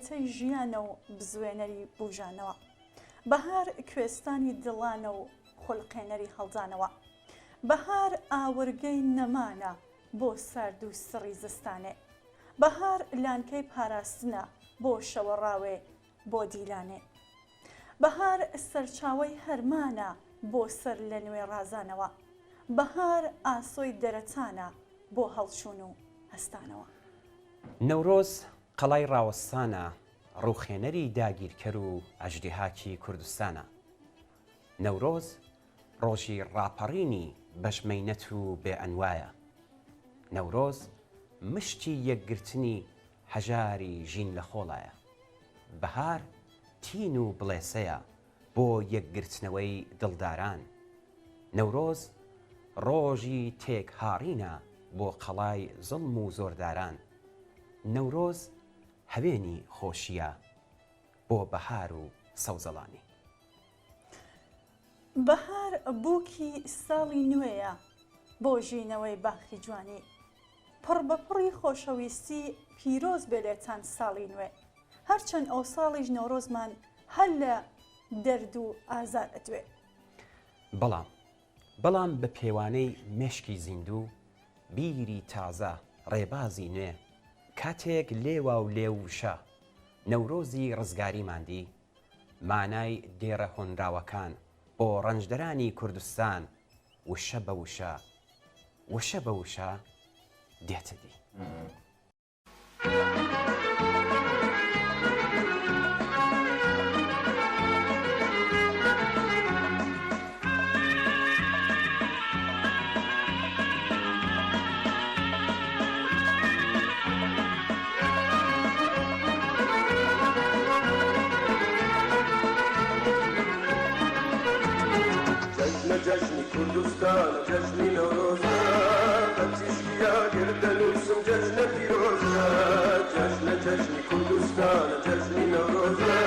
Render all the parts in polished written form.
خێتەی ژیانە و بزوێنەری بوژانەوە. بەهار کوێستانی دڵانە و خولقێنەری هەڵدانەوە. بەهار ئاوەرگەی نەمانە بۆ سارد و سڕی زستانێ. بەهار لانکەی پاراستنە بۆ شەوەڕاوێ بۆ دیلانێ. بەهار سەرچاوەی هەرمانە بۆ سەر لە نوێ ڕازانەوە. بەهار ئاسۆی دەرەچانە بۆ هەڵچوون و هەستانەوە. نەورۆز قەڵای ڕاوەستانە، ڕووخێنەری داگیرکەر و ئەژدیهاکی کوردستانە. نەورۆز ڕۆژی ڕاپەڕینی بەشمەینەت و بێئەنوایە. نەورۆز مشتی یەکگرتنی هەژاری ژین لە خۆڵایە. بەهار تین و بڵێسەیە بۆ یەکگرتنەوەی دڵداران. نەورۆز ڕۆژی تێکهاڕینە بۆ قەڵای زڵم و زۆرداران. نەورۆز هەوێنی خۆشیە بۆ بەهار و سەوزەڵانی. بەهار بووکی ساڵی نوێیە بۆ ژینەوەی باخی جوانی. پڕ بە پڕی خۆشەویستی پیرۆز بێلێتان ساڵی نوێ. هەرچەند ئەو ساڵیش نەورۆزمان هەر لە دەرد و ئازار ئەدوێ. بەڵام بە پێوانەی مێشکی زیندوو، بیری تازە، ڕێبازی نوێ، کاتێک لێوە و لێوشە نەورۆزی ڕزگاری ماندی، مانای دێرە هۆنراوەکان بۆ ڕەنجدەرانی کوردستان وشە بە وشە دێتە دی. جشنی کوردستان جشنی نوروزه بچیشیا گردن وسم جشن پیروزه جشنی کوردستان جشنی نوروزه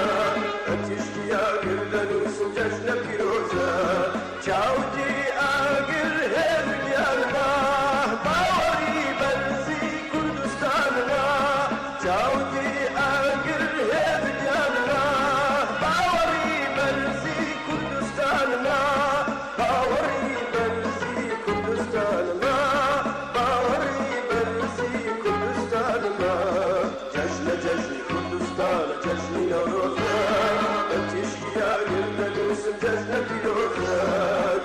بچیشیا گردن وسم جشن پیروزه چاودی آگر هزیان ما باوری برزی کوردستان ما چاودی آگر هزیان ما باوری برزی کوردستان ما جشنی کوردستان جشنی نوروزه بچیشیا گردن وسم جشن پیروزه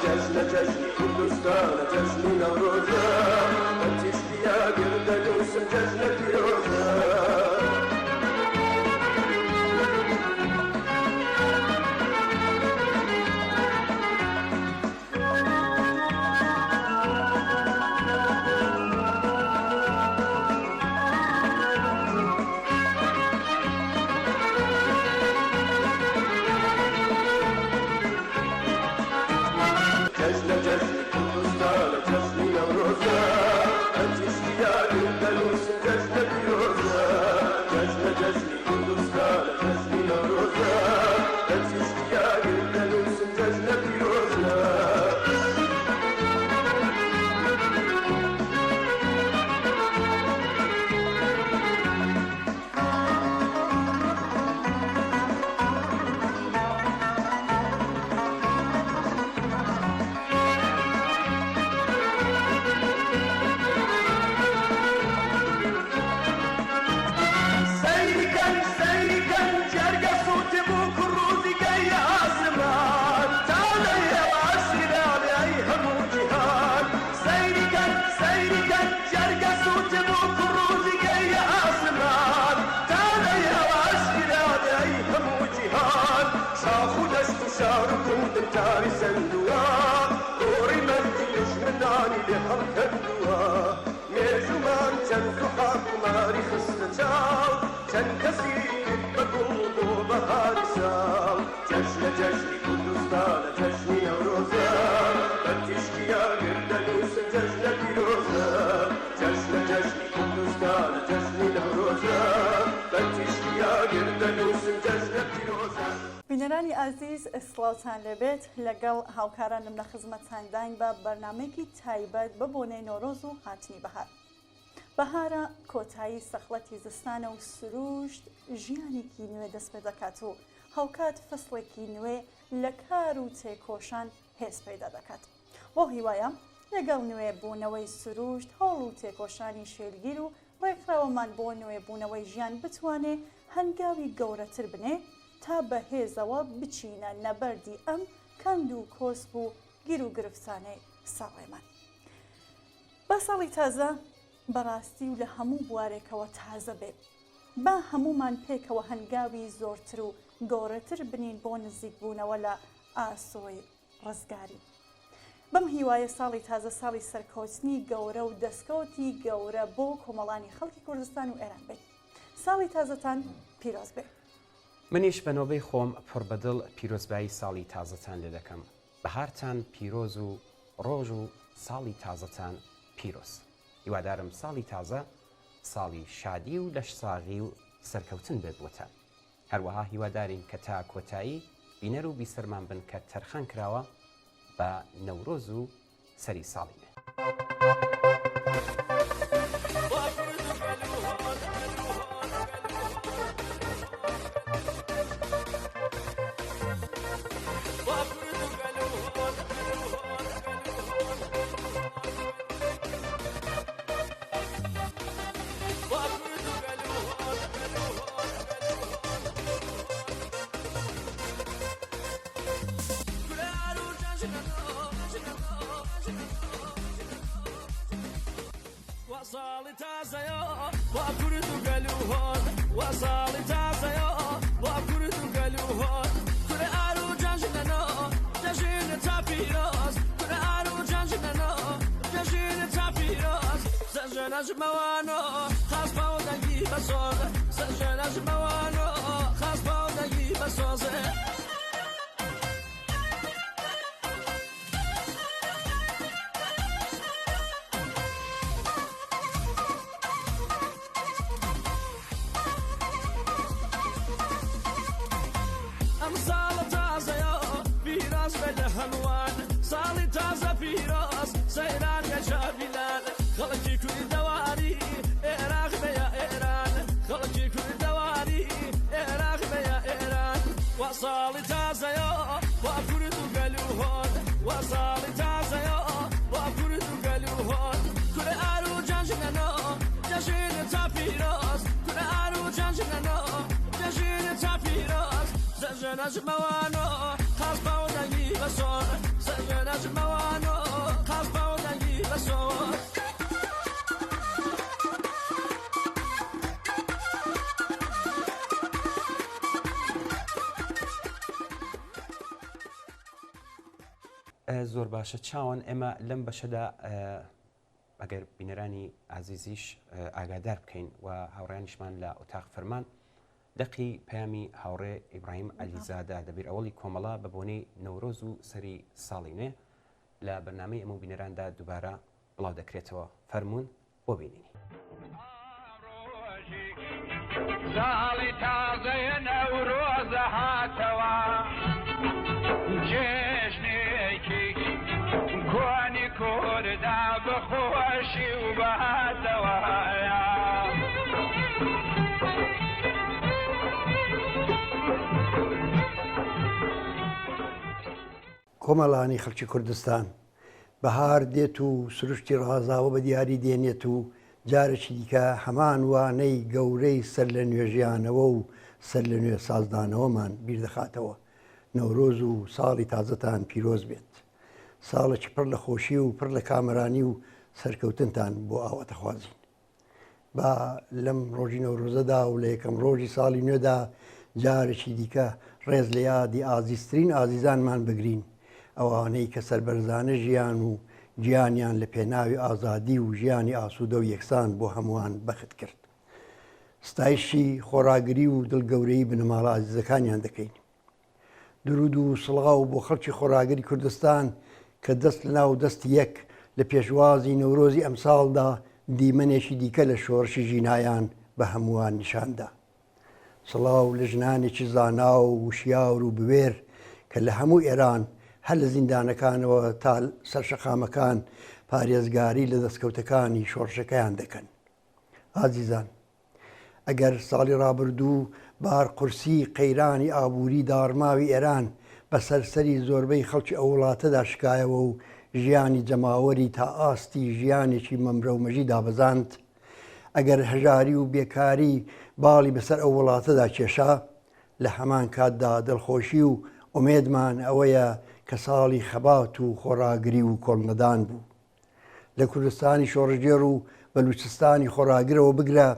جشنی کوردستان جشنی نوروزه بچیشیا گردن وسم جشن پیروزه جشنی کوردستان جشنی نوروزه بچیشیا گردن وسم جشن پیروزه. بینەرانی ئازیز سڵاوتان لەبێت لەگەڵ هاوکارانم لە خزمەتتانداین بە بەرنامەیەکی تایبەت بە بۆنەی نۆرۆز و هاتنی بەهار. بەهارە کۆتایی سەخڵەتی زستانە و سروشت ژیانێکی نوێ دەست پێ دەکات و هەوکات فەسڵێکی نوێ لە کار و تێکۆشان هێز پەیدا دەکات. بۆ هیوایە لەگەڵ نوێ بوونەوەی سروشت هەوڵ و تێکۆشانی شێلگیر و ڕێکخراوەمان بۆ نوێ بوونەوەی ژیان بتوانێ هەنگاوی گەورەتر بنێ تا بەهێزەوە بچینە نەبەردی ئەم کەند و کۆسب و گیر و گرفتانەی ساڵێمان. بە ساڵی تازە بەڕاستی و لە هەموو بوارێکەوە تازە بێ، با هەمومان پێکەوە هەنگاوی زۆرتر و گەورەتر بنین بۆ نزیک بوونەوە لە ئاسۆی ڕزگاری. بەم هیوایە ساڵی تازە ساڵی سەرکەوتنی گەورە و دەستکەوتی گەورە بۆ کۆمەڵانی خەڵکی کوردستان و ئێران بێت. ساڵی تازەتان پیرۆز بێ. منیش بەنۆبەی خۆم پڕبەدڵ پیرۆزبایی ساڵی تازەتان لێ دەکەم. بەهارتان پیرۆز و ڕۆژ و ساڵی تازەتان پیرۆز. هیوادارم ساڵی تازە ساڵی شادی و لەشساغی و سەرکەوتن بێت بۆتان. هەروەها هیوادارین کە تا کۆتایی بینەر و بیسەرمان بن کە تەرخان کراوە بە نەورۆز و سەری ساڵی بێ. وصالي تازيا وأكرد قلوهون وصالي تازيا وأكرد قلوهون كل أرو جنجنا جنجين تابيروس كل أرو جنجنا جنجين تابيروس سجن أجموانو خاص بودقي بصوغ سجن أجموانو خاص بودقي بصوغ صالي تازة فيروس سيران يا شابلان خلقي كل دواري إيراق بيا إيران خلقي كل دواري إيراق بيا إيران وصالي تازة يا وأكرد قلوهون وصالي تازة يا وأكرد قلوهون كل أرو جنجنا جنجين تافيروس كل أرو جنجنا جنجين تافيروس سجن أجموانو خاص بودقي بصور سجن أجموانو خاص بودقي بصور زۆر باشە چاوان ئێمە لەم بەشەدا ئەگەر بینەرانی ئازیزیش ئاگادار بکەین و هاوڕێیانیشمان لە ئۆتاق فەرمان دەقی پەیامی هاوڕێ ئیبراهیم عەلیزادە دەبێت ئەوەڵی کۆمەڵا بە بۆنەی نەورۆز و سەری ساڵی نوێ لە بەرنامەی ئەمە بینەراندا دووبارە بڵاو دەکرێتەوە. فەرموون بۆ بینینی. ساڵی تازەیە نەورۆزە هاتەوە جێژنێکی کۆنی کووردا بەخۆشی و بەهاتەوە کۆمەڵانی خەڵکی کوردستان بەهار دێت و سروشتی ڕازاوە بە دیاری دێنێت و جارێکی دیکە هەمان وانەی گەورەی سەر لە نوێژیانەوە و سەر لە نوێ سازدانەوەمان بیر دەخاتەوە. نەورۆز و ساڵی تازەتان پیرۆز بێت. ساڵێکی پڕ لە خۆشی و پڕ لە کامەرانی و سەرکەوتنتان بۆ ئاواتەخوازین. با لەم ڕۆژی نەورۆزەدا و لە یەکەم ڕۆژی ساڵی نوێدا جارێکی دیکە ڕێز لە یادی ئازیزترین ئازیزانمان بگرین، ئەوانەی کە سەربەرزانە ژیان و گیانیان لە پێناوی ئازادی و ژیانی ئاسوودە و یەکسان بۆ هەمووان بەخت کرد. ستایشی خۆراگری و دڵگەورەی بنەماڵە ئازیزەکانیان دەکەین. درود و سڵاو بۆ خەڵکی خۆراگری کوردستان کە دەست لە ناو دەستی یەک لە پێشوازی نەورۆزی ئەمساڵدا دیمەنێکی دیکە لە شۆڕشی ژینایان بە هەمووان نیشاندا. سڵاو لە ژنانێکی زانا و وشیاور و بوێر کە لە هەموو ئێران هەر لە زیندانەکانەوە تا سەرشەقامەکان پارێزگاری لە دەستکەوتەکانی شۆڕشەکەیان دەکەن. ئازیزان ئەگەر ساڵی ڕابردوو بار قورسی قەیرانی ئابووری داڕماوی ئێران بە سەرسەری زۆربەی خەڵکی ئەو وڵاتەدا شکایەوە و ژیانی جەماوەری تا ئاستی ژیانێکی مەمرە و مەژی دابەزاند، ئەگەر هەژاری و بێکاری باڵی بەسەر ئەو وڵاتەدا کێشا، لە هەمان کاتدا دڵخۆشی و ئومێدمان ئەوەیە کە ساڵی خەبات و خۆراگری و کۆڵنەدان بوو. لە کوردستانی شۆڕژێر و بەلوچستانی خۆراگرەوە بگرە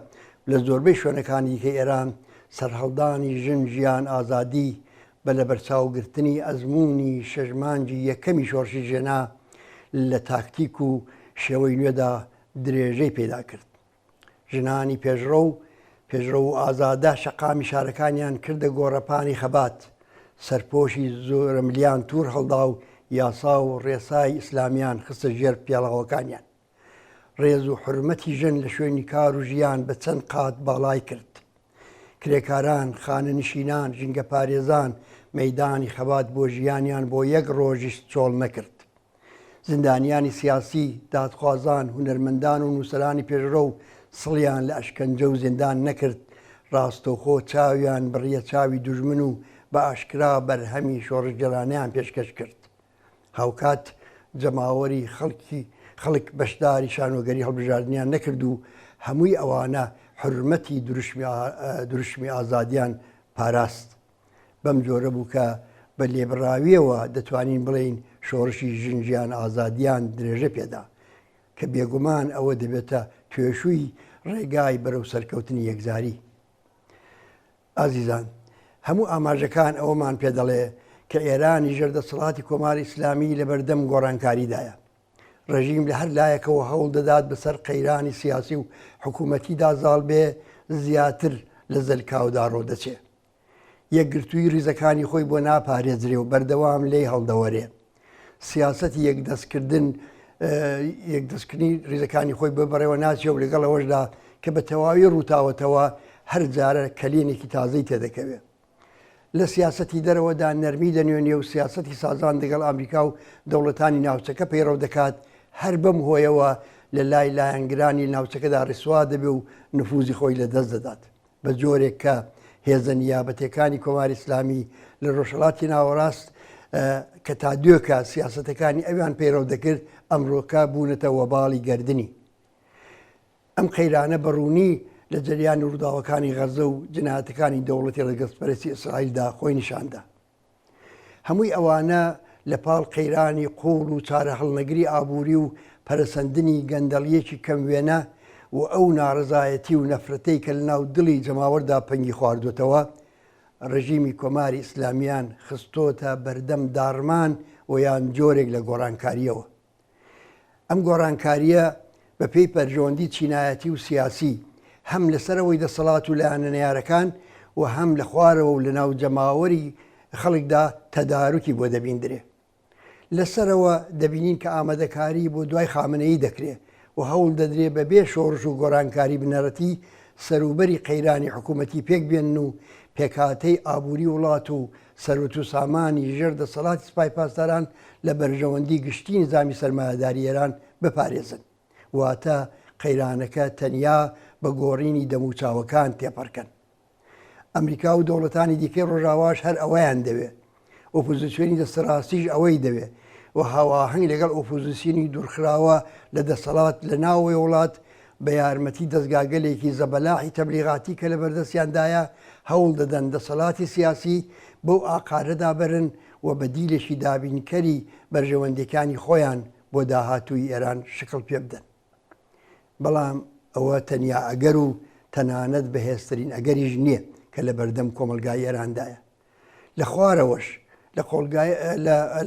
لە زۆربەی شوێنەکانی دیکەی ئێران سەرهەڵدانی ژن ژیان ئازادی بە لە بەرچاوگرتنی ئەزمموی شەژمانجی یەکەمی شۆڕشی ژێنا لە تاکتیک و شێوەی نوێدا درێژەی پێدا کرد. ژنانی پێشڕە و ئازادە شەقامی شارەکانیان کردە گۆڕەپانی خەبات، سەرپۆشی زۆرە ملیان توور هەڵدا و یاسا و ڕێسای ئیسلامیان خستە ژێر پیاڵەوەکانیان. ڕێز و حرمەتی ژن لە شوێنی کار و ژیان بە چەند قات باڵای کرد. کرێکاران، خانەنشینان، ژینگە پارێزان مەیدانی خەبات بۆ ژیانیان بۆ یەک ڕۆژیش چۆڵ نەکرد. زیندانیانی سیاسی، دادخوازان، هونەرمەندان و نووسەرانی پێشڕە و سڵیان لە ئەشکەنجە و زیندان نەکرد، ڕاستەوخۆ چاویان بڕیە چاوی دوژمن و بە ئاشکرا بەرهەمی شۆڕژگەرانیان پێشکەش کرد. هاوکات جەماوەری خەڵک بەشداری شانۆگەری هەڵبژاردنیان نەکرد و هەمووی ئەوانە حرمەتی دروشمی ئازادیان پاراست. بەم جۆرە بوو کە بە لێبڕاویەوە دەتوانین بڵین شۆڕشی ژنجیان ئازادیان درێژە پێدا، کە بێگومان ئەوە دەبێتە توێشووی ڕێگای بەرەو سەرکەوتنی یەکزاری. ئازیزان، هەموو ئاماژەکان ئەوەمان پێ دەڵێ کە ئێرانی ژێردەسەڵاتی کۆماری ئیسلامی لە بەردەم گۆڕانکاریدایە. ڕژیم لە هەر لایەکەوە هەوڵ دەدات بەسەر قەیرانی سیاسی و حکوومەتیدا زاڵ بێ زیاتر لە زەلکاودا ڕۆدەچێ. یەکگرتووی ریزەکانی خۆی بۆ ناپارێزرێ و بەردەوام لێی هەڵدەوەرێ. سیاسەتی یەکدەستکردنی ریزەکانی خۆی ببڕێەوە ناچێ و لەگەڵ ئەوەشدا کە بە تەواوی ڕووتاوەتەوە هەر جارە کەلێنێکی تازەی تێدەکەوێت. لە سیاسەتی دەرەوەدا نەرمی دەنوێنێ و سیاسەتی سازان دەگەڵ ئەمریکا و دەوڵەتانی ناوچەکە پەیڕەو دەکات، هەر بەم هۆیەوە لە لای لایەنگرانی ناوچەکەدا ڕیسوا دەبێ و نفوزی خۆی لە دەست دەدات. بە جۆرێک کە هێزە نیابەتەکانی کۆماری ئیسلامی لە ڕۆژهەڵاتی ناوەڕاست کە تا دوێکە سیاسەتەکانی ئەویان پەیڕەو دەکرد ئەمڕۆکە بوونەتە وەباڵی گەردنی. ئەم قەیرانە بەڕوونی لە جەریانی ڕووداوەکانی غەزە و جنایەتەکانی دەوڵەتی ڕێگەسپەرستی ئیسرائیلدا خۆی نیشاندا. هەمووی ئەوانە لە پاڵ قەیرانی قوڵ و چارە هەڵنەگری ئابووری و پەرسەندنی گەندەڵیەکی کەموێنە و ئەو ناڕزایەتی و نەفرەتەی کە لە ناو دڵی جەماوەردا پەنگی خواردوێتەوە، ڕژیمی کۆماری ئیسلامیان خستۆتە بەردەم داڕمان و یان جۆرێک لە گۆڕانکاریەوە. ئەم گۆڕانکاریە بە پێی پەرژەوەندی چینایەتی و سیاسی هەم لەسەرەوەی دەسەڵات و لایەنەنیارەکان و هەم لە خوارەوە و لە ناو جەماوەری خەڵکدا تەدارکی بۆ دەبیندرێ. لەسەرەوە دەبینین کە ئامادەکاری بۆ دوای خامنەیی دەکرێت و هەوڵ دەدرێت بە بێ شۆڕش و گۆڕانکاری بنەڕەتی سەروبەری قەیرانی حکوومەتی پێک بێن و پێکهاتەی ئابووری وڵات و سەرۆت و سامانی ژێردەسەڵاتی سوپای پاسداران لە بەرژەوەندی گشتی نظامی سەرمایەداری ئێران بپارێزن، واتە قەیرانەکە تەنیا بە گۆڕینی دەموچاوەکان تێپەڕکەن. ئەمریکا و دەوڵەتانی دیکەی ڕۆژاواش هەر ئەوەیان دەوێت، ئۆپۆزیسیۆنی دەستەڕاستیش ئەوەی دەوێت و هاواهەنگ لەگەڵ ئۆپۆزیسیۆنی دوورخراوە لە دەسەڵات لە ناوەوەی وڵات بە یارمەتی دەستگاگەلێکی زەبەلاحی تەبلیغاتی کە لە بەردەستیاندایە هەوڵ دەدەن دەسەڵاتی سیاسی بەو ئاقارەدا بەرن و بەدیلێکی دابینکەری بەرژەوەندەکانی خۆیان بۆ داهاتووی ئێران شکڵ پێ بدەن. بەڵام ئەوە تەنیا ئەگەر و تەنانەت بەهێزترین ئەگەریش نییە کە لە بەردەم کۆمەلگای ئێراندایە. لە خوارەوەش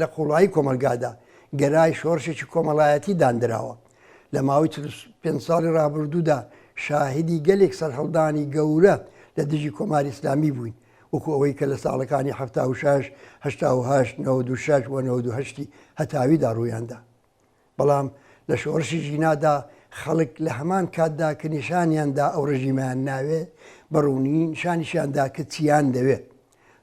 لە قوڵایی کۆمەلگادا گەرای شۆڕشێکی کۆمەڵایەتی دانراوە. لە ماوەی 5 ساڵی ڕابردوودا شاهدی گەلێک سەرهەڵدانی گەورە لە دژی کۆماری ئیسلامی بووین، وەکو ئەوەی کە لە ساڵەکانی 76 88 96 و 98 هەتاویدا ڕوویاندا. بەڵام لە شۆڕشی ژینادا خەڵک لە هەمان کاتدا کە نیشانیاندا ئەو ڕژیمیان ناوێ بەڕوونی نیشانیشیاندا کە چیان دەوێت.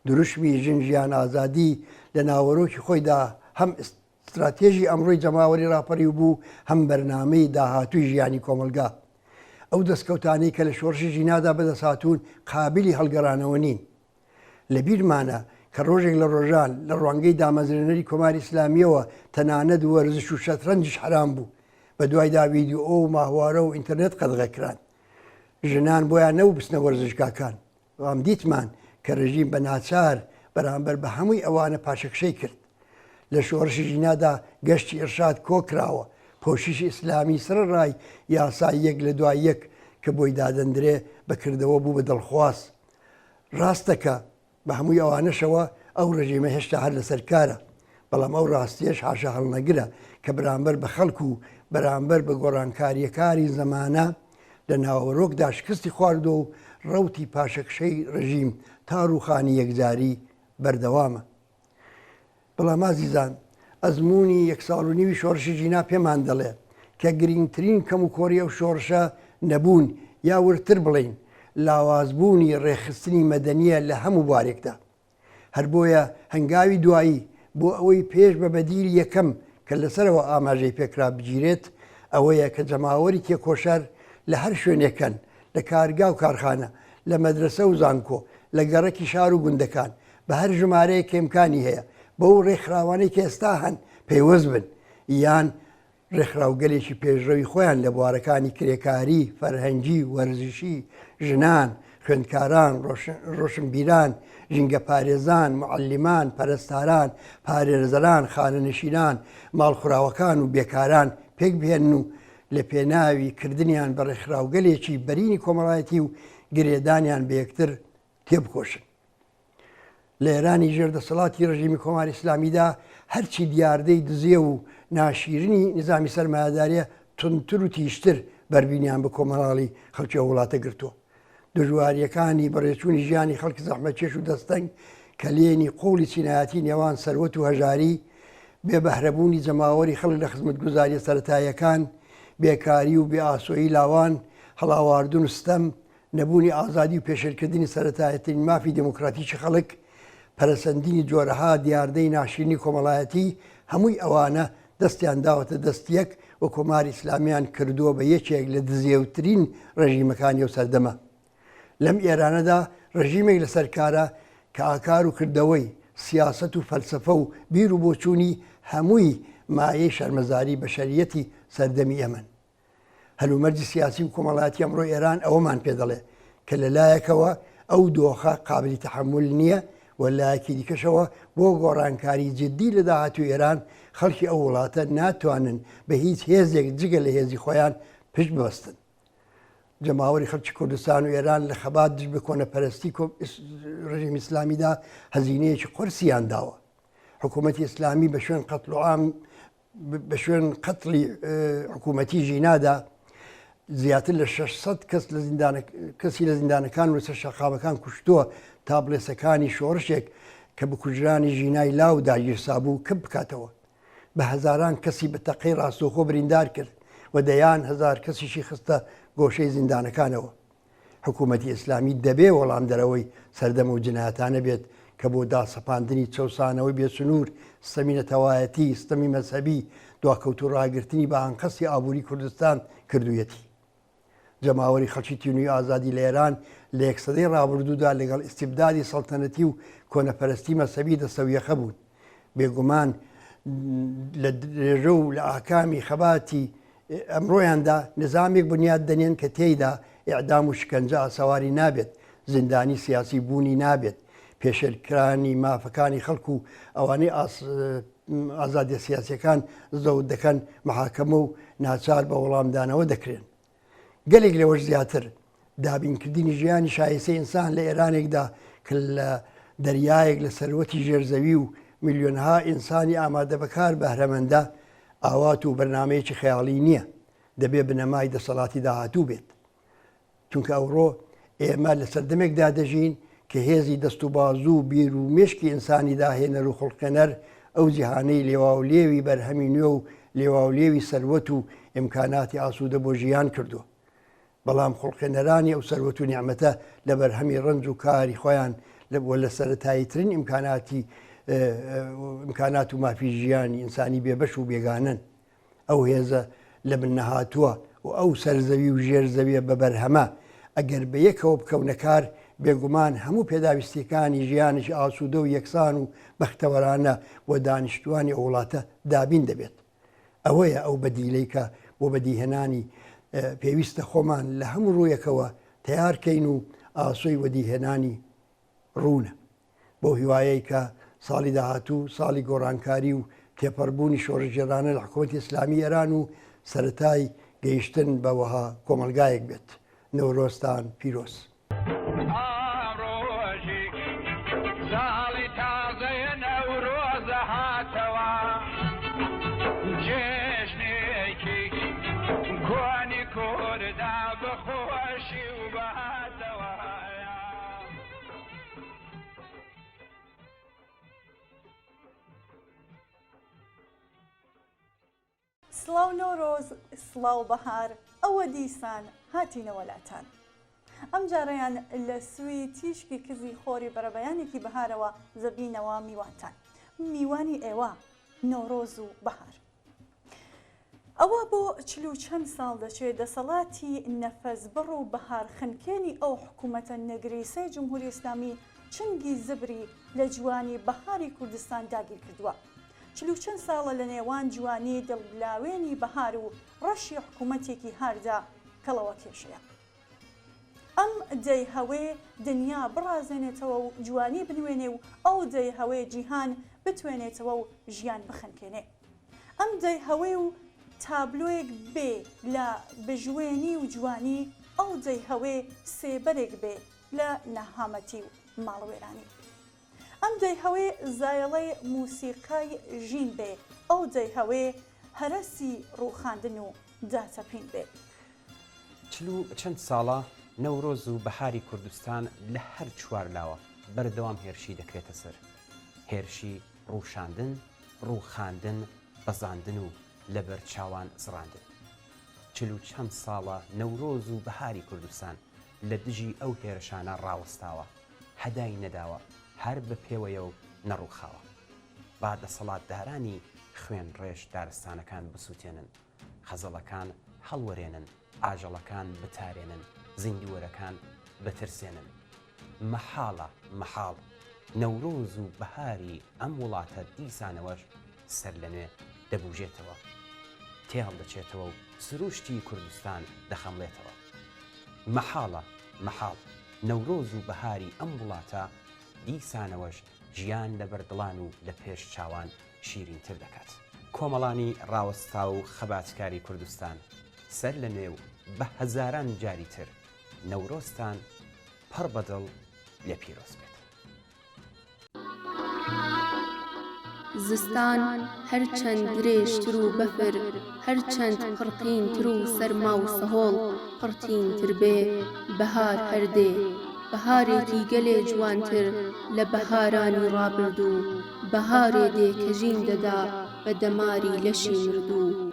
دروشمی ژنجیان ئازادی لە ناوەڕۆکی خۆیدا هەم استراتێژی ئەمڕۆی جەماوەری ڕاپەڕی بوو، هەم بەرنامەی داهاتووی ژیانی کۆمەلگا. ئەو دەستکەوتانەی کە لە شۆڕشی ژینادا بەدەساتوون قابلی هەڵگەڕانەوە نین. لە بیرمانە کە ڕۆژێک لە ڕۆژان لە ڕوانگەی دامەزرێنەری کۆماری ئیسلامیەوە تەنانەت وەرزش و شەترەنجش حرام بوو، بە دوایدا ڤیدیۆ و ماهوارە و ئینتەرنێت قەدغەکران. ژنان بۆیان نەبوو بچنە وەرزشگاکان. وام دیتمان کە ڕژیم بە ناچار بەرامبەر بە هەمووی ئەوانە پاشەکشەی کرد. لە شۆڕشی ژینادا گەشتی ئێرشاد کۆکراوە، پۆشیشی ئیسلامی سرڕای یاسای یەک لە دوای یەک کە بۆی دادەندرێ بەکردەوە بوو بە دڵخواست. ڕاستەکە بە هەمووی ئەوانەشەوە ئەو ڕژیمە هێشتا هەر لەسەر کارە، بەڵام ئەو ڕاستیەش حاشا هەڵنەگرە کە بەرامبەر بە خەڵکو و بەرامبەر بە گۆڕانکاریەکاری زەمانە لە ناوەڕۆکدا شکستی خواردۆ و ڕەوتی پاشەکشەی ڕژیم تا ڕووخانی یەکجاری بەردەوامە. بەڵام ئازیزان، ئەزمموی 1.5 ساڵ شۆڕشی ژینا پێمان دەڵێ کە گرنگترین کەم و کۆری ئەو شۆڕشە نەبوون یا ورتر بڵین لاوازبوونی ڕێخستنی مەدەنیە لە هەموو بوارێکدا. هەر بۆیە هەنگاوی دوایی بۆ ئەوەی پێش بە بەدیری یەکەم کە لەسەرەوە ئاماژەی پێکرا بگیرێت ئەوەیە کە جەماوەری تێکۆشەر لە هەر شوێنێکەن، لە کارگا و کارخانە، لە مەدرسە و زانکۆ، لە گەڕەکی شار و گوندەکان بە هەر ژمارەیە کێمکانی هەیە بەو ڕێکخراوانەی کە ئێستا هەن پەیوەست بن یان ڕێکخراوگەلێکی پێشڕەوی خۆیان لە بوارەکانی کرێکاری، فەرهەنگی، وەرزشی، ژنان، خوێندکاران، ڕۆشنبیران، ژینگە پارێزان، معەلیمان، پەرستاران، پارێزەران، خانەنشینان، ماڵخوراوەکان و بێکاران پێک بهێن و لە پێناوی کردنیان بە ڕێکخراوگەلێکی بەرینی کۆمەڵایەتی و گرێدانیان بە یەکتر تێبکۆشن. لە ئێرانی ژێردەسەڵاتی ڕژیمی کۆماری ئیسلامیدا هەرچی دیاردەی دزیە و ناشیرنی نظامی سەرمایهداریە تونتر و تیشتر بەربینیان بە کۆمەڵی خەڵکی وڵاتە گرتووە. دژواریەکانی بەڕێچوونی ژیانی خەڵکی زەحمەتکێش و دەستەنگ کە لێنی قوڵی چینایەتی نێوان سەروەت و هەژاری، بێبەهرەبوونی جەماوەری خەڵک لە خزمەتگوزاریە سەرەتاییەکان، بێکاری و بێئاسۆیی لاوان، هەڵاواردن و ستەم، نەبوونی ئازادی و پێشێلکردنی سەرەتایەترین مافی دموکراتیکی خەڵک، پەرەسەندنی جۆرەها دیاردەی ناشرینی کۆمەڵایەتی، هەمووی ئەوانە دەستیان داوەتە دەستیەک و کۆماری ئیسلامیان کردووە بە یەکێک لە دزێوترین ڕژیمەکانی و سەردەمە. لەم ئێرانەدا ڕژیمێک لەسەر کارە کە ئاکار و کردەوەی سیاسەت و فەلسەفە و بیر و بۆچوونی هەمووی مایەی شەرمەزاری بەشەریەتی سەردەمی ئەمن. هەلومەرجی سیاسی و کۆمەڵایەتی ئەمڕۆ ئێران ئەوەمان پێ دەڵێ کە لەلایەکەوە ئەو دۆخە قابلی تەحمل نییە و لایەکی دیکەشەوە بۆ گۆڕانکاری جدی لە داهاتوو ئێران خەڵکی ئەو وڵاتە ناتوانن بە هیچ هێزێک جگە لە هێزی خۆیان پشت ببەستن. جەماوەری خەڵکی کوردستان و ئێران لە خەبات دژ بە کۆنەپەرستی ڕژیمی ئیسلامیدا هەزینەیەکی قورسیان داوە. حکوومەتی ئیسلامی بە شوێن قەتڵ و عام بە شوێن قەتڵی حکوومەتی ژینادا زیاتر لە 600 کەسی لە زیندانەکان و لەسەر شەقامەکان کوشتووە تا بڵێسەکانی شۆڕشێک کە بە کوژرانی ژینای لاو داگیرسابوو کەم بکاتەوە. بە هەزاران کەسی بە تەقەی ڕاستەوخۆ بریندار کرد و دەیان هەزار کەسیشی خستە گۆشەی زیندانەکانەوە. حکوومەتی ئیسلامی دەبێ وەڵام دەرەوەی سەردەمە و جنایەتانە بێت کە بۆ داسەپاندنی چەسانەوەی بێسنوور، ستەمی نەتەوایەتی، ستەمی مەذهەبی، دواکەوتو ڕاگررتنی بە ئانقەسی ئابووری کوردستان کردوویەتی. جەماوەری خەڵکی تینووی ئازادی لە ئێران لە 100 سەدەی ڕابردوودا لەگەڵ ئیستیبدادی سەڵتەنەتی و کۆنەپەرستی مەذهەبی دەسەویەخە بوون. بێگومان لە درێژە و لە ئاکامی خەباتی ئەمڕۆیاندا نظامێک بنیاد دەنێن کە تێیدا ئیعدام و شکنجە ئاسەواری نابێت، زیندانی سیاسی بوونی نابێت، پێشێلکرانی مافەکانی خەڵکو و ئەوانەی ئازادیە سیاسیەکان زەوت دەکەن محاکەمە و ناچار بە وەڵامدانەوە دەکرێن. گەلێک لەوەش زیاتر دابینکردنی ژیانی شایستەی ئینسان لە ئێرانێکدا کە لە دەریایەک لە سەروەتی ژێرزەوی و میلیۆنها ئینسانی ئامادە بەکار بەهرەمەندە ئاوات و بەرنامەیەکی خەیاڵی نییە، دەبێ بنەمای دەسەڵاتی داهاتوو بێت. چونکە ئەوڕۆ ئێمە لە سەردەمێکدا دەژین کە هێزی دەست و بازوو بیر و مشکی ئینسانی داهێنەر و خوڵقێنەر ئەو جیهانەی لێواولێوی بەرهەمی نوێ و لێواولێوی سەروەت و ئیمکاناتی ئاسوودە بۆ ژیان کردووە. بەڵام خوڵقێنەرانی ئەو سەروەت و نیعمەتە لە بەرهەمی ڕنج و کاری خۆیان لە سەرەتاییترین ئیمکانات و مافی ژیانی ئینسانی بێبەش و بێگانن. ئەو هێزە لە من نەهاتووە و ئەو سەرزەوی و ژێرزەویە بە بەرهەمە ئەگەر بە یەکەوە بکەونە کار بێگومان هەموو پێداویستیەکانی ژیانش ئاسوودە و یەکسان و بەختەوەرانە بۆ دانیشتوانی ئەو وڵاتە دابین دەبێت. ئەوەیە ئەو بەدیلەی کە بۆ بەدیهێنانی پێویستە خۆمان لە هەموو ڕوویەکەوە تیارکەین و ئاسۆی وەدیهێنانی ڕوونە بۆ هیوایەی کە ساڵی داهاتوو ساڵی گۆڕانکاری و تێپەڕبوونی شۆڕژێرانە لە حکوومەتی ئیسلامی ئێران و سەرەتای گەیشتن بەوەها کۆمەلگایەک بێت. نەورۆستان پیرۆز. ئامڕۆژی ساڵی تازەیە نەورۆزە هاتەوە جێژنێکی کوانی کووردا بەخۆشی و بەهاتەوە. سڵاو نۆرۆز، سڵاو بەهار، ئەوە دیسان هاتینەوەلاتان. ئەم جارەیان لە سوی تیشکی کزی خۆری بەرەبەیانێکی بەهارەوە زەبینەوە میوانتان، میوانی ئێوە نۆرۆز و بەهار. ئەوە بۆ چلو چەند ساڵ دەچێت دەسەڵاتی نەفەزبڕ و بەهار خنکێنی ئەو حکوومەتە نەگریسەی جمهوری ئیسلامی چنگی زبری لە جوانی بەهاری کوردستان داگیر کردووە. چلو چەند ساڵە لە نێوان جوانی دڵبلاوێنی بەهار و ڕەشی حکوومەتێکی هاردا کەڵەوە کێشەیە. ئەم دەی هەوێ دنیا بڕازێنێتەوە و جوانی بنوێنێ و ئەو دەی هەوێ جیهان بتوێنێتەوە و ژیان بخنکێنێ. ئەم دەی هەوێ و تابلۆیەک بێ لە بژوێنی و جوانی، ئەو دەی هەوێ سێبەرێک بێ لە نەهامەتی و ماڵوێرانی. ئەم دەی هەوێ زایڵەی موسیقای ژین بێ، ئەو دەی هەوێ هەرەسی ڕووخاندن و داتەپین بێ. چلو چەند ساڵە نەورۆز و بەهاری کوردستان لە هەر چوار لاوە بەردەوام هێرشی دەکرێتە سەر. هێرشی ڕووشاندن، ڕووخاندن، بەزاندن و لەبەر چاوان زڕاندن. چلو چەند ساڵە نەورۆز و بەهاری کوردستان لە دژی ئەو هێرشانە ڕاوەستاوە، هەدای نەداوە، هەر بە پێوەیە و نەڕووخاوە. با دەسەڵاتدارانی خوێن ڕێژ دارستانەکان بسووتێنن، خەزەڵەکان هەڵوەرێنن، ئاژەڵەکان بتارێنن، زیندووەرەکان بترسێنن. مەحاڵە مەحاڵ نەورۆز و بەهاری ئەم وڵاتە دیسانەوەش سەر لە نوێ دەبوژێتەوە، تێڵ دەچێتەوە و سروشتی کوردستان دەخەمڵێتەوە. مەحاڵە مەحاڵ نەورۆز و بەهاری ئەم وڵاتە دیسانەوەش ژیان لە بەردڵان و لە پێش چاوان شیرینتر دەکات. کۆمەڵانی ڕاوەستا و خەباتکاری کوردستان سەر لە نوێ و بە هەزاران جاری تر نەورۆستان پڕ بەدڵ لێ پیرۆز بێت. زستان هەرچەند درێژتر و بەفر، هەرچەند قڕتینتر و سەرما و سەهۆڵ قڕتینتر بێ، بەهار هەردێ بەهارێکی گەلێ جوانتر لە بەهارانی ڕابردوو، بەهارێ دێ کە ژین دەدا بە دەماری لەشی مردوو.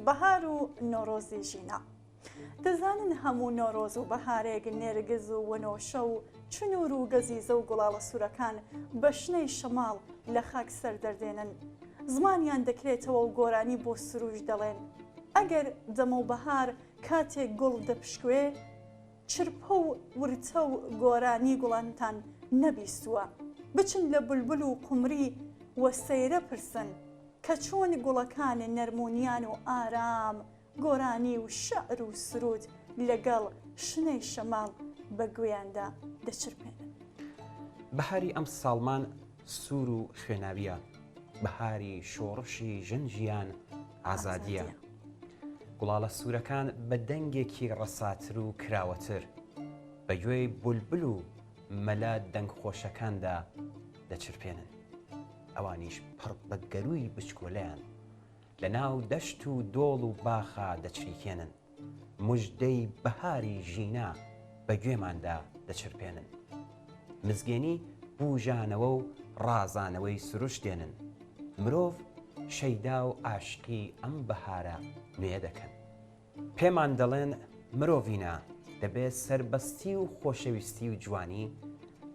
بەهار و نۆرۆزی ژینە. دەزانن هەموو نۆرۆز و بەهارێک نێرگز و وەنۆشە و چنوور و گەزیزە و گوڵاڵە سوورەکان بە شنەی شەماڵ لە خاک سەر دەردێنن. زمانیان دەکرێتەوە و گۆرانی بۆ سروش دەڵێن. ئەگەر دەمە و بەهار کاتێک گوڵ دەپشکوێ، چرپە و ورتە و گۆرانی گوڵانتان نەبیستووە. بچن لە بولبول و قومری وە سەیرە پرسن کە چۆن گوڵەکان نەرمونیان و ئارام، گۆرانی و شەعر و سرود لەگەڵ شنەی شەماڵ بە گوێیاندا دەچرپێنن. بەهاری ئەم ساڵمان سوور و خوێناویە، بەهاری شۆڕشی ژەنجیان ئازادیە. گوڵاڵە سوورەکان بە دەنگێکی ڕەساتر و کراوەتر بە گوێی بولبول و مەلا دەنگخۆشەکاندا دەچرپێنن. ئەوانیش پڕ بە گەروی بچکۆلەیان لە ناو دەشت و دۆڵ و باخە دەچریکێنن. موژدەی بەهاری ژینا بە گوێماندا دەچرپێنن. مزگێنی بوژانەوە و ڕازانەوەی سروش دێنن. مرۆڤ شەیدا و ئاشقی ئەم بەهارە نوێ دەکەن. پێمان دەڵێن مرۆڤینە دەبێت سەربەستی و خۆشەویستی و جوانی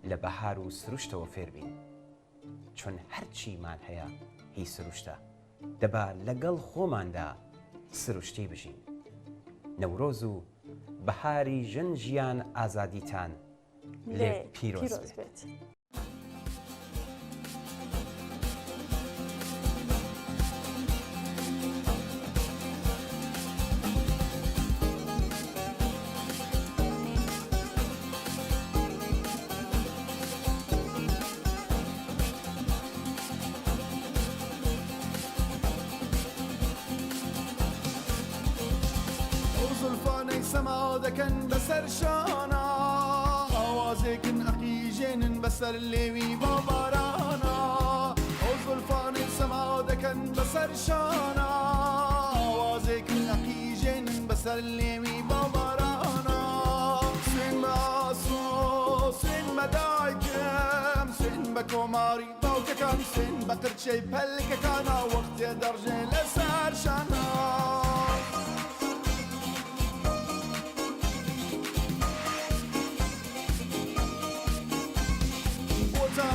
لە بەهار و سروشتەوە فێربین، چۆن هەرچیمان هەیە هی سروشتە، دەبا لەگەڵ خۆماندا سروشتی بژین. نەورۆز و بەهاری ژن ژیان ئازادیتان لێ پیرۆز بێت. زلفانەی سەما دەکەن بەسەر شانە ئاوازێکن ئەقیژێنن بەسەر لێوی بابارانە ئەو زلفانەی سەما دەکەن بەسەر شانە ئاوازێکن ئەقیژێنن بەسەر لێوی بابارانە سوێن بە ئاسۆ سوێن بە دایکم سوێن بە کۆماری باوکەکان سوێن بە قرچەی پەلکەکانە وەختێ دەڕژێ لەسەر شانە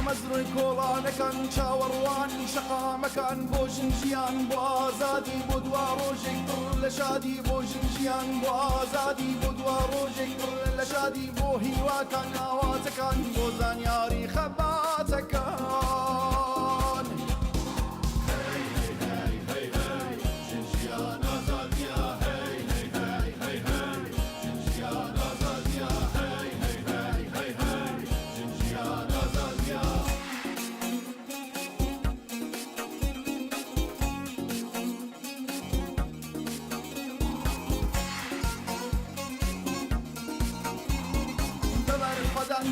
مەزروی کۆڵانەکان چاوەڕوانی شەقامەکان بۆ ژنجیان بۆ ئازادی بۆ دوا ڕۆژێک پڕ لە شادی بۆ ژنجیان بۆ ئازادی بۆ دوا ڕۆژێک پڕ لە شادی بۆ هیواکان ئاواتەکان بۆ زانیاری خەباتەکان ژنجیان ئازادیە ژنجیان ئازادیە ژنجیان ئازادیە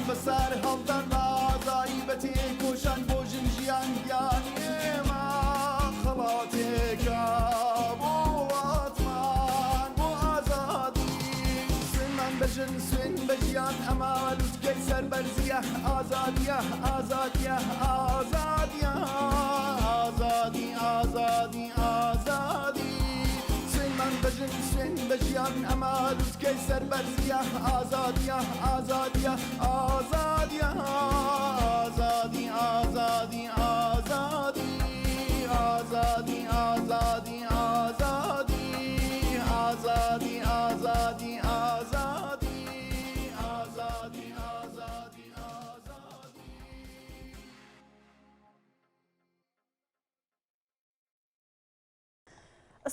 بەسەر هەڵدان ئازایی بە تێکۆشان بۆ ژنجیان گیان ئێمە خەڵاتێکە بۆ وڵاتمان بۆ ئازادی سوێنمان بەژن سوێن بە ژیان ئەمە لوتکەی سەربەرزیە ئازادیە ئازادیە ئازادیە ئازادی ئازادی ئازادی سوێنمان بەژن سوێن بە ژیان ئەمە لوتکەی سەربەرزیە ئازادیە ئازادیە ئازادیە ئازادی ئازادی ئازادی ئازادی ئازادی ئازادی ئازادی ئازادی ئازادی ئازادی ئازادی ئازادی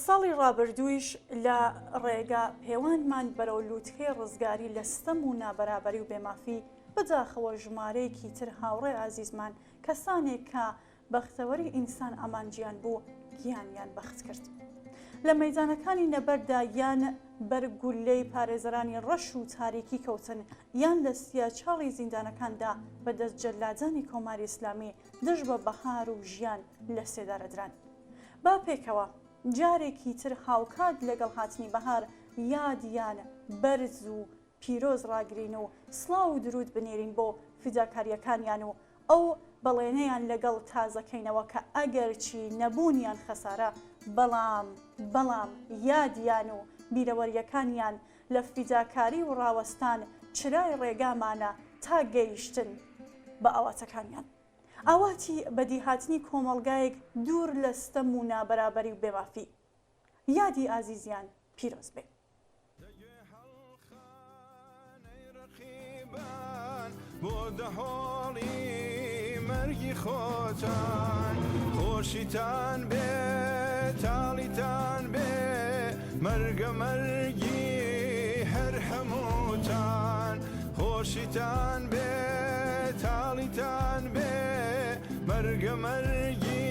ساڵی ڕابردوویش لە ڕێگا پەیوانمان بەرەو لووتکەی ڕزگاری لە ستەم و نابەرابەری و بێمافی بەداخەوە ژمارەیەکی تر هاوڕێ ئازیزمان کەسانێک کە بەختەوەری ئینسان ئامانجیان بوو گیانیان بەخت کرد. لە مەیدانەکانی نەبەردا یان بەرگولەی پارێزەرانی ڕەش و تاریکی کەوتن یان لە سیاچاڵی زیندانەکاندا بەدەست جەلادانی کۆماری ئیسلامی دژ بە بەهار و ژیان لە سێدارەدران. با پێکەوە جارێکی تر هاوکات لەگەڵ هاتنی بەهار یادیان بەرز و پیرۆز ڕاگرین و سڵاو و درود بنێرین بۆ فیداکاریەکانیان و ئەو بەڵێنەیان لەگەڵ تازەکەینەوە کە ئەگەرچی نەبوونیان خەسارە بەڵام یادیان و بیرەوەریەکانیان لە فیداکاری و ڕاوەستان چرای ڕێگامانە تا گەیشتن بە ئاواتەکانیان. ئاواتی بەدیهاتنی کۆمەڵگایەک دوور لە ستەم و نابەرابەری و بێمافی. یادی ئازیزیان پیرۆز بێ. بۆ دەهۆڵی مەرگی خۆتان خۆشیتان بێ تاڵیتان بێ مەرگە مەرگی هەر هەمووتان خۆشیتان بێ تاڵیتان بێ مەرگە مەرگی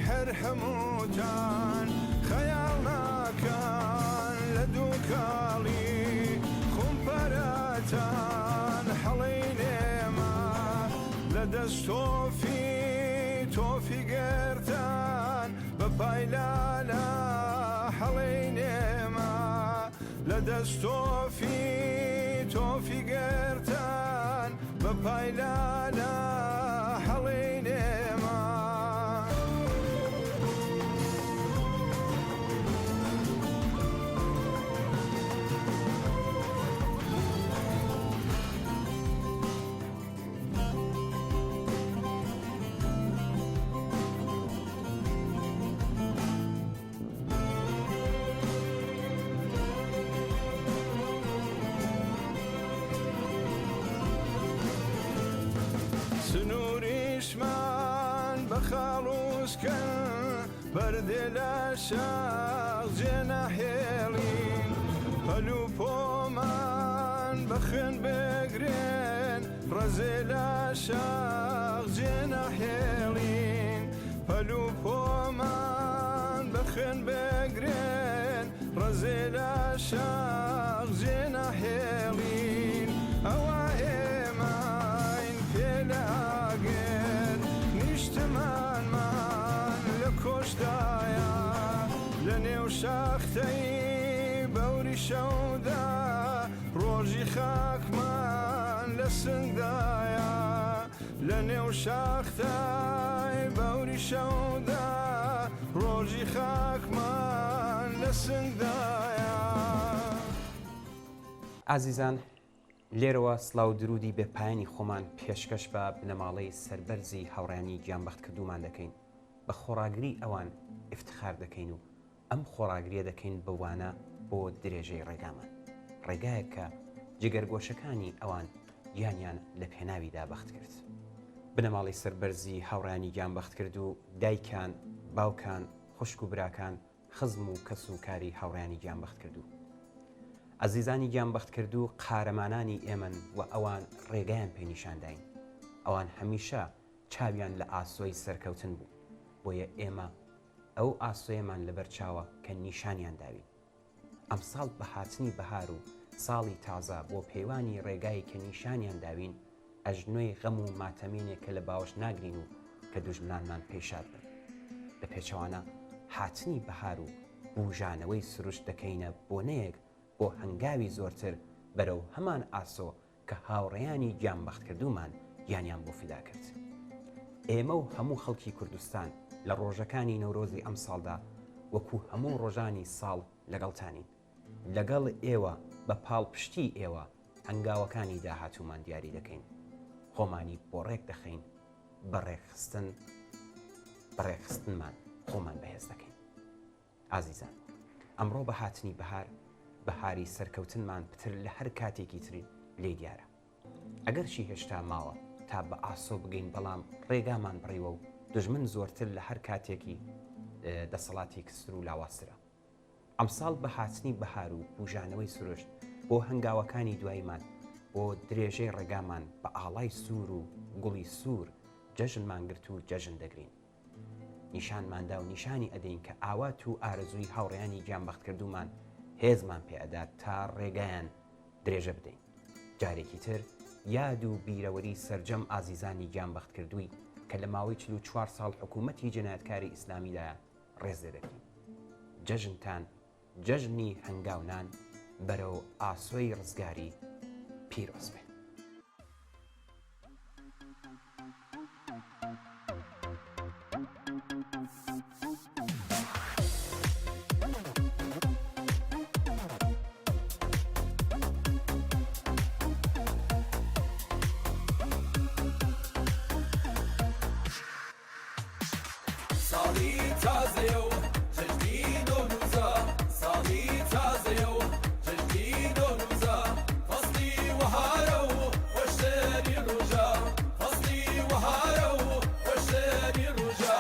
هەر هەمووتان خەیاڵ ناکەن لە دووکاڵی خۆمپەراتان هەڵەی نێمە لە دەست تۆفی گەرتان بە پایلانە هەڵەی نێمە لە دەست تۆفی گەرتان بە پایلانە هەڵەی نێمە بخالوشکە بەردێ لە شاغ جێنەهێڵین هەلو پۆمان بەخێن بگرێن ڕەزێ لە شاغ جێنەهێڵین هەلو پۆمان بەخێن بگرێن ڕەزێ لە شاغ جێنەهێڵین ئەوە ئێماین پێلاگەن نیشتمانمان لە کۆشدایە لە نێو شاختەی بەوری شەودا ڕۆژی خاکمان لە سنگدایە لە نێو شاختەی بەوری شەودا ڕۆژی خاکمان لە سنگدایە. ئازیزان لێرەوە سڵاو درودی بێ پایانی خۆمان پێشکەش بە بنەماڵەی سەربەرزی هاوڕانی گیانبەخت کردومان دەکەین بە خۆراگری ئەوان افتخار دەکەین و ئەم خۆراگریە دەکەین بەوانە بۆ درێژەی ڕێگامان ڕێگایە کە جگەرگۆشەکانی ئەوان گیانیان لە پێناویدا بەخت کرد. بنەماڵی سەربەرزی هاوڕانی گیانبەخت کرد و دایکان باوکان خوشک و براکان خزم و کەس و کاری هاوڕانی گیانبەخت کردو. ئازیزانی گیانبەخت کرد و قارەمانانی ئێمن و ئەوان ڕێگایان پێنیشانداین. ئەوان هەمیشە چاویان لە ئاسۆی سەرکەوتن بوو بۆیە ئێمە ئەو ئاسۆیەمان لەبەر چاوە کە نیشانیان داوین. ئەم ساڵ بە هاتنی بەهار و ساڵی تازە بۆ پەیوانی ڕێگایی کە نیشانیان داوین ئەژنۆی غەم و ماتەمێنێک کە لە باوەش ناگرین و کە دوژمنانمان پێشاد بن. لە پێچەوانە هاتنی بەهار و بوژانەوەی سروشت دەکەینە بۆنەیەک بۆ هەنگاوی زۆرتر بەرەو هەمان ئاسۆ کە هاوڕێیانی گیانبەخت کردومان گیانیان بۆ فیدا کرد. ئێمە و هەموو خەڵکی کوردستان لە ڕۆژەکانی نەورۆزی ئەم ساڵدا وەکو هەموو ڕۆژانی ساڵ لەگەڵتانین. لەگەڵ ئێوە بە پاڵپشتی ئێوە هەنگاوەکانی داهاتوومان دیاری دەکەین. خۆمانی بۆ ڕێک دەخەین بەڕێخستنمان خۆمان بەهێز دەکەین. ئازیزان ئەمڕۆ بە هاتنی بەهار بەهاری سەرکەوتنمان پتر لە هەر کاتێکی تری لێ دیارە. ئەگەرچی هێشتا ماوە تا بە ئاسۆ بگەین بەڵام ڕێگامان بڕیوە و دژمن زۆرتر لە هەر کاتێکی دەسەڵاتی کسر و لاواسرە. ئەمساڵ بە هاتنی بەهار و بوژانەوەی سروشت بۆ هەنگاوەکانی دوایمان بۆ درێژەی ڕێگامان بە ئاڵای سوور و گوڵی سوور جەژنمان گرت و جەژن دەگرین. نیشانماندا و نیشانی ئەدەین کە ئاوات و ئارەزووی هاوڕێیانی گیانبەخت کردومان هێزمان پێئەدات تا ڕێگایان درێژە بدەین. جارێکی تر یاد و بیرەوەری سەرجەم ئازیزانی گیانبەخت کردووی کە لە ماوەی 44 ساڵ حکوومەتی جەنایەتکاری ئیسلامیدایە ڕێز دەکەین. جەژنتان جەژنی هەنگاونان بەرەو ئاسۆی ڕزگاری پیرۆز بێ. ساڵی تازەیە و جەژنی نۆروزە ساڵی تازەیە و جەژنی نۆروزە فەسڵی وەهارە و خۆشتری ڕۆژە فەسڵی وەهارە و خۆشتری ڕۆژە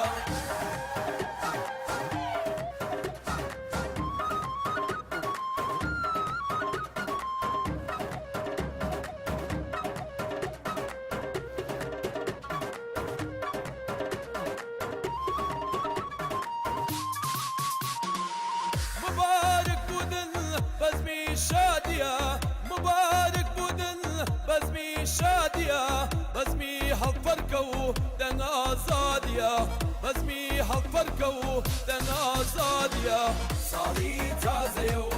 مبارك بودن بزمي شادية مبارك بودن بزمي شادية بزمي هالفركو دنا زادية بزمي هالفركو دنا زادية صالي تازيو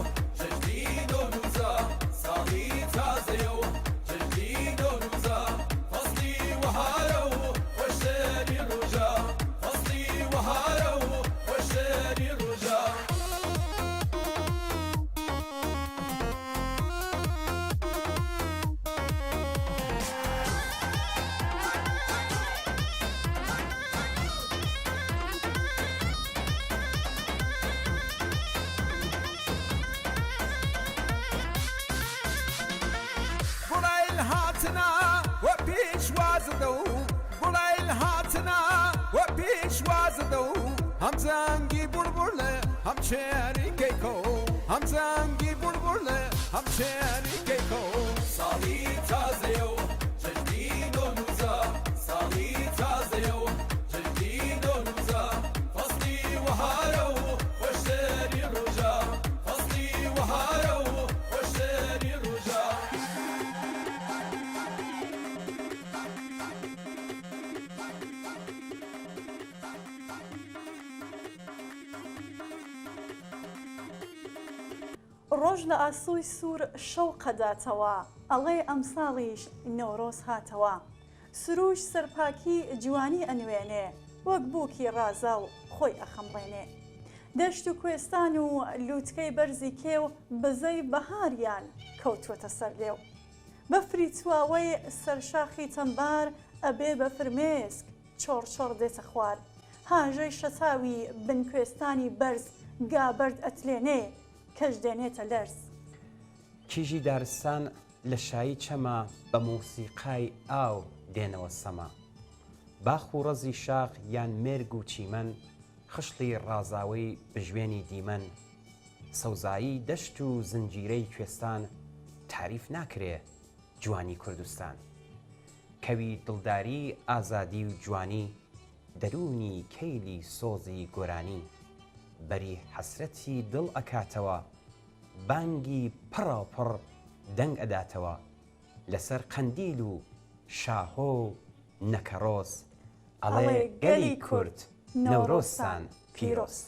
جدي نوروزا صالي تازيو جدي نوروزا فصلي وهارو وشتري رجا فصلي وهارو وشتري رجا هاتنا وبيش وازدو قولي هاتنا وبيش دو هم زنگی بربرله هم چری کیکو هم زنگی بربرله هم چری کیکو سالی تازه و جدید و نوزا سالی تازه و جدید و نوزا فصلی و هارو خوشتری روژا فصلی و هارو خوشتری روژا ڕۆژ لە ئاسووی سوور شەو قەداتەوە ئەڵێ ئەمساڵیش نۆرۆز هاتەوە سروش سەرپاکی جوانی ئەنوێنێ وەک بووکی ڕازا و خۆی ئەخەمڕێنێ دەشت و کوێستان و لووتکەی بەرزی کێو بزەی بەهاریان کەوتووەتە سەر لێو بەفری چواوەی سەرشاخی تەمبار ئەبێ بە فرمێسک چۆڕچۆڕ دێتە خوار هاژەی شەتاوی بن کوێستانی بەرز گابرد ئەتلێنێ کەش دێنێتە لەرز کیژی دارستان لە شایی چەمە بە موسیقای ئاو دێنەوە سەما باخ و ڕەزی شاخ یان مێرگ و چیمەن خشتی ڕازاوی بژوێنی دیمەن سەوزایی دەشت و زنجیرەی کوێستان تاریف ناکرێ جوانی کوردستان کەوی دڵداری ئازادی و جوانی دەرونی کەیلی سۆزی گۆرانی بەری حەسرەتی دڵ ئەکاتەوە بانگی پڕاپڕ دەنگ ئەداتەوە لەسەر قەندیل و شاهۆ و نەکەڕۆز ئەڵێ گەلی کورد نەورۆزتان پیرۆز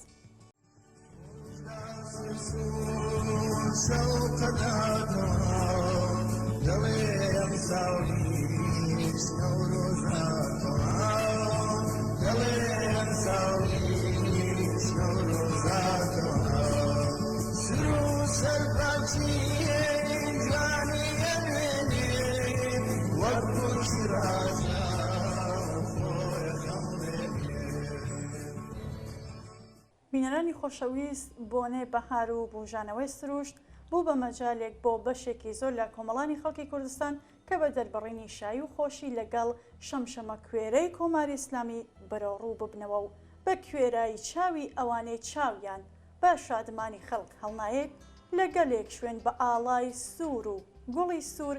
بینەرانی خۆشەویست بۆنێ بەهار و بوژانەوەی سروشت بوو بە مەجالێک بۆ بەشێکی زۆر لە کۆمەڵانی خەڵکی کوردستان کە بە دەربڕینی شایی و خۆشی لەگەڵ شەمشەمە کوێرەی کۆماری ئیسلامی بەرەوڕوو ببنەوە و بە کوێرایی چاوی ئەوانەی چاویان بە شادمانی خەڵک هەڵنایەک لەگەلێک شوێن بە ئاڵای سوور و گوڵی سوور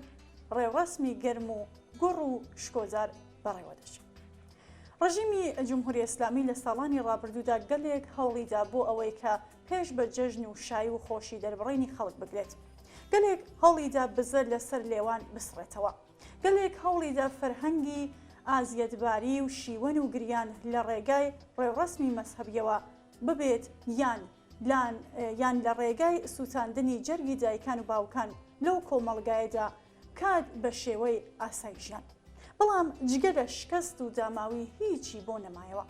ڕێوڕسمی گەرم و گوڕ و شکۆزار بەڕێوە دەچێت. ڕژیمی جمهوری ئیسلامی لە ساڵانی ڕابردوودا گەلێک هەوڵیدا بۆ ئەوەی کە پێش بە جەژن و شایی و خۆشی دەربڕینی خەڵک بگرێت گەلێک هەوڵیدا بزە لەسەر لێوان بسڕێتەوە گەلێک هەوڵیدا فەرهەنگی ئازیەتباری و شیوەن و گریان لە ڕێگای ڕێوڕسمی مەسهەبیەوە ببێت یان لە ڕێگای سووتاندنی جەرگی دایکان و باوکان لەو کۆمەڵگایەدا کات بە شێوەی ئاسایی ژیان بەڵام جگە لە شکست و داماوی هیچی بۆ نەمایەوە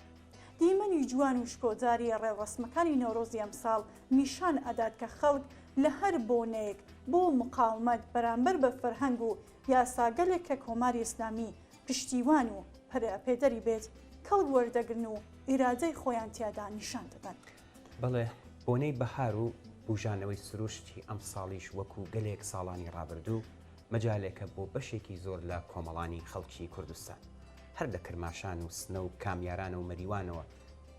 دیمەنی جوان و شکۆداری ڕێوڕسمەکانی نۆرۆزی ئەمساڵ نیشان ئەدات کە خەڵک لە هەر بۆنەیەک بۆ مقاومەت بەرامبەر بە فەرهەنگ و یاساگەلێک کە کۆماری ئیسلامی پشتیوان و پێدەری بێت کەڵک وەردەگرن و ئیرادەی خۆیان تیادا نیشان دەدەن. بەڵێ بۆنەی بەهار و بوژانەوەی سروشتی ئەم ساڵیش وەکو گەلێک ساڵانی ڕابردوو مەجالێکە بۆ بەشێکی زۆر لە کۆمەڵانی خەڵکی کوردستان هەر لە کرماشان و سنە و کامیارانە و مەریوانەوە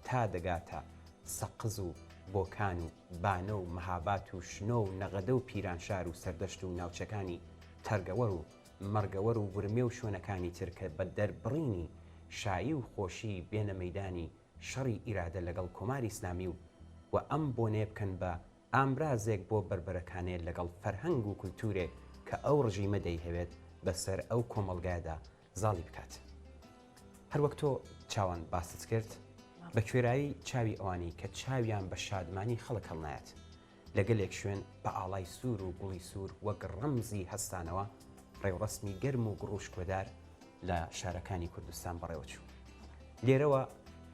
تا دەگاتە سەقز و بۆکان و بانە و مەهابات و شنۆ و نەغەدە و پیرانشار و سەردەشت و ناوچەکانی تەرگەوەر و مەرگەوەر و ورمێ و شوێنەکانی ترکە بە دەربڕینی شایی و خۆشی بێنە مەیدانی شەڕی ئیرادە لەگەڵ کۆماری ئیسلامی و ئەم بۆنێ بکەن بە ئامرازێک بۆ بربەرەکانێت لەگەڵ فەرهەنگ و کولتورێ کە ئەو ڕژیمە دەیهەوێت بەسەر ئەو کۆمەڵگایدا زاڵی بکات. هەروەک تۆ چاوان باست کرد بە کوێرایی چاوی ئەوانی کە چاویان بە شادمانی خەڵک هەڵنایەت لەگەلێک شوێن بە ئاڵای سوور و گوڵی سوور وەک ڕەمزی هەستانەوە ڕێوڕسمی گەرم و گڕوش کۆدار لە شارەکانی کوردستان بەڕێوەچوو. لێرەوە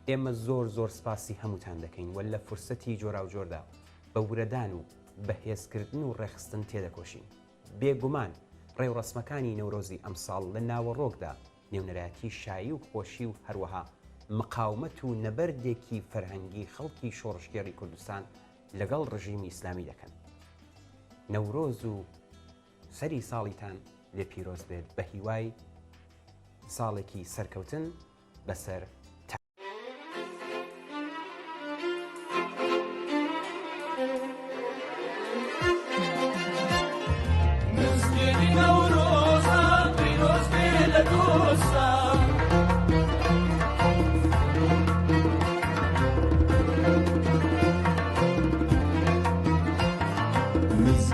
ئێمە زۆر سپاسی هەمووتان دەکەین وە لە فرسەتی جۆرا و جۆردا بە ورەدان و بەهێزکردن و ڕێخستن تێدەکۆشین. بێگومان ڕێوڕسمەکانی نەورۆزی ئەمساڵ لە ناوەڕۆکدا نێونەرایەتی شایی و خۆشی و هەروەها مقاومەت و نەبەردێکی فەرهەنگی خەڵکی شۆڕشگێڕی کوردستان لەگەڵ ڕژیمی ئیسلامی دەکەن. نەورۆز و سەری ساڵیتان لێ پیرۆز بێت بە هیوای ساڵێکی سەرکەوتن بەسەر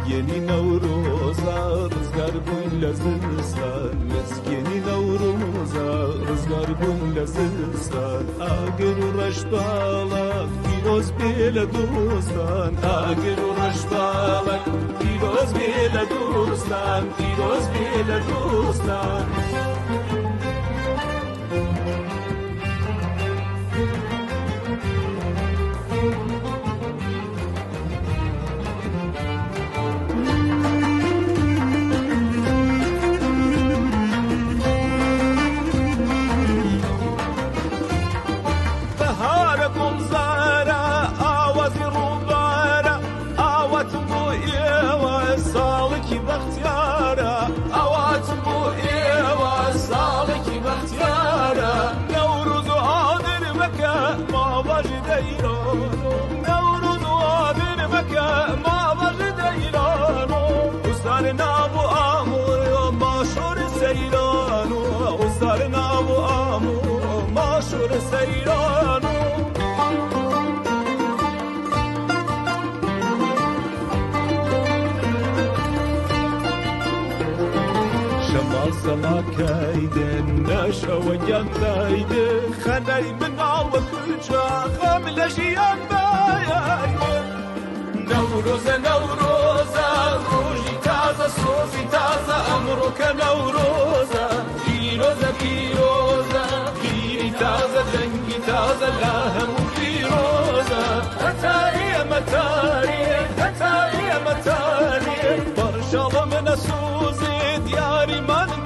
مسكيني نوروزا رزقار بون لزستان مسكيني نوروزا رزقار بون لزستان آگر و رشبالك پیروز بیل دوستان آگر و رشبالك پیروز بیل دوستان پیروز بیل دوستان كايدن نشوى جنايدن خناي من عوض كلشا خامل جيان بايدن نوروز نوروزا روجي تازا صوفي تازا أمرك نوروزا بيروزا بيروزا بيري تازا دنجي تازا لاهم بيروزا هتاري متاري هتاري متاري برشا من سوزي دياري من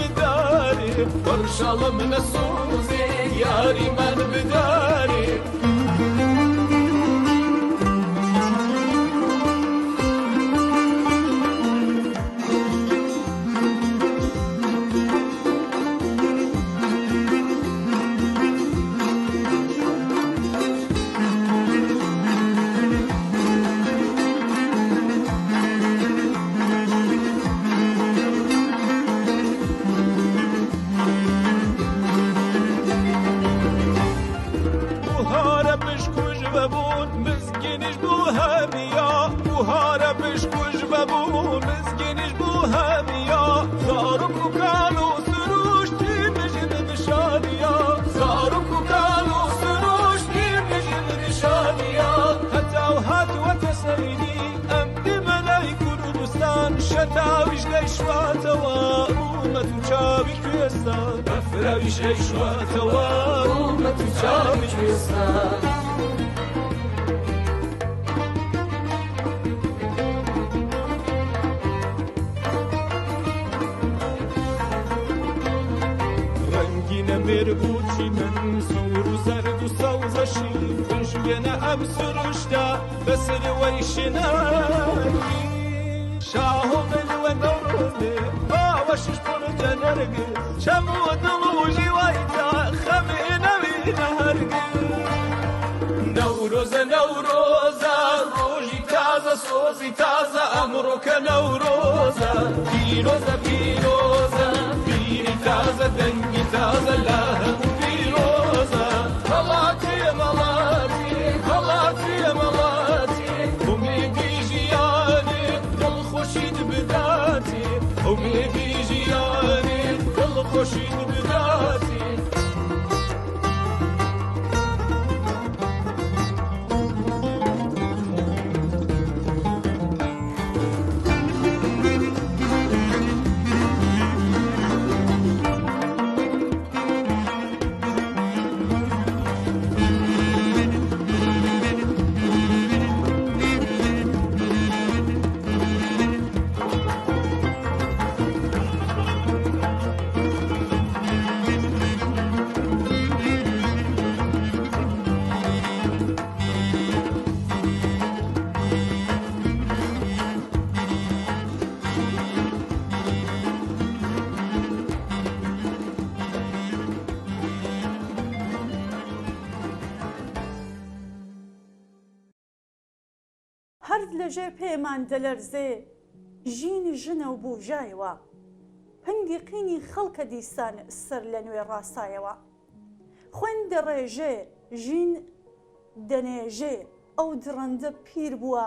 برشا من السوزي ياري من بداري شتاویش لشواتوا رومتو چاوی کوستان افراویش لشواتوا رومتو چاوی کوستان رنگین مربوطی من سور و زرد و سوزشی خنجوینا ام سرشتا بسر ویشنایی شاهو بلوى نورني باوشش برد نرقص شمود الوجي ويتا خمينا بينا هرقص نوروز نوروزا روجي تازا صوزي تازا أمرك نوروزا بيروزا بيروزا بيري تازا دنجي تازا لاهم بيروزا ملاتي ملاتي ملاتي ملاتي همي بيجياني خوشید بداتی امی بیجیانی دل خوشید بداتی هەر لەژێ پێمان دەلەرزێ ژین ژنە و بوژایەوە هەنگی قینی خەڵکە دیسان سەر لە نوێ ڕاستایەوە خوێن دەڕێژێ ژین دەنێژێ ئەو درەندە پیر بووە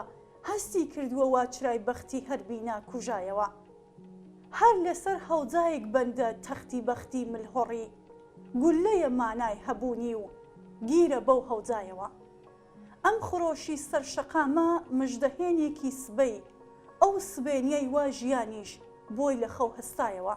هەستی کردووە واچرای بەختی هەربینا کوژایەوە هەر لەسەر هەوجایەک بەندە تەختی بەختی ملهۆڕی گولەیە مانای هەبوونی و گیرە بەو هەوجایەوە ئەم خڕۆشی سەرشەقامە مژدەهێنێکی سبەی ئەو سبێنیەی وا ژیانیش بۆی لە خەو هەستایەوە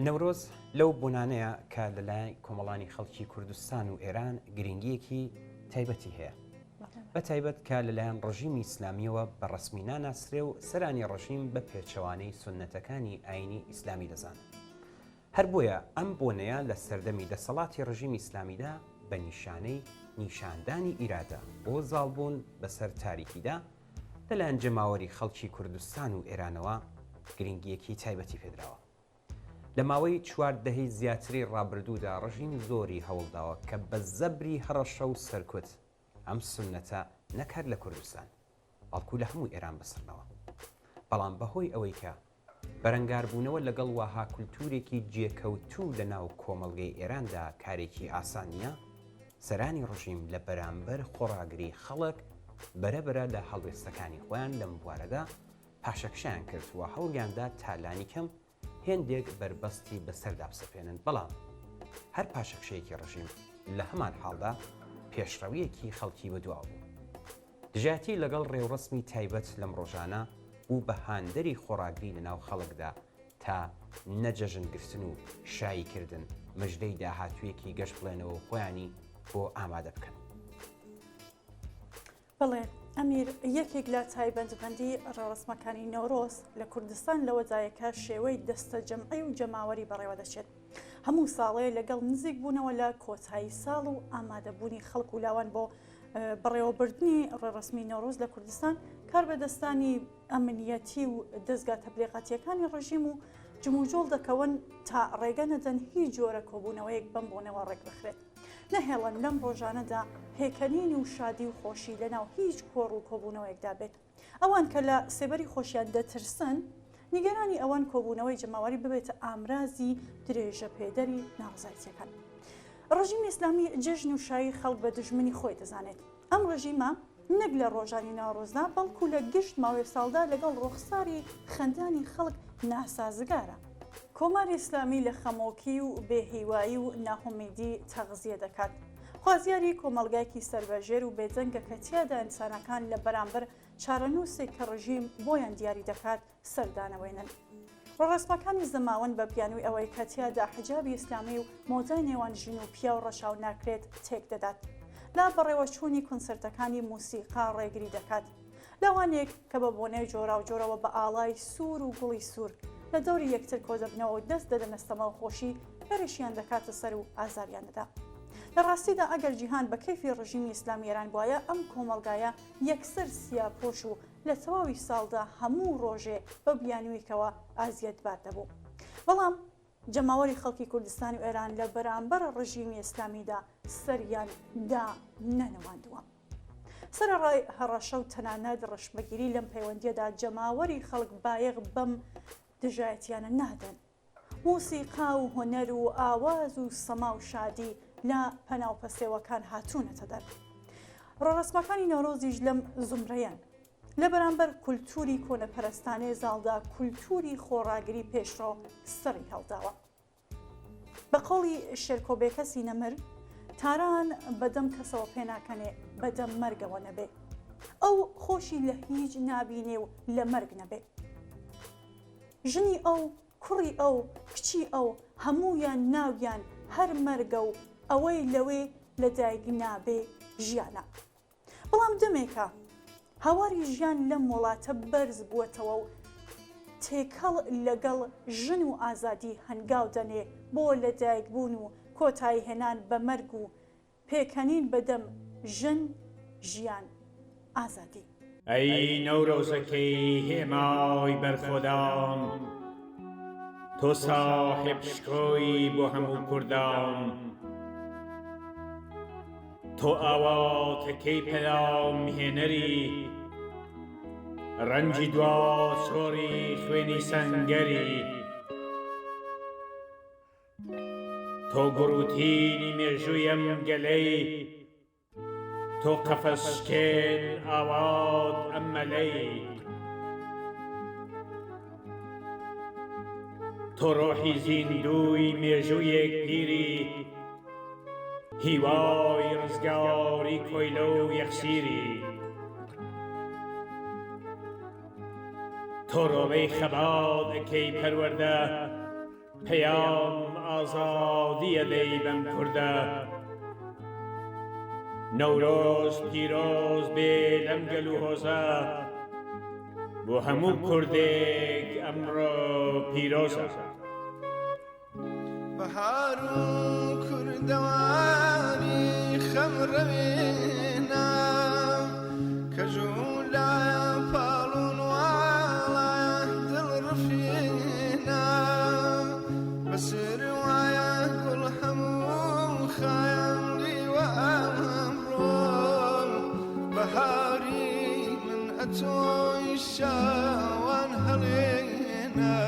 نەورۆز لەو بۆنانەیە کە لەلایەن کۆمەڵانی خەڵکی کوردستان و ئێران گرنگیەکی تایبەتی هەیە بە تایبەت کە لەلایەن ڕژیمی ئیسلامیەوە بە ڕسمی ناناسرێ و سەرانی ڕژیم بە پێچەوانەی سونەتەکانی ئاینی ئیسلامی دەزان هەر بۆیە ئەم بۆنەیە لە سەردەمی دەسەڵاتی ڕژیمی ئیسلامیدا بە نیشانەی نیشاندانی ئیرادە بۆ زاڵبوون بەسەر تاریکیدا لەلایەن جەماوەری خەڵکی کوردستان و ئێرانەوە گرنگیەکی تایبەتی پێدراوە لە ماوەی 4 دەهەی زیاتری ڕابردوودا ڕژیم زۆری هەوڵداوە کە بە زەبری هەڕەشە و سەرکوت ئەم سونەتە نەکات لە کوردستان بەڵکو لە هەموو ئێران بەسڕنەوە بەڵام بەهۆی ئەوەی کە بەرەنگاربوونەوە لەگەڵ وەها کولتورێکی جێکەوتوو لە ناو کۆمەڵگەی ئێراندا کارێکی ئاسان نییە سەرانی ڕژیم لە بەرامبەر خۆڕاگری خەڵک بەرەبرە لە هەڵوێستەکانی خۆیان لەم بوارەدا پاشەکشیان کردووە هەوڵیاندا تالانی کەم هێندێک بربەستی بەسەردا بسەپێنن بەڵام هەر پاشەکشەیەکی ڕژیم لە هەمان حاڵدا پێشڕەویەکی خەڵکی بەدواو بوو دژاتی لەگەڵ ڕێوڕسمی تایبەت لەم ڕۆژانە و بە هاندەری خۆڕاگری لە ناو خەڵکدا تا نەجەژنگرتن و شاییکردن مژدەی داهاتوویەکی گەشت بڵێنەوە خۆیانی بۆ ئامادە بکەن بڵێ ئەمیر یەکێک لە تایبەتبەندی ڕێوەسمەکانی نەورۆز لە کوردستان لەوەدایەکە شێوەی دەستە جەمعی و جەماوەری بەڕێوە دەچێت هەموو ساڵەیە لەگەڵ نزیک بوونەوە لە کۆتایی ساڵ و ئامادەبوونی خەڵک و لاوان بۆ بەڕێوەبردنی ڕێڕسمی نەورۆز لە کوردستان کار بەدەستانی ئەمنیەتی و دەستگا تەبلیغاتیەکانی ڕژیم و جموجۆڵ دەکەون تا ڕێگە نەدەن هیچ جۆرە کۆبوونەوەیەک بەم بۆنەوە ڕێک بخرێت نەهێڵن لەم ڕۆژانەدا هێکەنین و شادی و خۆشی لەناو هیچ کۆڕ و کۆبوونەوەیەکدا بێت ئەوان کە لە سێبەری خۆشیان دەترسن نیگەرانی ئەوان کۆبوونەوەی جەماوەری ببێتە ئامرازی درێژە پێدەری ناڕزایەتیەکان ڕژیمی ئیسلامی جێژن و شایی خەڵک بە دژمنی خۆی دەزانێت ئەم ڕژیمە نەک لە ڕۆژانی ناڕۆزدا بەڵکو لە گشت ماوەی ساڵدا لەگەڵ ڕوخساری خەندانی خەڵک ناسازگارە کۆماری ئیسلامی لە خەمۆکی و بێهیوایی و ناهۆمیدی تەغزیە دەکات خوازیاری کۆمەڵگایکی سەربەژێر و بێجەنگە کە تیادا ئینسانەکان لە بەرامبەر چارەنووسێک کە ڕژیم بۆیان دیاری دەکات سەردانەوەێنن. ڕۆڕەسمەکانی زەماوەند بە بیانووی ئەوەی کە تیادا حجابی ئیسلامی و مۆزای نێوان ژن و پیا و ڕەشاو ناکرێت تێک دەدات. لا بەڕێوەچوونی کۆنسەرتەکانی موسیقا ڕێگری دەکات. لەوانێک کە بە بۆنەی جۆرا و جۆرەوە بە ئاڵای سوور و گوڵی سوور لە دەوری یەکتر کۆدەبنەوە و دەست دەدەنە ستەما و خۆشی پێرشیان دەکاتە سەر و ئازاریان دەدا. لە ڕاستیدا ئەگەر جیهان بە کەیفی ڕژیمی ئیسلامی ئێران بواە ئەم کۆمەڵگایە یەکسەر سیاپۆش و لە تەواوی ساڵدا هەموو ڕۆژێ بە بیانوویکەوە ئازیەتبار دەبوو. بەڵام جەماوەری خەڵکی کوردستان و ئێران لە بەرامبەر ڕژیمی ئیسلامیدا سەریان دا نەنەواندووە. سەرڕای هەڕەشە و تەنانەت ڕەشبەگیری لەم پەیوەندیەدا جەماوەری خەڵک بایەغ بەم دژایەتیانە نادەن. موسیقا و هۆنەر و ئاواز و سەما و شادی لە پەناوپەسێوەکان هاتوونەتە دەر. ڕۆڕەسمەکانی نۆرۆزیش لەم زومرەیان. لە بەرامبەر کولتوری کۆنەپەرستانەی زاڵدا کولتوری خۆڕاگری پێشڕۆ سەری هەڵداوە. بە قەڵی شێرکۆبێکە سینەمر تاران بەدەم کەسەوە پێناکەنێ بەدەم مەرگەوە نەبێ. ئەو خۆشی لە هیچ نابینێ و لە مەرگ نەبێ. ژنی ئەو، کوڕی ئەو، کچی ئەو هەموویان ناویان هەر مەرگە و ئەوەی لەوێ لە دایک نابێ ژیانە. بەڵام دەمێکە هاواری ژیان لەم وڵاتە بەرز بووەتەوە و تێکەڵ لەگەڵ ژن و ئازادی هەنگاو دەنێ بۆ لە دایک بوون و کۆتایی هێنان بە مەرگ و پێکەنین بەدەم ژن ژیان ئازادی. ئەی نەورۆزەکەی هێمای بەرخۆدان تۆ ساحب شکۆی بۆ هەموو کوردان تۆ ئاواتەکەی پەلام هێنەری ڕەنجی دوا سۆری خوێنی سەنگەری تۆ گوڕوتینی مێژوویەم گەلەی تۆ قەفەسکێن ئاوات ئەم مەلەی تۆ ڕۆحی زیندووی مێژوویەک پیری هیوای ڕزگاری کۆیلە و یەخسیری تۆ ڕۆڵەی خەبات ئەکەی پەروەردە پەیام ئازادیە دەی بەم کوردە نەورۆز پیرۆز بێ لەم گەل و هۆزە بۆ هەموو کوردێک ئەمڕۆ پیرۆزە بەهار و کوردەواری خەمڕەوێنە کە ژوولایە پاڵون واڵایە دڵڕفێنە بەسر وایە گوڵ هەموو خایەم لیوە ئەمڕۆ بەهاری من ئەتۆی شاوان هەڵێنە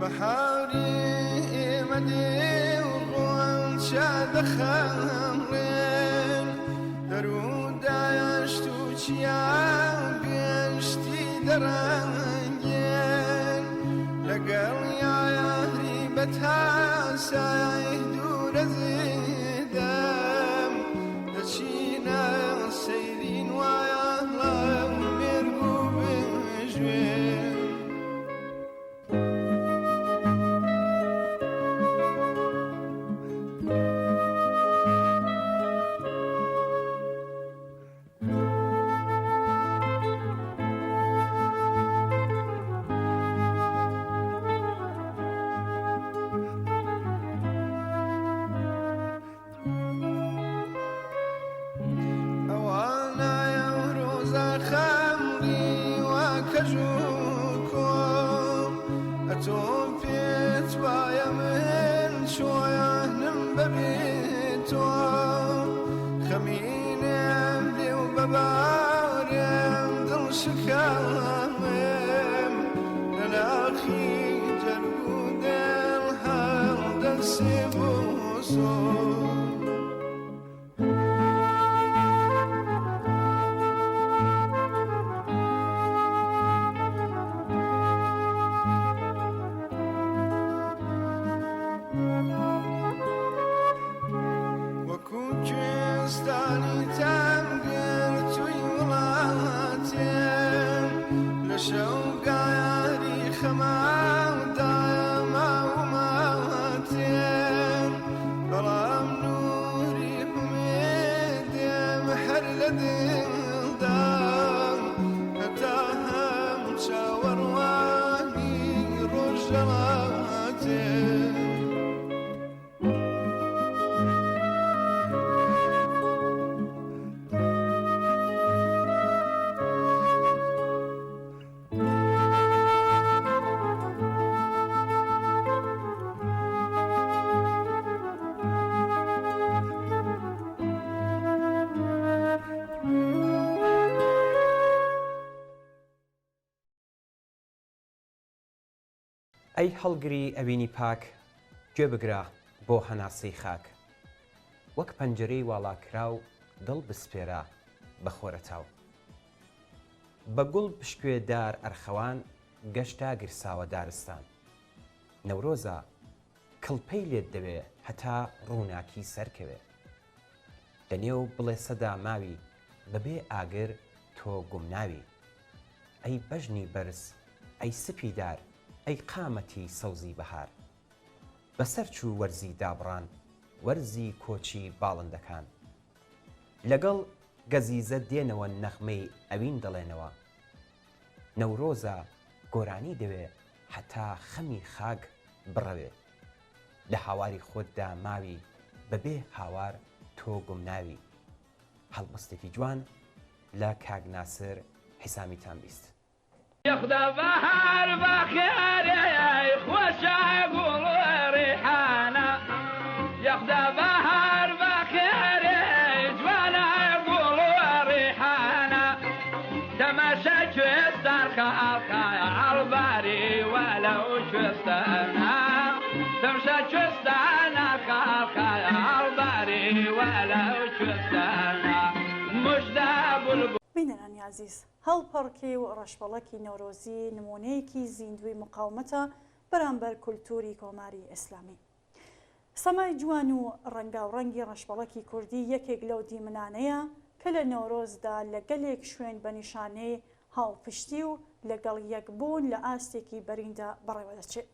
بەهاری ئێمە دێ و ڕۆنچە دەخەمڕێن دەرودایەشت و چیا گەشتی دەڕەنگێن لەگەڵ یاری بەتاسای دوورە زێدەم دەچینە سەیرین وایە لەم مێرگ و بێژوێن لدلدان هتاهم شاورواني رجلاتي ئەی هەڵگری ئەوینی پاک گوێ بگرە بۆ هەناسەی خاک وەک پەنجەرەی واڵاکراو دڵ بسپێرە بە خۆرەتاو بە گوڵ پشکوێدار ئەرخەوان گەشتا گرساوە دارستان نەورۆزە کڵپەی لێت دەوێ هەتا ڕووناکی سەرکەوێ دەنێو بڵێ سەدا ماوی بەبێ ئاگر تۆ گومناوی ئەی بەژنی بەرز ئەی سپی دار ئەی قامەتی سەوزی بەهار بەسەر چوو وەرزی دابڕان وەرزی کۆچی باڵندەکان لەگەڵ گەزیزە دێنەوە نەغمەی ئەوین دەڵێنەوە نەورۆزە گۆرانی دەوێ هەتا خەمی خاک بڕەوێ لە هاواری خۆتدا ماوی بەبێ هاوار تۆ گومناوی هەڵبەستێکی جوان لە کاک ناسر حیسامیتان بیست يخدى بحر بخير خوشا يقول ريحانا يخدى بحر بخير جوانا يقول ريحانا تمشى شوستر خالقا عالباري ولو شوستنا تمشى شوستنا خالقا عالباري ولو شوستنا مجدب بینەرانی عزیز هەڵپەڕکی و ڕەشبەڵەکی نەورۆزی نمونەیەکی زیندوی مقاومەتە بەرامبەر کولتوری کۆماری ئیسلامی. سەمای جوان و ڕەنگاوڕەنگی ڕەشبەڵەکی کوردی یەکێک لەو دیمنانەیە کە لە نەورۆزدا لە گەلێک شوێن بە نیشانەی هاوپشتی و لەگەڵ یەکبوون لە ئاستێکی بەریندا بەڕێوە دەچێت.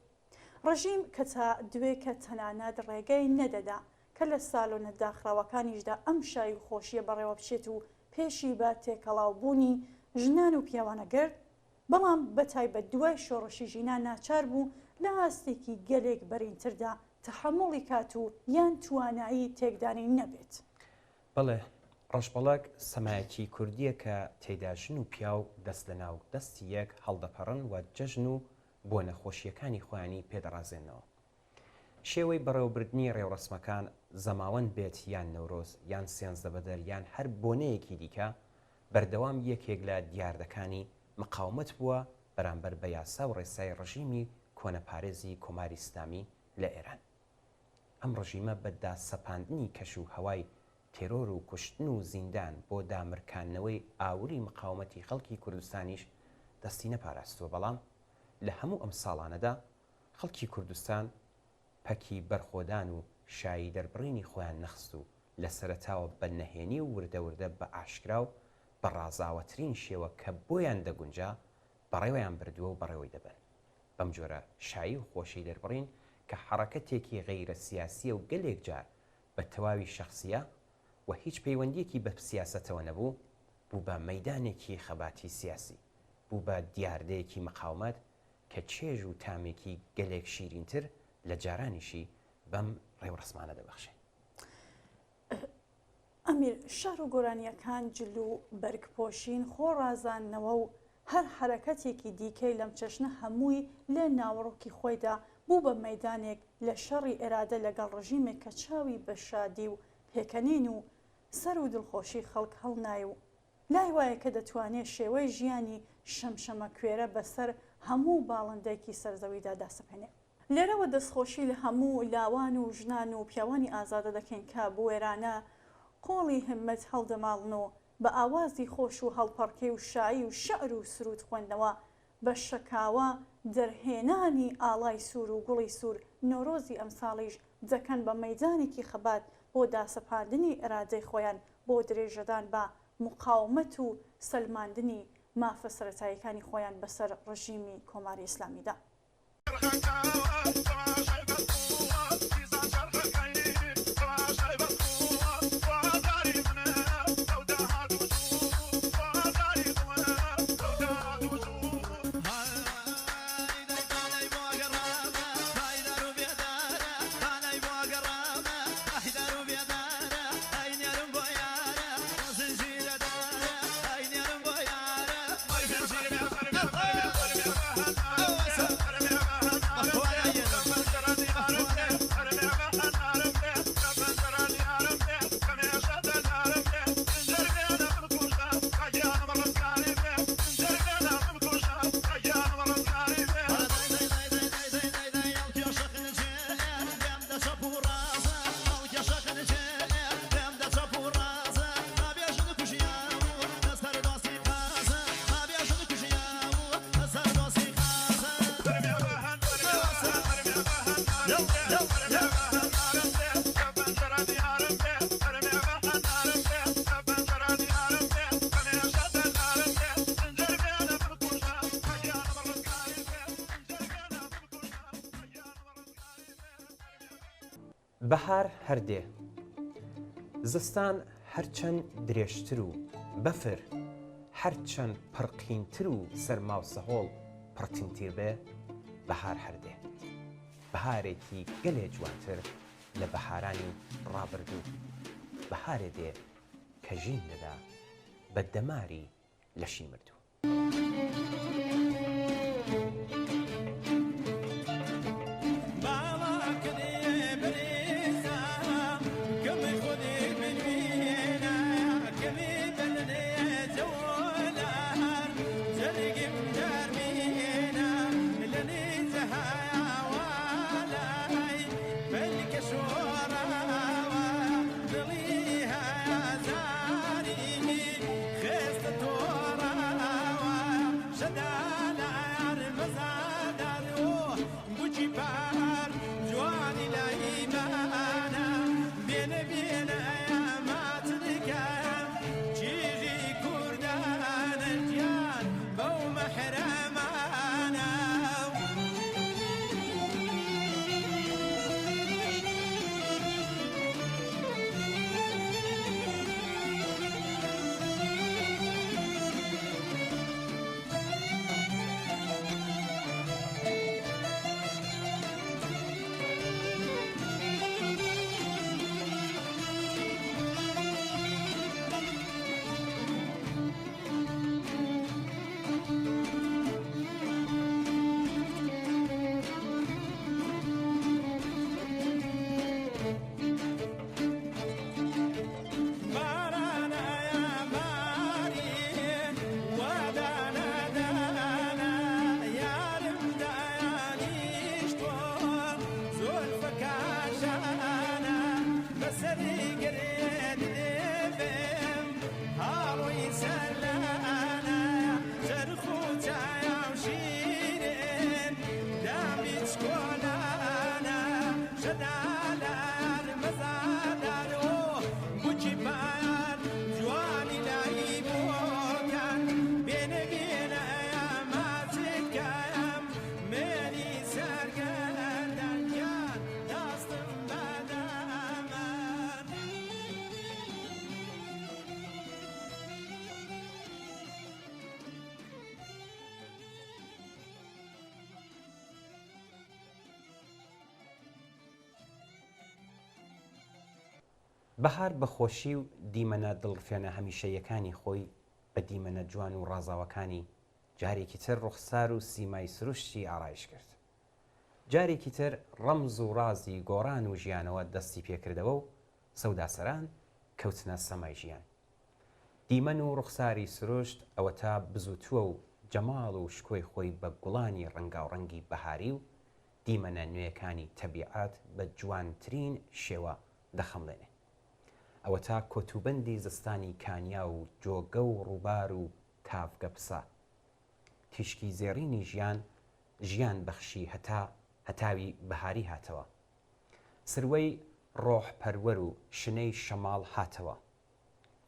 ڕژیم کە تا دوێ کە تەنانەت ڕێگەی نەدەدا کە لە ساڵۆنە داخراوەکانیشدا ئەم شای و خۆشیە بەڕێوە بچێت و پێشی بە تێکەڵاوبوونی ژنان و پیاوانەگەرد بەڵام بەتایبەت دوای شۆڕشی ژینان ناچار بوو لە ئاستێکی گەلێک بەرینتردا تەحمڵی کات و یان توانایی تێکدانی نەبێت. بەڵێ ڕەشبەڵەک سەمایەکی کوردیە کە تێدا ژن و پیاو دەست لە ناو دەستی یەک هەڵدەپەڕن و جەژن و بۆ نەخۆشیەکانی خۆیانی پێدەڕازێنەوە. شێوەی بەڕێوەبردنی ڕێوڕسمەکان زەماوەند بێت یان نەورۆز یان سێنزدە بەدەر یان هەر بۆنەیەکی دیکە بەردەوام یەکێک لە دیاردەکانی مقاومەت بووە بەرامبەر بە یاسا و ڕێسای ڕژیمی کۆنەپارێزی کۆماری ئیسلامی لە ئێران. ئەم ڕژیمە بەدا سەپاندنی کەش و هەوای تێرۆر و کوشتن و زیندان بۆ دامرکانەوەی ئاوری مقاومەتی خەڵکی کوردستانیش دەستی نەپاراستووە بەڵام لە هەموو ئەم ساڵانەدا خەڵکی کوردستان پەکی بەرخۆدان و شایی دەربڕینی خۆیان نەخست و لە سەرەتاوە بە نەهێنی و وردەوردە بە ئاشکرا و بە ڕازاوەترین شێوە کە بۆیان دەگونجا بەڕێوەیان بردووە و بەڕێوەی دەبن. بەم جۆرە شایی و خۆشی دەربڕین کە حرەکەتێکی غەیرە سیاسیە و گەلێک جار بە تەواوی شەخصیە و هیچ پەیوەندیەکی بە سیاسەتەوە نەبوو بوو بە مەیدانێکی خەباتی سیاسی بوو بە دیاردەیەکی مقاومەت کە چێژ و تامێکی گەلێک شیرینتر لە جارانیشی بەم ڕێوڕسمانە دەبەخشێت. ئەمیر شار و گۆرانیەکان جل و بەرگپۆشین خۆڕازانەوە و هەر حرەکەتێکی دیکەی لەم چەشنە هەمووی لە ناوەڕۆکی خۆیدا بوو بە مەیدانێک لە شەڕی ئێرادە لەگەڵ ڕژیمێک کە چاوی بە شادی و پێکەنین و سەر و دڵخۆشی خەڵک هەڵنای و لای وایە کە دەتوانێت شێوەی ژیانی شەمشەمە کوێرە بەسەر هەموو باڵندێکی سەرزەویدا داسەپێنێ. لێرەوە دەستخۆشی لە هەموو لاوان و ژنان و پیاوانی ئازادە دەکەین کە بۆ وێرانە قۆڵی همەت هەڵدەماڵن و بە ئاوازی خۆش و هەڵپەڕکێ و شایی و شەعر و سرود خوێندنەوە بە شەکاوە دەرهێنانی ئاڵای سوور و گوڵی سوور نۆرۆزی ئەمساڵیش دەکەن بە مەیدانێکی خەبات بۆ داسەپاندنی ئێرادەی خۆیان بۆ درێژەدان بە مقاومەت و سەلماندنی مافە سەرەتاییەکانی خۆیان بەسەر ڕژیمی کۆماری ئیسلامیدا. بەهار هەردێ زستان هەرچەند درێژتر و بەفر هەرچەند پڕقینتر و سەرما و سەهۆڵ پڕتینتر بێ بەهار هەردێ بەهارێکی گەلێ جوانتر لە بەهارانی ڕابردوو بەهارێ دێ کە ژین دەدا بە دەماری لەشی مردوو بەهار بەخۆشی و دیمەنە دڵفێنە هەمیشەیەکانی خۆی بە دیمەنە جوان و ڕازاوەکانی جارێکی تر ڕوخسار و سیمای سروشتی ئارایش کرد. جارێکی تر ڕەمز و ڕازی گۆڕان و ژیانەوە دەستی پێکردەوە و سەوداسەران کەوتنە سەمای ژیان. دیمەن و ڕوخساری سروشت ئەوە تا بزوتووە و جەماڵ و شکۆی خۆی بە گوڵانی ڕەنگاوڕەنگی بەهاری و دیمەنە نوێیەکانی تەبیعات بە جوانترین شێوە دەخەمڵێنێ. ئەوە تا کۆتوبەندی زستانی کانیا و جۆگە و ڕووبار و تافگە پسە تیشکی زێڕینی ژیان بەخشی هەتاوی بەهاری هاتەوە. سروەی ڕۆحپەروەر و شنەی شەماڵ هاتەوە.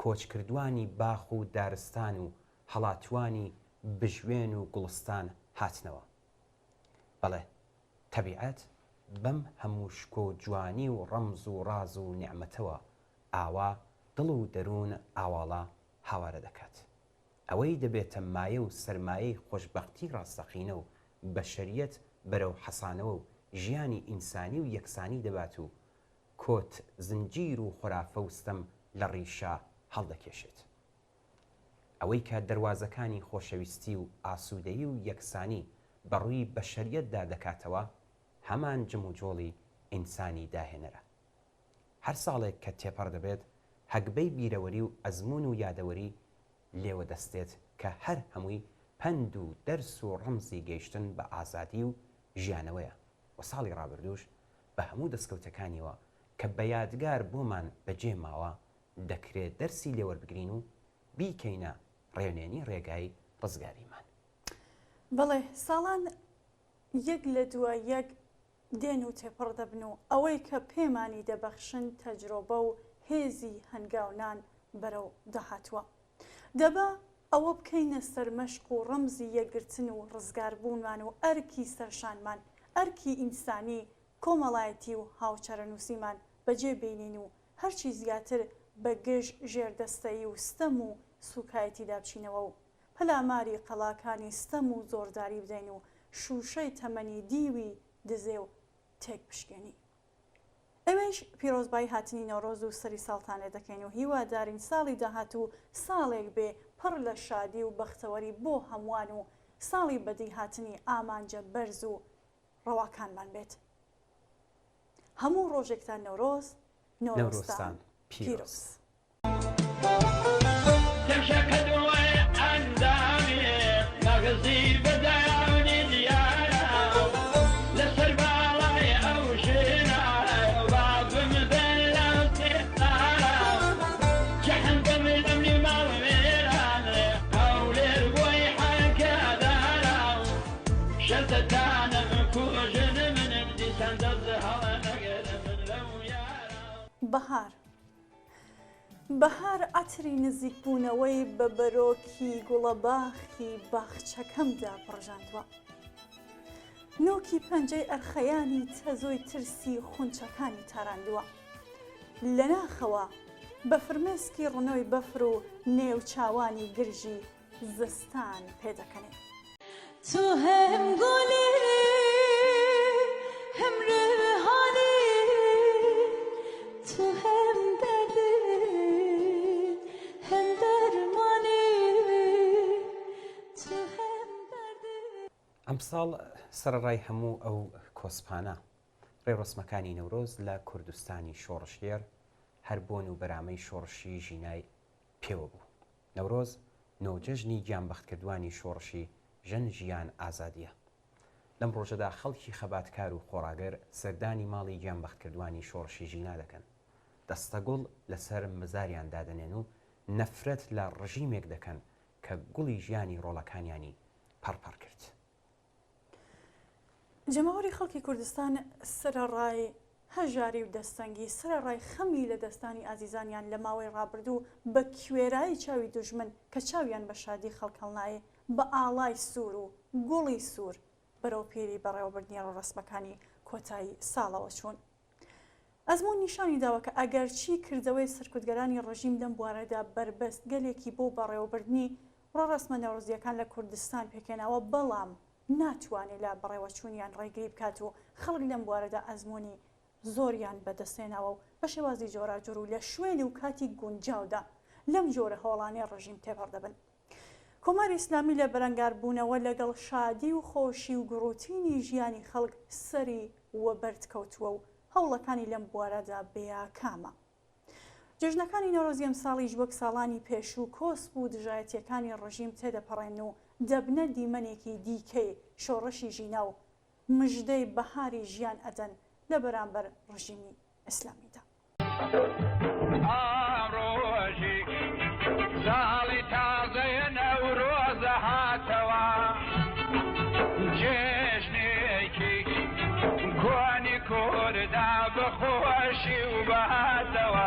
کۆچکردوانی باخ و دارستان و هەڵاتوانی بژوێن و گوڵستان هاتنەوە. بەڵێ تەبیعەت بەم هەموو شکۆ جوانی و ڕەمز و ڕاز و نیعمەتەوە ئاوا دڵ و دەروون ئاواڵە هاوارە دەکات. ئەوەی دەبێتە مایە و سەرمایەی خۆشبەختی ڕاستەقینە و بەشەریەت بەرەو حەسانەوە و ژیانی ئینسانی و یەکسانی دەبات و کۆت زنجیر و خۆرافە وستەم لە ڕیشە هەڵدەکێشێت. ئەوەی کە دەواازەکانی خۆشەویستی و ئاسوودەیی و یەکسانی بەڕووی بەشەریەتدا دەکاتەوە هەمان جم و جۆڵی ئینسانی داهێنەرە. هەر ساڵێک کە تێپەڕ دەبێت هەگبەی بیرەوەری و ئەزمون و یادەوەری لێوە دەستێت کە هەر هەمووی پند و دەرس و ڕەمزی گەیشتن بە ئازادی و ژیانەوەیە و ساڵی ڕابردوش بە هەموو دەستکەوتەکانیەوە کە بە یادگار بۆمان بەجێ ماوە دەکرێت دەرسی لێوەربگرین و بیکەینە ڕێونێنی ڕێگای ڕزگاریمان. بەڵێ ساڵان یەک لە دووە یەک دێن و تێپڕ دەبن و ئەوەی کە پێمانی دەبەخشن تەجرۆبە و هێزی هەنگاونان بەرەو داهاتووە. دەبا ئەوە بکەینە سەرمەشق و ڕەمزی یەکگرتن و ڕزگاربوونمان و ئەرکی سەرشانمان، ئەرکی ئینسانی، کۆمەڵایەتی و هاوچەرەنووسیمان بەجێ بینین و هەرچی زیاتر بە گەژ ژێردەستەیی و ستەم و سوکایەتی دابچینەوە و پەلاماری قەڵاکانی ستەم و زۆرداری بدەین و شوشەی تەمەنی دیوی دزێ و تێک پشکێنی. ئەمەش پیرۆزبای هاتنی نۆڕۆز و سەری ساڵتانێ دەکەین و هیوادارین ساڵی داهات و ساڵێک بێ پڕ لە شادی و بەختەوەری بۆ هەمووان و ساڵی بەدی هاتنی ئامانجە بەرز و ڕەواکانمان بێت. هەموو ڕۆژێکتان نۆڕۆز، نۆڕۆستان پیرۆز. بەهار بەهار ئەتری نزیکبوونەوەی بە بەرۆکی گوڵەباخی باخچەکەمدا پڕژاندووە. نۆکی پەنجەی ئەرخەیانی تەزۆی ترسی خونچەکانی تاراندووە. لە ناخەوە بە فرمێسکی ڕنەوەی بەفر و نێوچاوانی گرژی زستان پێدەکەنێ. تو هم گلی هم ریحانی تو هم دردی هم درمانی تو هم دردی. ئەمساڵ سەرڕای هەموو ئەو کۆسپانە ڕێڕۆسمەکانی نەورۆز لە کوردستانی شۆڕشێر هەر بۆن و بەرامەی شۆڕشی ژینای پێوە بوو. نەورۆز نۆجەژنی گیانبەختکردوانی شۆڕشی ژن ژیان ئازادیە. لەم ڕۆژەدا خەڵکی خەباتکار و خۆڕاگەر سەردانی ماڵی گیانبەختکردوانی شۆڕشی ژینا دەکەن. دەستەگوڵ لەسەر مزاریان دادەنێن و نەفرەت لە ڕژیمێک دەکەن کە گوڵی ژیانی ڕۆڵەکانیانی پەڕپەڕ کرد. جەماوەری خەڵکی کوردستان سرەڕای هەژاری و دەستەنگی سرەڕای خەمی لە دەستانی ئازیزانیان لە ماوەی ڕابردوو بە کوێرایی چاوی دوژمن کە چاویان بە شادی خەڵکەڵنایە بە ئاڵای سوور و گوڵی سوور بەرەو پێری بەڕێوەبردنی ڕەسمەکانی کۆتایی ساڵەوە چوون. ئەزمون نیشانی داوە کە ئەگەرچی کردەوەی سەرکوتگەرانی ڕژیم لەم بوارەدا بربەست گەلێکی بۆ بەڕێوەبردنی ڕۆڕەسمە نەورۆزیەکان لە کوردستان پێکێناوە، بەڵام ناتوانێت لە بەڕێوەچوونیان ڕێگری بکات و خەڵک لەم بوارەدا ئەزمموی زۆریان بەدەستێناوە و بە شێوازی جۆراجۆر و لە شوێنی و کاتی گونجاودا لەم جۆرە هەوڵانەی ڕژیم تێپەڕدەبن. کۆماری ئیسلامی لە بەرەنگاربوونەوە لەگەڵ شادی و خۆشی و گڕوتینی ژیانی خەڵک سەری وە بەردکەوتووە و هەوڵەکانی لەم بوارەدا بێیاکامە. جژنەکانی نۆڕۆزی ئەمساڵیش وەک ساڵانی پێشوو کۆسپ و دژایەتیەکانی ڕژیم تێدەپەڕێن و دەبنە دیمەنێکی دیکەی شۆڕشی ژینا و مژدەی بەهاری ژیان ئەدەن لە بەرامبەر ڕژیمی ئیسلامیدا. ئاڕۆژی ساڵی تازەیە نەورۆزە هاتەوە، جێژنێکی کۆنی کووردا بەخۆشی و بەهاتەوە.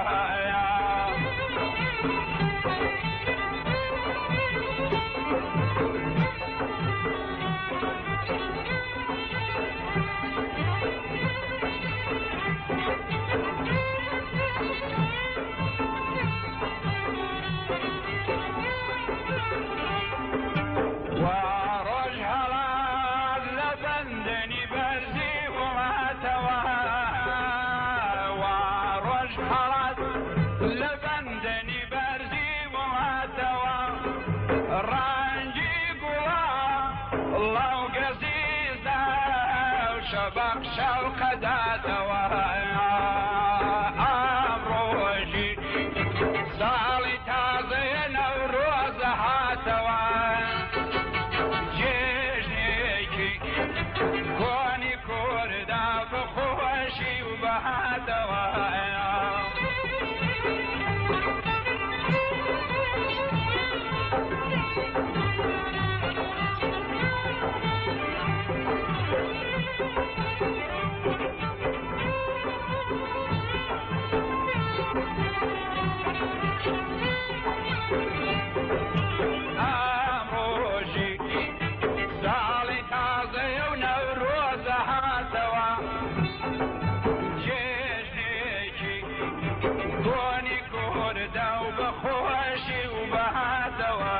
Ah بهاتەوە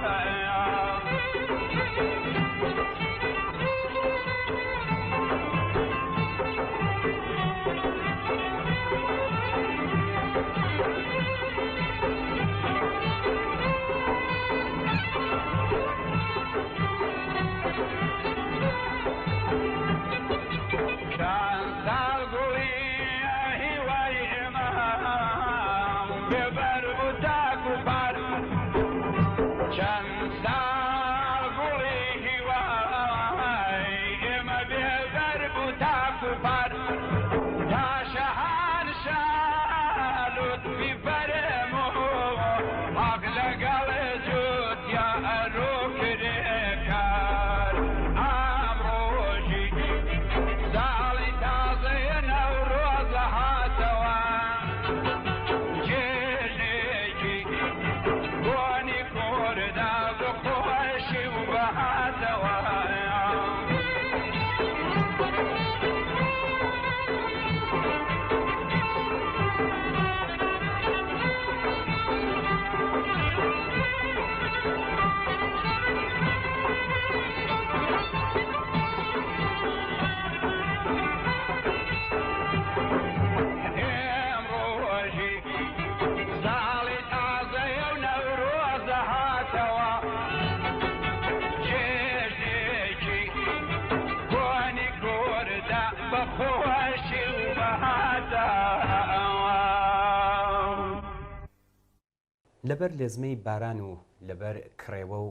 لەبەر لێزمەی باران و لەبەر کڕێوە و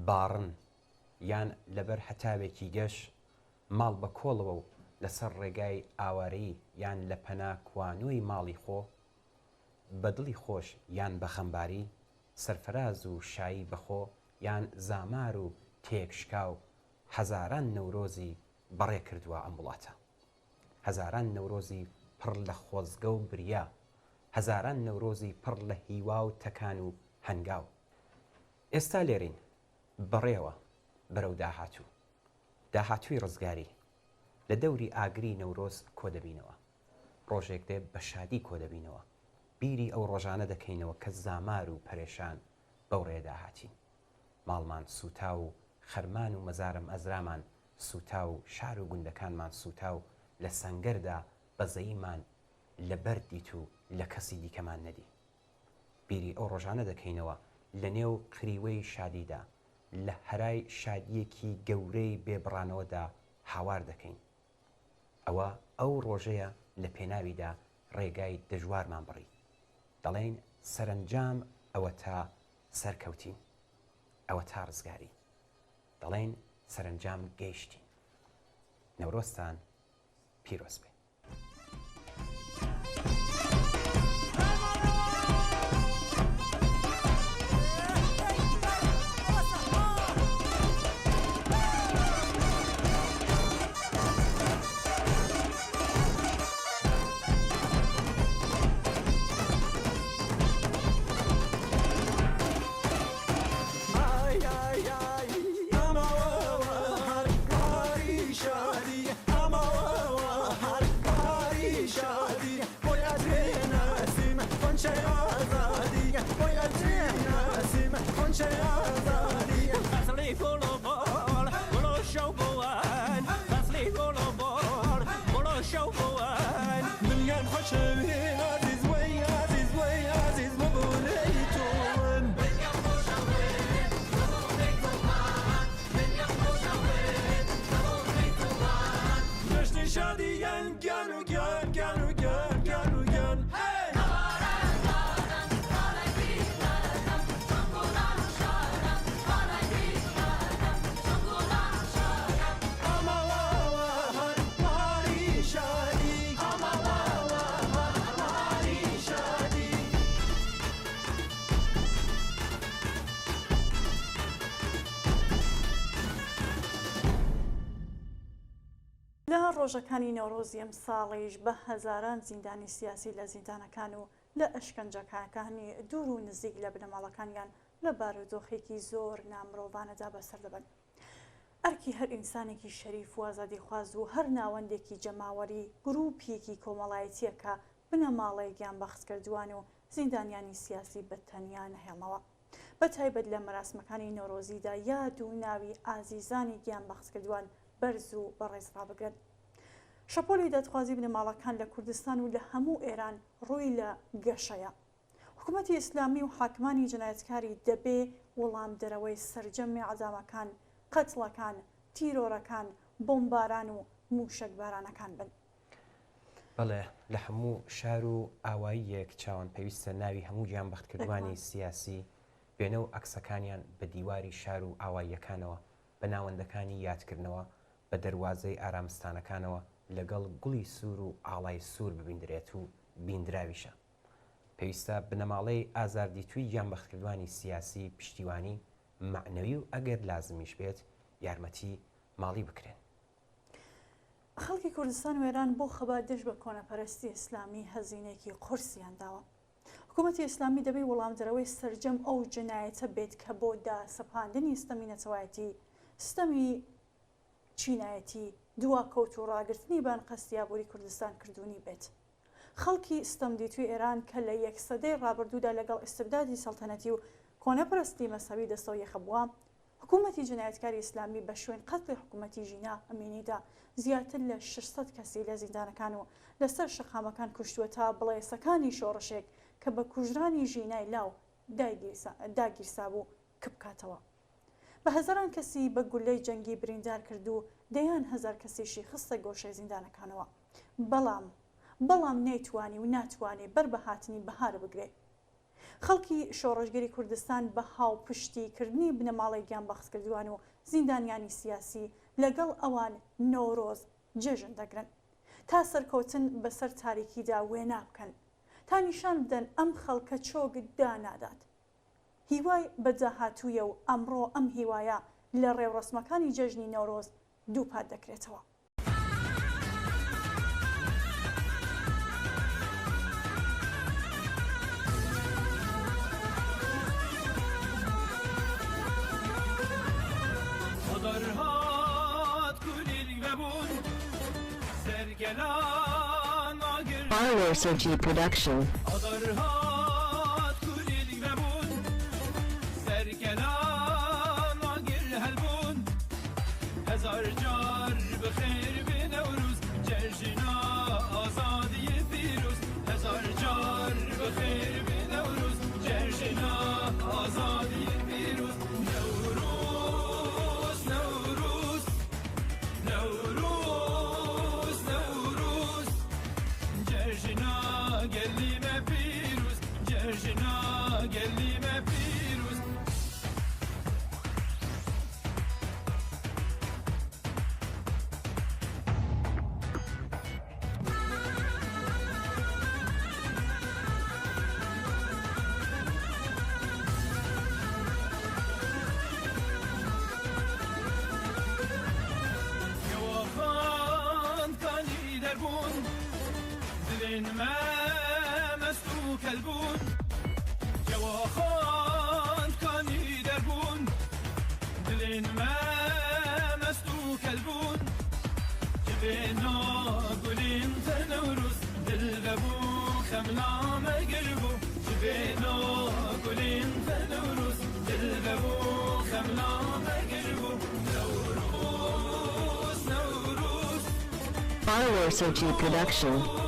باڕن یان لەبەر هەتاوێکی گەش ماڵ بە کۆڵەوە و لەسەر ڕێگای ئاوارەیی یان لە پەنا کوانووی ماڵی خۆ بە دڵی خۆش یان بە خەمباری سەرفەراز و شایی بەخۆ یان زامار و تێکشکا و هەزاران نەورۆزی بەڕێ کردووە ئەم وڵاتە هەزاران نەورۆزی پڕ لە خۆزگە و بریا هەزاران نەورۆزی پڕ لە هیوا و تەکان و هەنگاو ئێستا لێرین بەڕێوە بەرەو داهاتوو داهاتووی ڕزگاری لە دەوری ئاگری نەورۆز کۆ دەبینەوە ڕۆژێک دێ بە شادی کۆ دەبینەوە بیری ئەو ڕۆژانە دەکەینەوە کە زامار و پەرێشان بەو ڕێداهاتین ماڵمان سوتا و خەرمان و مەزارم ئەزرامان سوتا و شار و گوندەکانمان سوتا و لە سەنگەردا بەزەییمان لە بەردیت و لە کەسی دیکەمان نەدی بیری ئەو ڕۆژانە دەکەینەوە لە نێو قریوەی شادیدا لە هەرای شادیەکی گەورەی بێبڕانەوەدا هاوار دەکەین ئەوە ئەو ڕۆژەیە لە پێناویدا ڕێگای دەژوارمان بڕی دەڵێن سەرنجام ئەوە تا سەرکەوتین ئەوە تا ڕزگاری دەڵێن سەرنجام گەیشتین نەورۆستان پیرۆز بێ لە ڕۆژەکانی نەورۆزی ئەم ساڵیش بە هەزاران زیندانی سیاسی لە زیندانەکان و لە ئەشکەنجەکانی دوور و نزیک لە بنەماڵەکانیان لە بارودۆخێکی زۆر نامرۆڤانەدا بەسەر دەبن. ئەرکی هەر ئینسانێکی شەریف و ئازادیخواز و هەر ناوەندێکی جەماوەری گروپێکی کۆمەڵایەتیە کە بنەماڵەیەکیان بەخت کردووان و زیندانیانی سیاسی بەتەنیا نەهێڵنەوە. بەتایبەت لە مەراسمەکانی نۆرۆزیدا یاد و ناوی ئازیزانی گیان بەخسکردووان بەرز و بەڕێز ڕابگرن. شەپۆلی دادخوازی بنەماڵەکان لە کوردستان و لە هەموو ئێران ڕووی لە گەشەیە. حکوومەتی ئیسلامی و حاکمانی جنایەتکاری دەبێ وەڵام دەرەوەی سەرجەمی عەدامەکان، قەتڵەکان، تیرۆرەکان، بۆمباران و موشەکبارانەکان بن. بەڵێ لە هەموو شار و ئاواییەک چاوان پێویستە ناوی هەموو گیان بەختکردوانی سیاسی بێنە و عەکسەکانیان بە دیواری شار و ئاواییەکانەوە بە ناوەندەکانی یادکردنەوە بە دەواازەی ئارامستانەکانەوە لەگەڵ گوڵی سوور و ئاڵای سوور ببیندرێت و بیندراویشە. پێویستە بنەماڵەی ئازاردیتووی گیان بەختکردوانی سیاسی پشتیوانی معنەوی و ئەگەر لازمیش بێت یارمەتی ماڵی بکرێن. خەڵکی کوردستان و ئێران بۆ خەبات دەست بە کۆنەپەرستی ئیسلامی هەزینێکی قورسیان داوە. حکوومەتی ئیسلامی دەبێت وەڵامدەرەوەی سەرجەم ئەو جنایەتە بێت کە بۆ داسەپاندنی ستەمی نەتەوایەتی، ستەمی چینایەتی، دواکەوت و ڕاگررتنی بانقەستیابووری کوردستان کردوونی بێت. خەڵکی ستەمدیتوی ئێران کە لە یەکسەدەی ڕابردوودا لەگەڵ ئیستبدادی سەڵتەنەتی و کۆنەپەرستی مەسەوی دەستەوە یەخەبووە، حکوومەتی جنایەتکاری ئیسلامی بە شوێن قەتڵی حکوومەتی ژینا ئەمینیدا زیاتر لە 600 کەسی لە زیندانەکان و لەسەر شەقامەکان کوشتووە تا بڵێسەکانی شۆڕشێک کە بە کوژرانی ژینای لاو داگیرسا بوو کە بکاتەوە. بە هەزاران کەسی بە گولەی جەنگی بریندار کرد و دەیان هەزار کەسیشی خستە گۆشەی زیندانەکانەوە. بەڵام نەیتوانی و ناتوانێ بەر بە هاتنی بەهار بگرێت. خەڵکی شۆڕژگەری کوردستان بە هاوپشتیکردنی بنەماڵی گیان بەختکردووان و زیندانیانی سیاسی لەگەڵ ئەوان نۆرۆز جێژن دەگرن تا سەرکەوتن بەسەر تاریکیدا وێنا بکەن، تا نیشان بدەن ئەم خەڵکە چۆک دانادات. هیوای بەداهاتوویە و ئەمڕۆ ئەم هیوایە لە ڕێوڕسمەکانی جەژنی نۆرۆز دووپات دەکرێتەوە. RSG Production. RSG Production.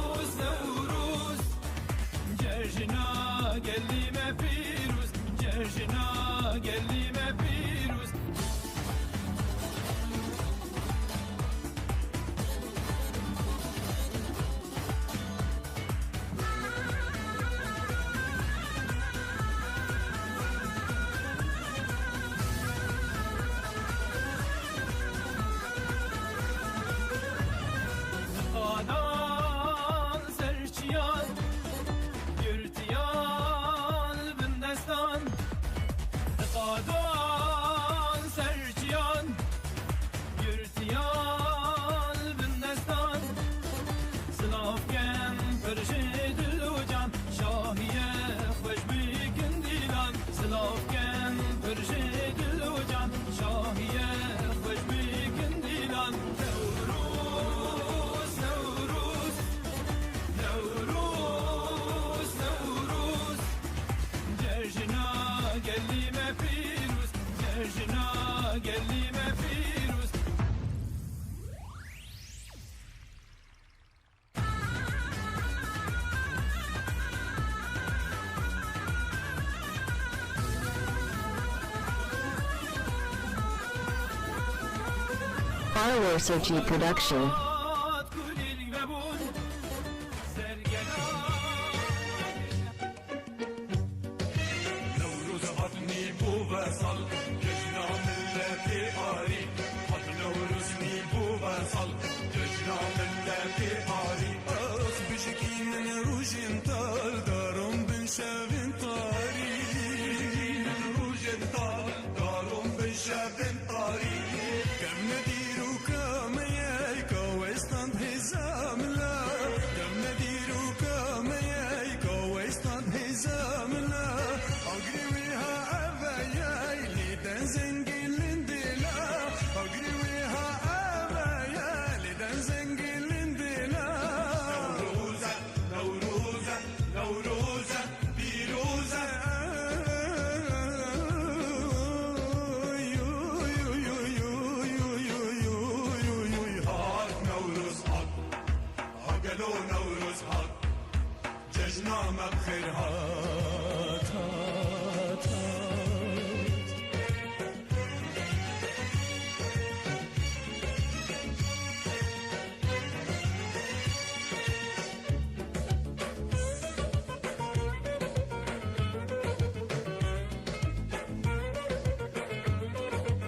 جرجنا قلي ما Follower Sochi Production.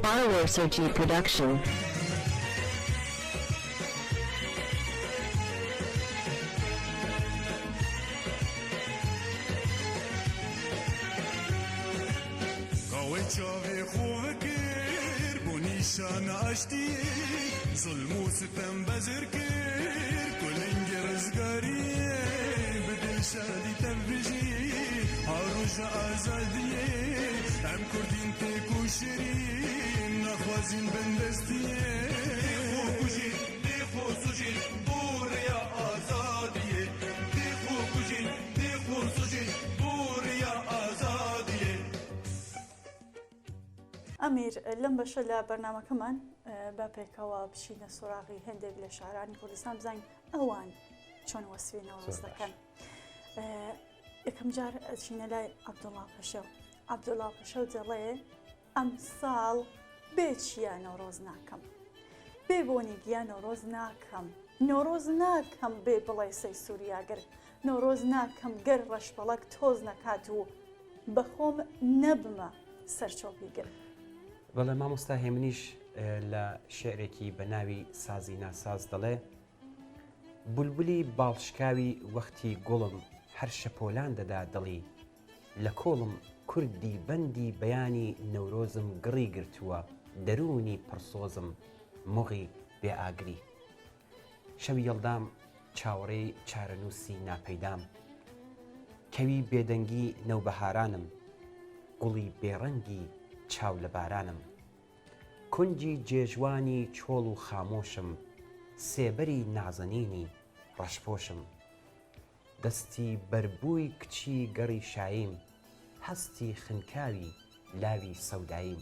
Follower Sochi Production. ظلم وستم بزركر كل انجرز قاري بدل شادي تفجي هاروج ازادي ام كردين تكو شيرين نخوازين بندستي خوكوجين دي خوسوجين بوريا ازادي دي خوكوجين دي خوسوجين بوريا ازادي ئەمیر لەم بەشە لە بەرنامەکەمان با پێکەوە بچینە سوراغی هەندێک لە شارانی کوردستان بزانین ئەوان چۆن وەسفی نەورۆز دەکەن. یەکەم جار ئەچینە لای عەبدوڵڵا پەشەو. عەبدوڵڵا پەشەو دەڵێ ئەم ساڵ بێچیە نەورۆز ناکەم، بێ بۆنی گیا نەورۆز ناکەم، نەورۆز ناکەم بێ بڵێ سەی سووریاگەر، نەورۆز ناکەم گەر ڕەشبەڵەک تۆز نەکات و بەخۆم نەبمە سەرچۆپی گر. بەڵێ مامۆستا هێمنیش لە شعرێکی بە ناوی سازی ناساز دەڵێ بولبولی باڵشکاوی وەختی گوڵم هەر شەپۆلان دەدا دڵی لە کۆڵم کوردی بەندی بەیانی نەورۆزم گڕی گرتووە دەرونی پڕسۆزم مۆغی بێ ئاگری شەوی یەڵدام چاوەڕێی چارەنووسی ناپەیدام کەوی بێدەنگی نەوبەهارانم گوڵی بێڕەنگی چاو لە بارانم کونجی جێژوانی چۆڵ و خامۆشم سێبەری نازەنینی ڕەشپۆشم دەستی بەربووی کچی گەڕی شاییم هەستی خنکاوی لاوی سەوداییم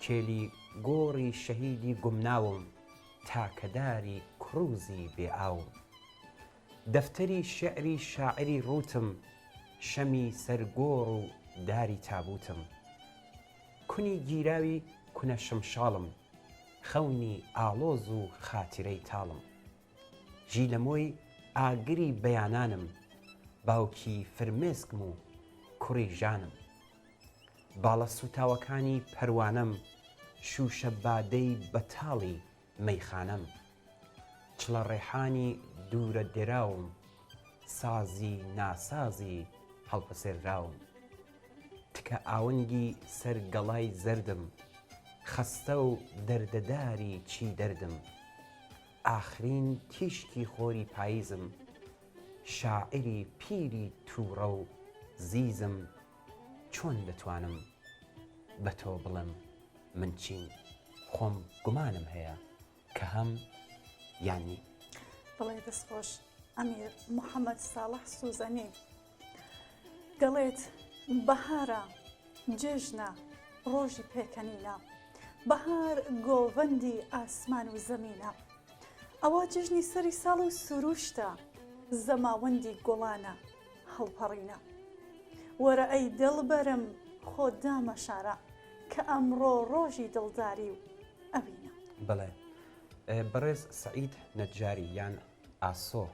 کێلی گۆڕی شەهیدی گومناوم تاکەداری کڕوزی بێئاوم دەفتەری شعری شاعری ڕوتم شەمی سەرگۆڕ و داری تابوتم کونی گیراوی کونە شمشاڵم خەونی ئاڵۆز و خاتیرەی تاڵم ژی لە مۆی ئاگری بەیانانم باوکی فرمێسکم و کوڕی ژانم باڵە سوتاوەکانی پەروانەم شوشە بادەی بەتاڵی مەیخانەم چڵە ڕێحانی دوورە دێراوم سازی ناسازی هەڵپەسێراوم تکە ئاونگی سەرگەڵای زەردم خەستە و دەردەداری چی دەردم ئاخرین تیشکی خۆری پاییزم شاعری پیری تووڕە و زیزم چۆن دەتوانم بە تۆ بڵم من چین خۆم گومانم هەیە کە هەم یانی بڵێ دەستخۆش ئەمیر محەممەد ساڵح سوزەنی دەڵێت بەهارە جێژنە ڕۆژی پێکەنینە بەهار گۆڤەندی ئاسمان و زەمینە ئەوە جژنی سەری ساڵ و سروشتە زەماوەندی گوڵانە هەڵپەڕینە وەرە ئەی دڵبەرم خۆ دامەشارە کە ئەمڕۆ ڕۆژی دڵداری و ئەوینە بڵێ بەڕێز سعید نەجاری یان ئاسۆ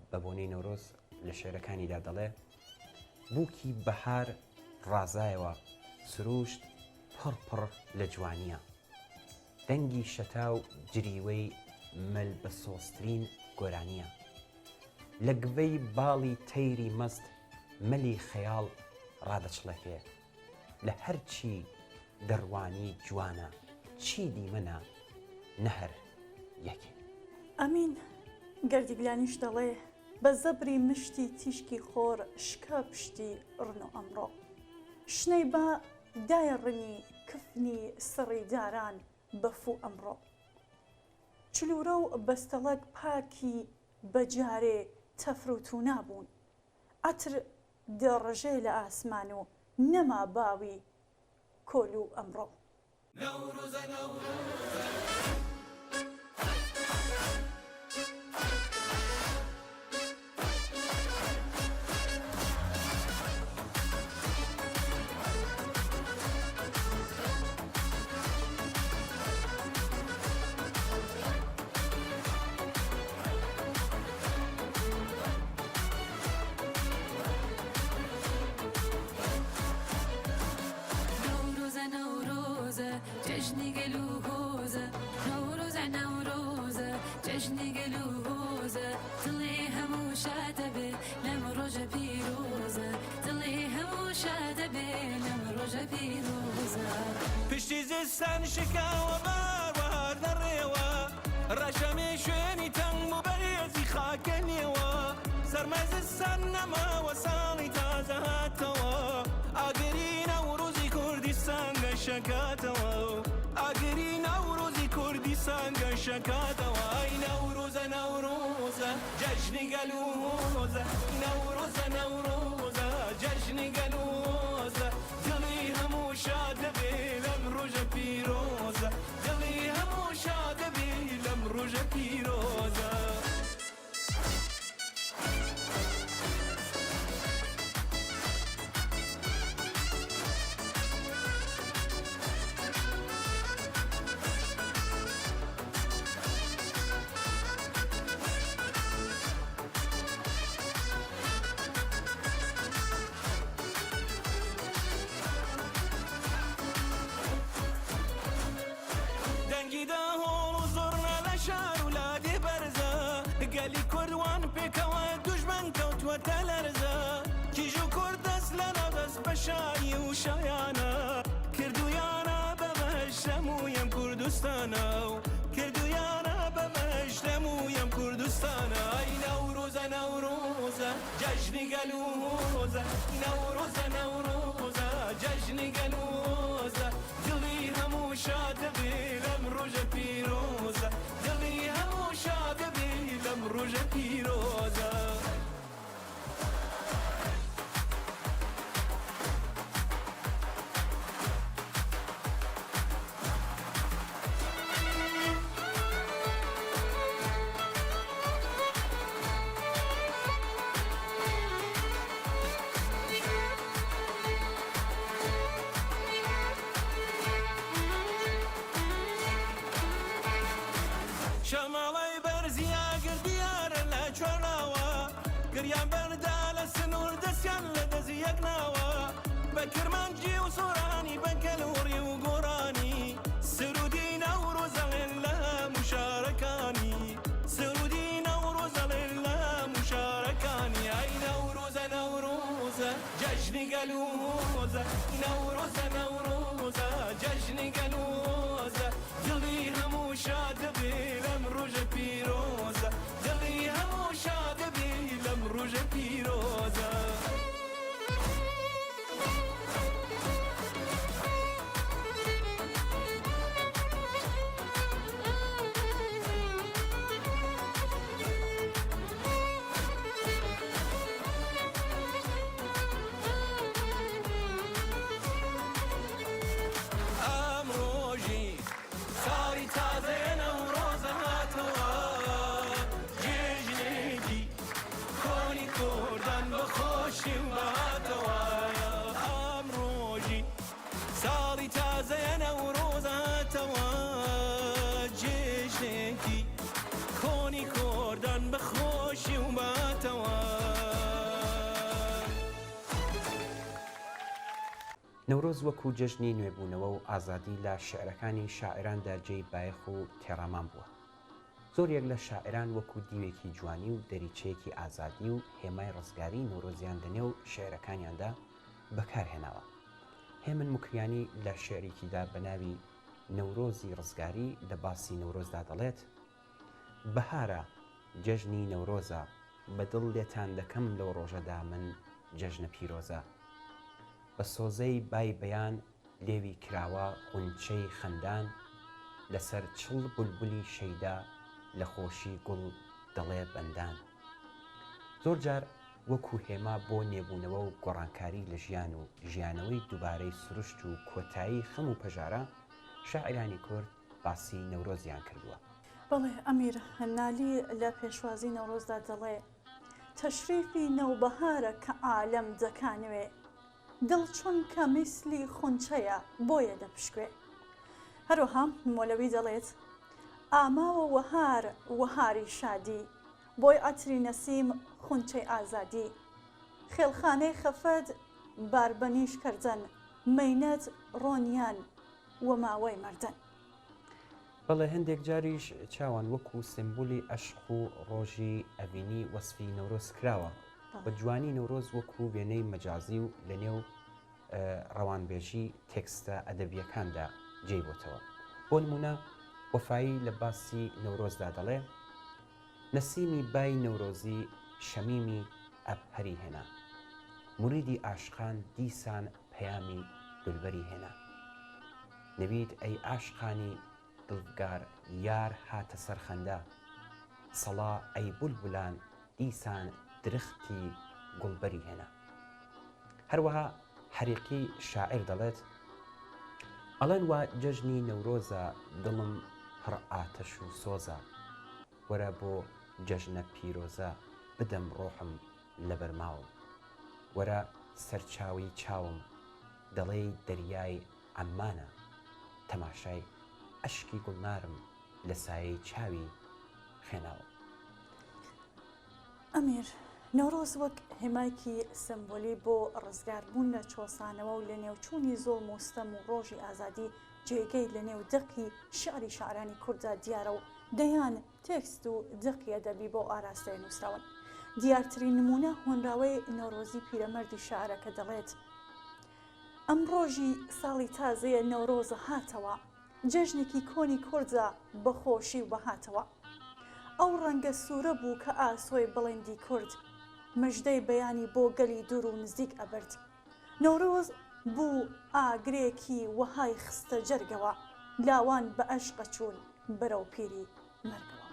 بە بۆنەی نەورۆز لە شێرەکانیدا دەڵێ بووکی بەهار ڕازایەوە سروشت پڕ لە جوانیە دەنگی شەتا و جریوەی مەل بە سۆسترین گۆرانیە لە گوێی باڵی تەیری مەست مەلی خەیاڵ ڕادەچڵەکێ لە هەرچی دەڕوانی جوانە چی دیمەنە نەهەر یەکێ. ئەمین گەردیگلانیش دەڵێ بە زەبری مشتی تیشکی خۆر شکا پشتی ڕن و ئەمڕۆ شنەی بە دایە ڕنی کفنی سڕی داران بەفوو ئەمڕۆ چلوورە و بەستەڵەک پاکی بەجارێ تەفروت و نابوون ئەتر دێڕژێ لە ئاسمان و نەما باوی کۆل و ئەمڕۆ. پشتی زستان شکاوە باروار نەڕێوە ڕەشەمێ شوێنی تەنگ و بەرێزی خاکە نێوە سەرمای زستان نەماوە ساڵی تازە هاتەوە ئاگری نەوڕۆزی کوردستان گەشەکاتەوە ئاگری نەوڕۆزی کوردستان گەشەکاتەوە ئەی نەوڕۆزە نەوڕۆزە جەژنی گەلووزە نەوڕۆزە نەوڕۆزە جەژنی گەلووزە دڵی هەموو شادە بێ لەم ڕۆژە پیرۆزە دڵی هەموو شادە بێ لەم ڕۆژە پیرۆزە. گەلی کوردوان پێکەوە دوژمن کەوتووەتە لەرزە کیژ و کورد دەست لە نەدەست بە شایی و شایانە کردویانە بەمەش لەمویم کوردستانە و کردویانە بەمەش لەمویم کوردستانە ئەی نەوڕۆزە نەوڕۆزە جەژنی گەلووزە نەوڕۆزە نەوڕۆزە جەژنی گەلووزە دڵی هەموو شادە بێ لەم ڕۆژە پیرۆزە دڵی هەموو شادە بێ لەم ڕۆژە پیرۆزە. شەماڵەی بەرزیا گردیارە لە چۆناوە گریان بەردا لە سنوور دەستیان لە دەزی یەک ناوە بە کرمانجی و سۆرانی بە کەلوڕی و گۆڕانی سرودی نەوڕۆزەڵێن لە موشارەکانی سرودی نەوڕۆزەڵێن لە موشارەکانی ئەی نەوڕۆزە نەوڕۆزە جەژنی گەلووزە نەوڕۆزە نەوڕۆزە جەژنی گەلووزە دڵی هەموو شادە بێ لەم ڕۆژە پیرۆزە دڵی هەموو شادە بێ لەم ڕۆژە پیرۆزە. نەورۆز وەکو جەژنی نوێبوونەوە و ئازادی لە شعرەکانی شاعراندا جێی بایەخ و تێڕامان بووە. زۆرێک لە شاعران وەکو دیوێکی جوانی و دەریچەیەکی ئازادی و هێمای ڕزگاری نەورۆزیان لەنێو شعرەکانیاندا بەکارهێناوە. هێمن موکریانی لە شعرێکیدا بە ناوی نەورۆزی ڕزگاری لە باسی نەورۆزدا دەڵێت: بەهارە جەژنی نەورۆزە، بەدڵ لێتان دەکەم لەو ڕۆژەدا من جەژنە پیرۆزە. بە سۆزەی بای بەیان لێوی کراوە غونچەی خەندان، لەسەر چڵ بولبولی شەیدا لە خۆشی گوڵ دەڵێ بەندان. زۆر جار وەکو هێما بۆ نێبوونەوە و گۆڕانکاری لە ژیان و ژیانەوەی دووبارەی سروشت و کۆتایی خەم و پەژارە شاعرانی کورد باسی نەورۆزیان کردووە. بەڵێ ئەمیر هەنالی لە پێشوازی نەورۆزدا دەڵێ: تەشریفی نەوبەهارە کە عالەم دەکانوێ، دڵ چونکە میسلی خونچەیە بۆیە دەپشکوێ. هەروەها مۆلەوی دەڵێت: ئاماوە وەهار وەهاری شادی، بۆی ئەتری نەسیم خونچەی ئازادی. خێڵخانەی خەفەت باربەنیش کردن، مەینەت ڕۆنیان وەماوەی مەردن. بەڵێ هەندێک جاریش چاوان وەکو سمبولی عەشق و ڕۆژی ئەڤینی وەسفی نەورۆز کراوە. بە جوانی نەورۆز وەکو وێنەی مەجازی و لە نێو ڕەوانبێژی تێکستە ئەدەبیەکاندا جێی بۆتەوە. بۆ نمونە وەفایی لە باسی نەورۆزدا دەڵێ: نەسیمی بای نەورۆزی شەمیمی ئەبهەری هێنا، موریدی عاشقان دیسان پەیامی دولبەری هێنا. نەوید ئەی عاشقانی دڵگار یار هاتە سەرخەندا، سەڵا ئەی بولبولان دیسان درختی گوڵبەری هێنا. هەروەها حەریقی شاعر دەڵێت: ئەڵێن وا جەژنی نەورۆزە، دڵم پڕ ئاتەش و سۆزە، وەرە بۆ جەژنە پیرۆزە بدەم ڕۆحم لە بەرماوم. وەرە سەرچاوی چاوم دەڵێی دەریای عەمانە، تەماشای ئەشکی گوڵنارم لە سایەی چاوی خێناوە. ئەمیر نەورۆز وەک هێمایکی سمبۆلی بۆ ڕزگاربوون لە چۆسانەوە و لە نێوچوونی زۆڵم و ستەم و ڕۆژی ئازادی جێگەی لە نێو دەقی شعری شاعرانی کورددا دیارە و دەیان تێکست و دەقی ئەدەبی بۆ ئاراستەی نووسراون. دیارترین نمونە هۆنراوەی نەورۆزی پیرەمەردی شاعرە کە دەڵێت: ئەم ڕۆژی ساڵی تازەیە نەورۆزە هاتەوە، جەژنێکی کۆنی کوردە بەخۆشی و بەهاتەوە. ئەو ڕەنگە سوورە بوو کە ئاسۆی بڵێندی کورد، مژدەی بەیانی بۆ گەلی دوور و نزیک ئەبرد. نەورۆز بوو ئاگرێکی وەهای خستە جەرگەوە، لاوان بە ئەشقە چوون بەرەو پیری مەرگەوە.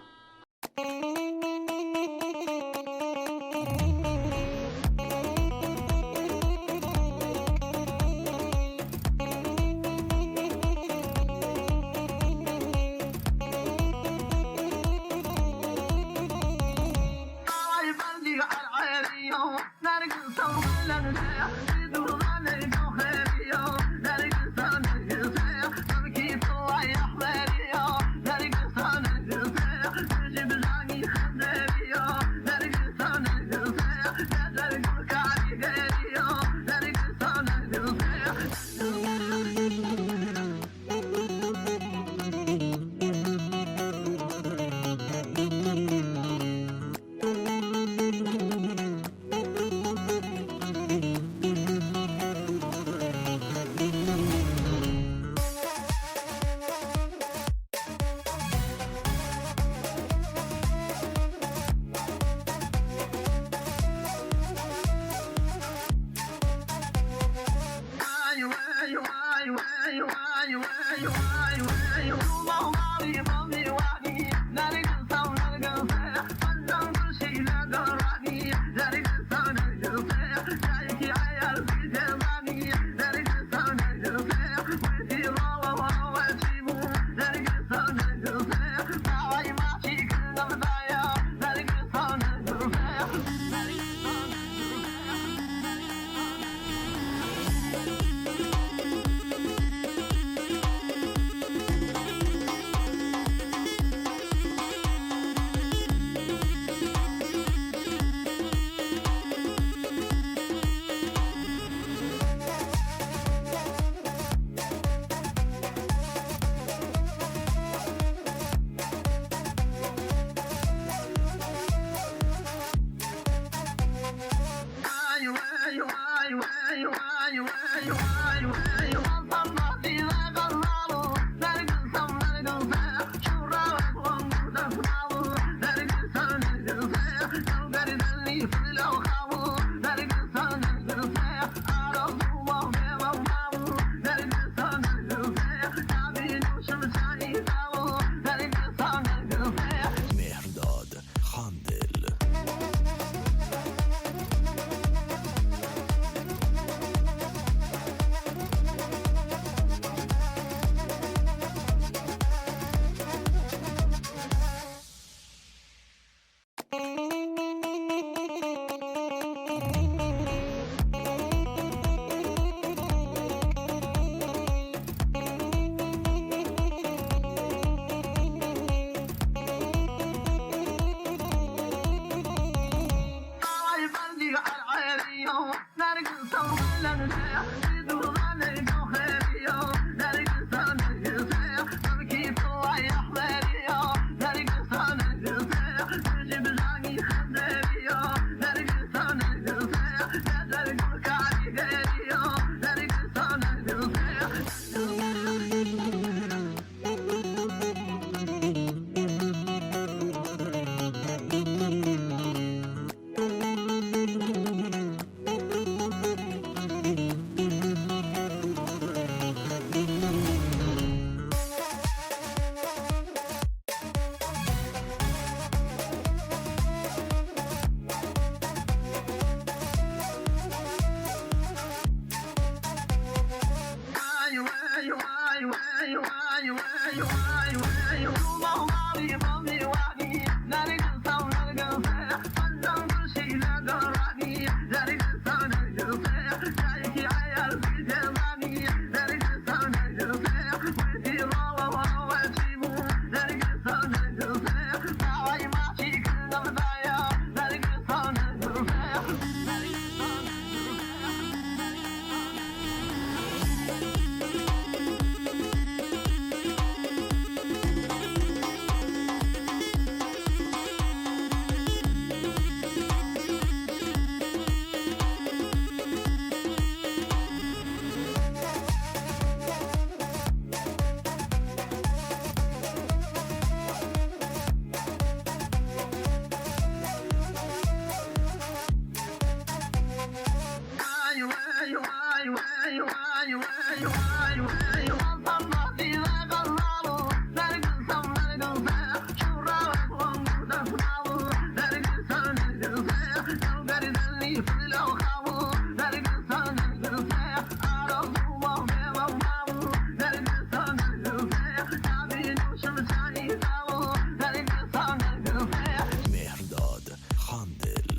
مهرداد خاندل.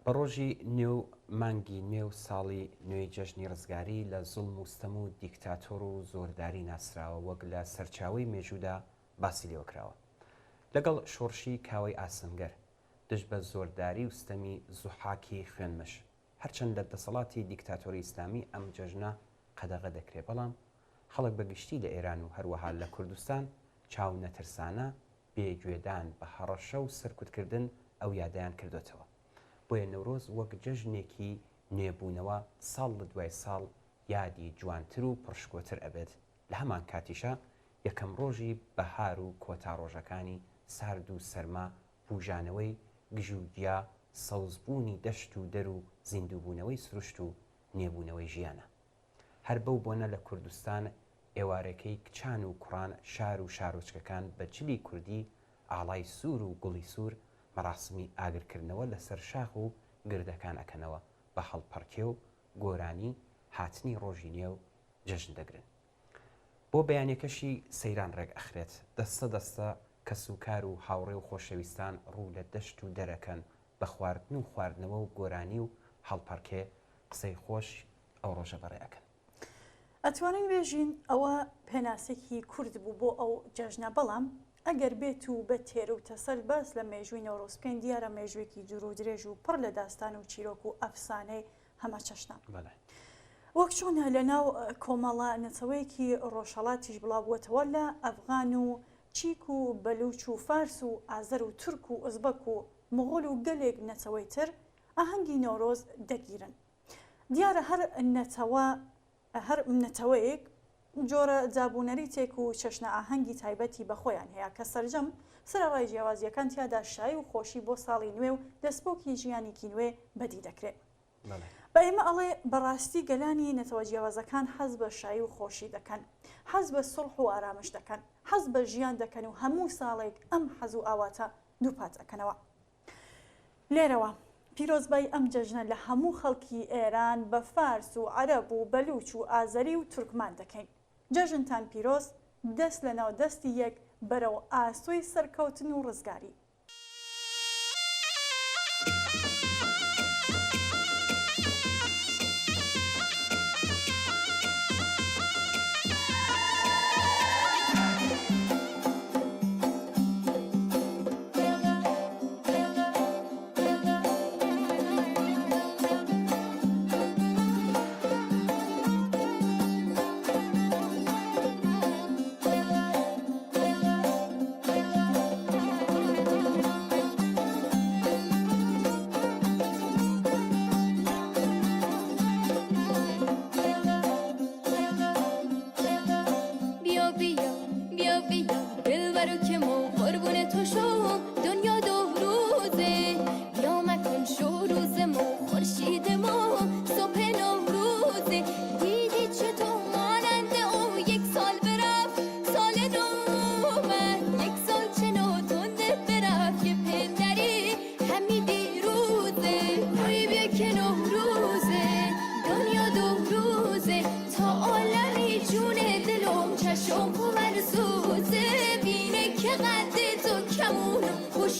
بە ڕۆژی نێو مانگی نێو ساڵی نوێی جەژنی ڕزگاری لە زوڵم و ستەم و دیکتاتۆر و زۆرداری ناسراوە وەک لە سەرچاوی مێژوودا باسی لێوەکراوە لەگەڵ شۆڕشی کاوەی ئاسنگەر دژ بە زۆرداری و ستەمی زوحاکی خوێنمەش هەرچەند لە دەسەڵاتی دیکتاتۆری ئیسلامی ئەم جەژنە قەدەغە دەکرێت بەڵام خەڵک بەگشتی لە ئێران و هەروەها لە کوردستان چاو نەترسانە بێگوێدان بە هەڕەشە و سەرکوتکردن ئەو یادیان کردوێتەوە بۆیە نەورۆز وەک جەژنێکی نوێبوونەوە ساڵ لە دوای ساڵ یادی جوانتر و پڕشکۆتر ئەبێت لە هەمان کاتیشە یەکەم ڕۆژی بەهار و کۆتا ڕۆژەکانی سارد و سەرما بوژانەوەی گژوگیا سەوزبوونی دەشت و دەر و زیندووبوونەوەی سروشت و نێبوونەوەی ژیانە هەر بەو بۆنە لە کوردستان ئێوارەکەی کچان و کوڕان شار و شارۆچکەکان بە جلی کوردی ئاڵای سوور و گوڵی سوور مەراسمی ئاگرکردنەوە لەسەر شاخ و گردەکان ئەکەنەوە بە هەڵپەڕکێ و گۆرانی هاتنی ڕۆژی نێو جەژن دەگرن بۆ بەیانێکەشی سەیران ڕێک ئەخرێت دەستە دەستە کە سوکار و هاوڕێ و خۆشەویستان ڕوو لە دەشت و دەرەکەن بە خواردن و خواردنەوە و گۆرانی و هەڵپەڕکێ قسەی خۆش ئەو ڕۆژە بەڕێەکەن ئەتوانین بێژین ئەوە پێناسێکی کورد بوو بۆ ئەو جەژنە بەڵام ئەگەر بێت و بە تێر و تەسەل باس لە مێژووی نەورۆز بکەین دیارە مێژوێکی دوور و درێژ و پڕ لە داستان و چیرۆک و ئەفسانەی هەمە چەشنە وەک چۆنە لە ناو کۆمەڵە نەتەوەیەکی ڕۆژهەڵاتیش بڵاوبووەتەوە لە ئەفغان و چیک و بەلوچ و فارس و ئازەر و تورک و ئوزبەک و مغۆل و گەلێک نەتەوەی تر ئاهەنگی نەورۆز دەگیرن دیارە هەر نەتەوەیەک جۆرە جابوونەری تێک و چەشنە ئاهەنگی تایبەتی بەخۆیان هەیە کە سەرجەم سەرڕای جیاوازیەکان تیادا شای و خۆشی بۆ ساڵی نوێ و دەستپۆکی ژیانێکی نوێ بەدی دەکرێت بە ئێمە ئەڵێ بەڕاستی گەلانی نەتەوە جیاوازەکان حەز بە شایی و خۆشی دەکەن حەز بە سڵح و ئارامش دەکەن حەز بە ژیان دەکەن و هەموو ساڵێک ئەم حەز و ئاواتە دووپات ئەکەنەوە لێرەوە پیرۆزبای ئەم جەژنە لە هەموو خەڵکی ئێران بە فارس و عەرەب و بەلوچ و ئازەری و تورکمان دەکەین جەژنتان پیرۆز دەست لە ناو دەستی یەک بەرەو ئاسۆی سەرکەوتن و ڕزگاری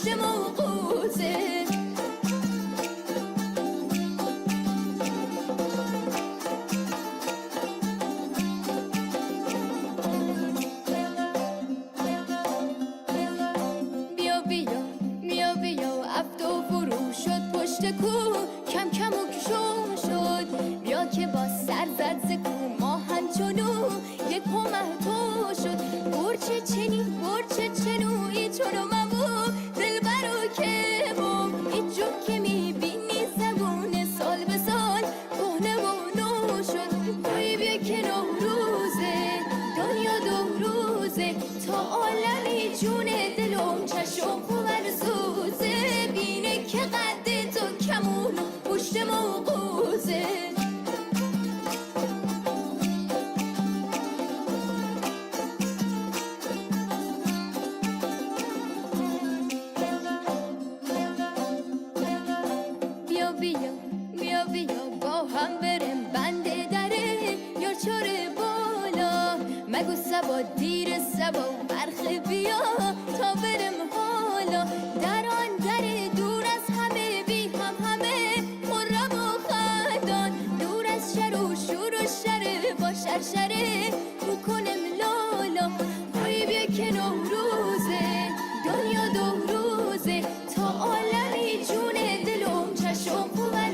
پشت موقوزه بیا بیا افت و فرو شد پشت کو کم کم و کشو شد بیا که با سر زد ز کو ما همچنو یک تو شد برچه چنوی چونو مبو دل برو که بو ایجو که میبینی زبون سال به سال کهنه و نو شد توی بیا که نوروزه دنیا دو روزه تا عالمی جون دلم چشم سوزه بینه که قد تو کمون پشت موقوزه بیا با هم بریم بنده دره یا چاره بالا مگو سبا دیر سبا برخ بیا تا بریم حالا در آن در دور از همه بی همه خرم و خندان دور از شر و شور و شر با شرشره تو کنم لالا توی بیا که نوروزه دنیا دو روزه تا عالمی جون دلم چشم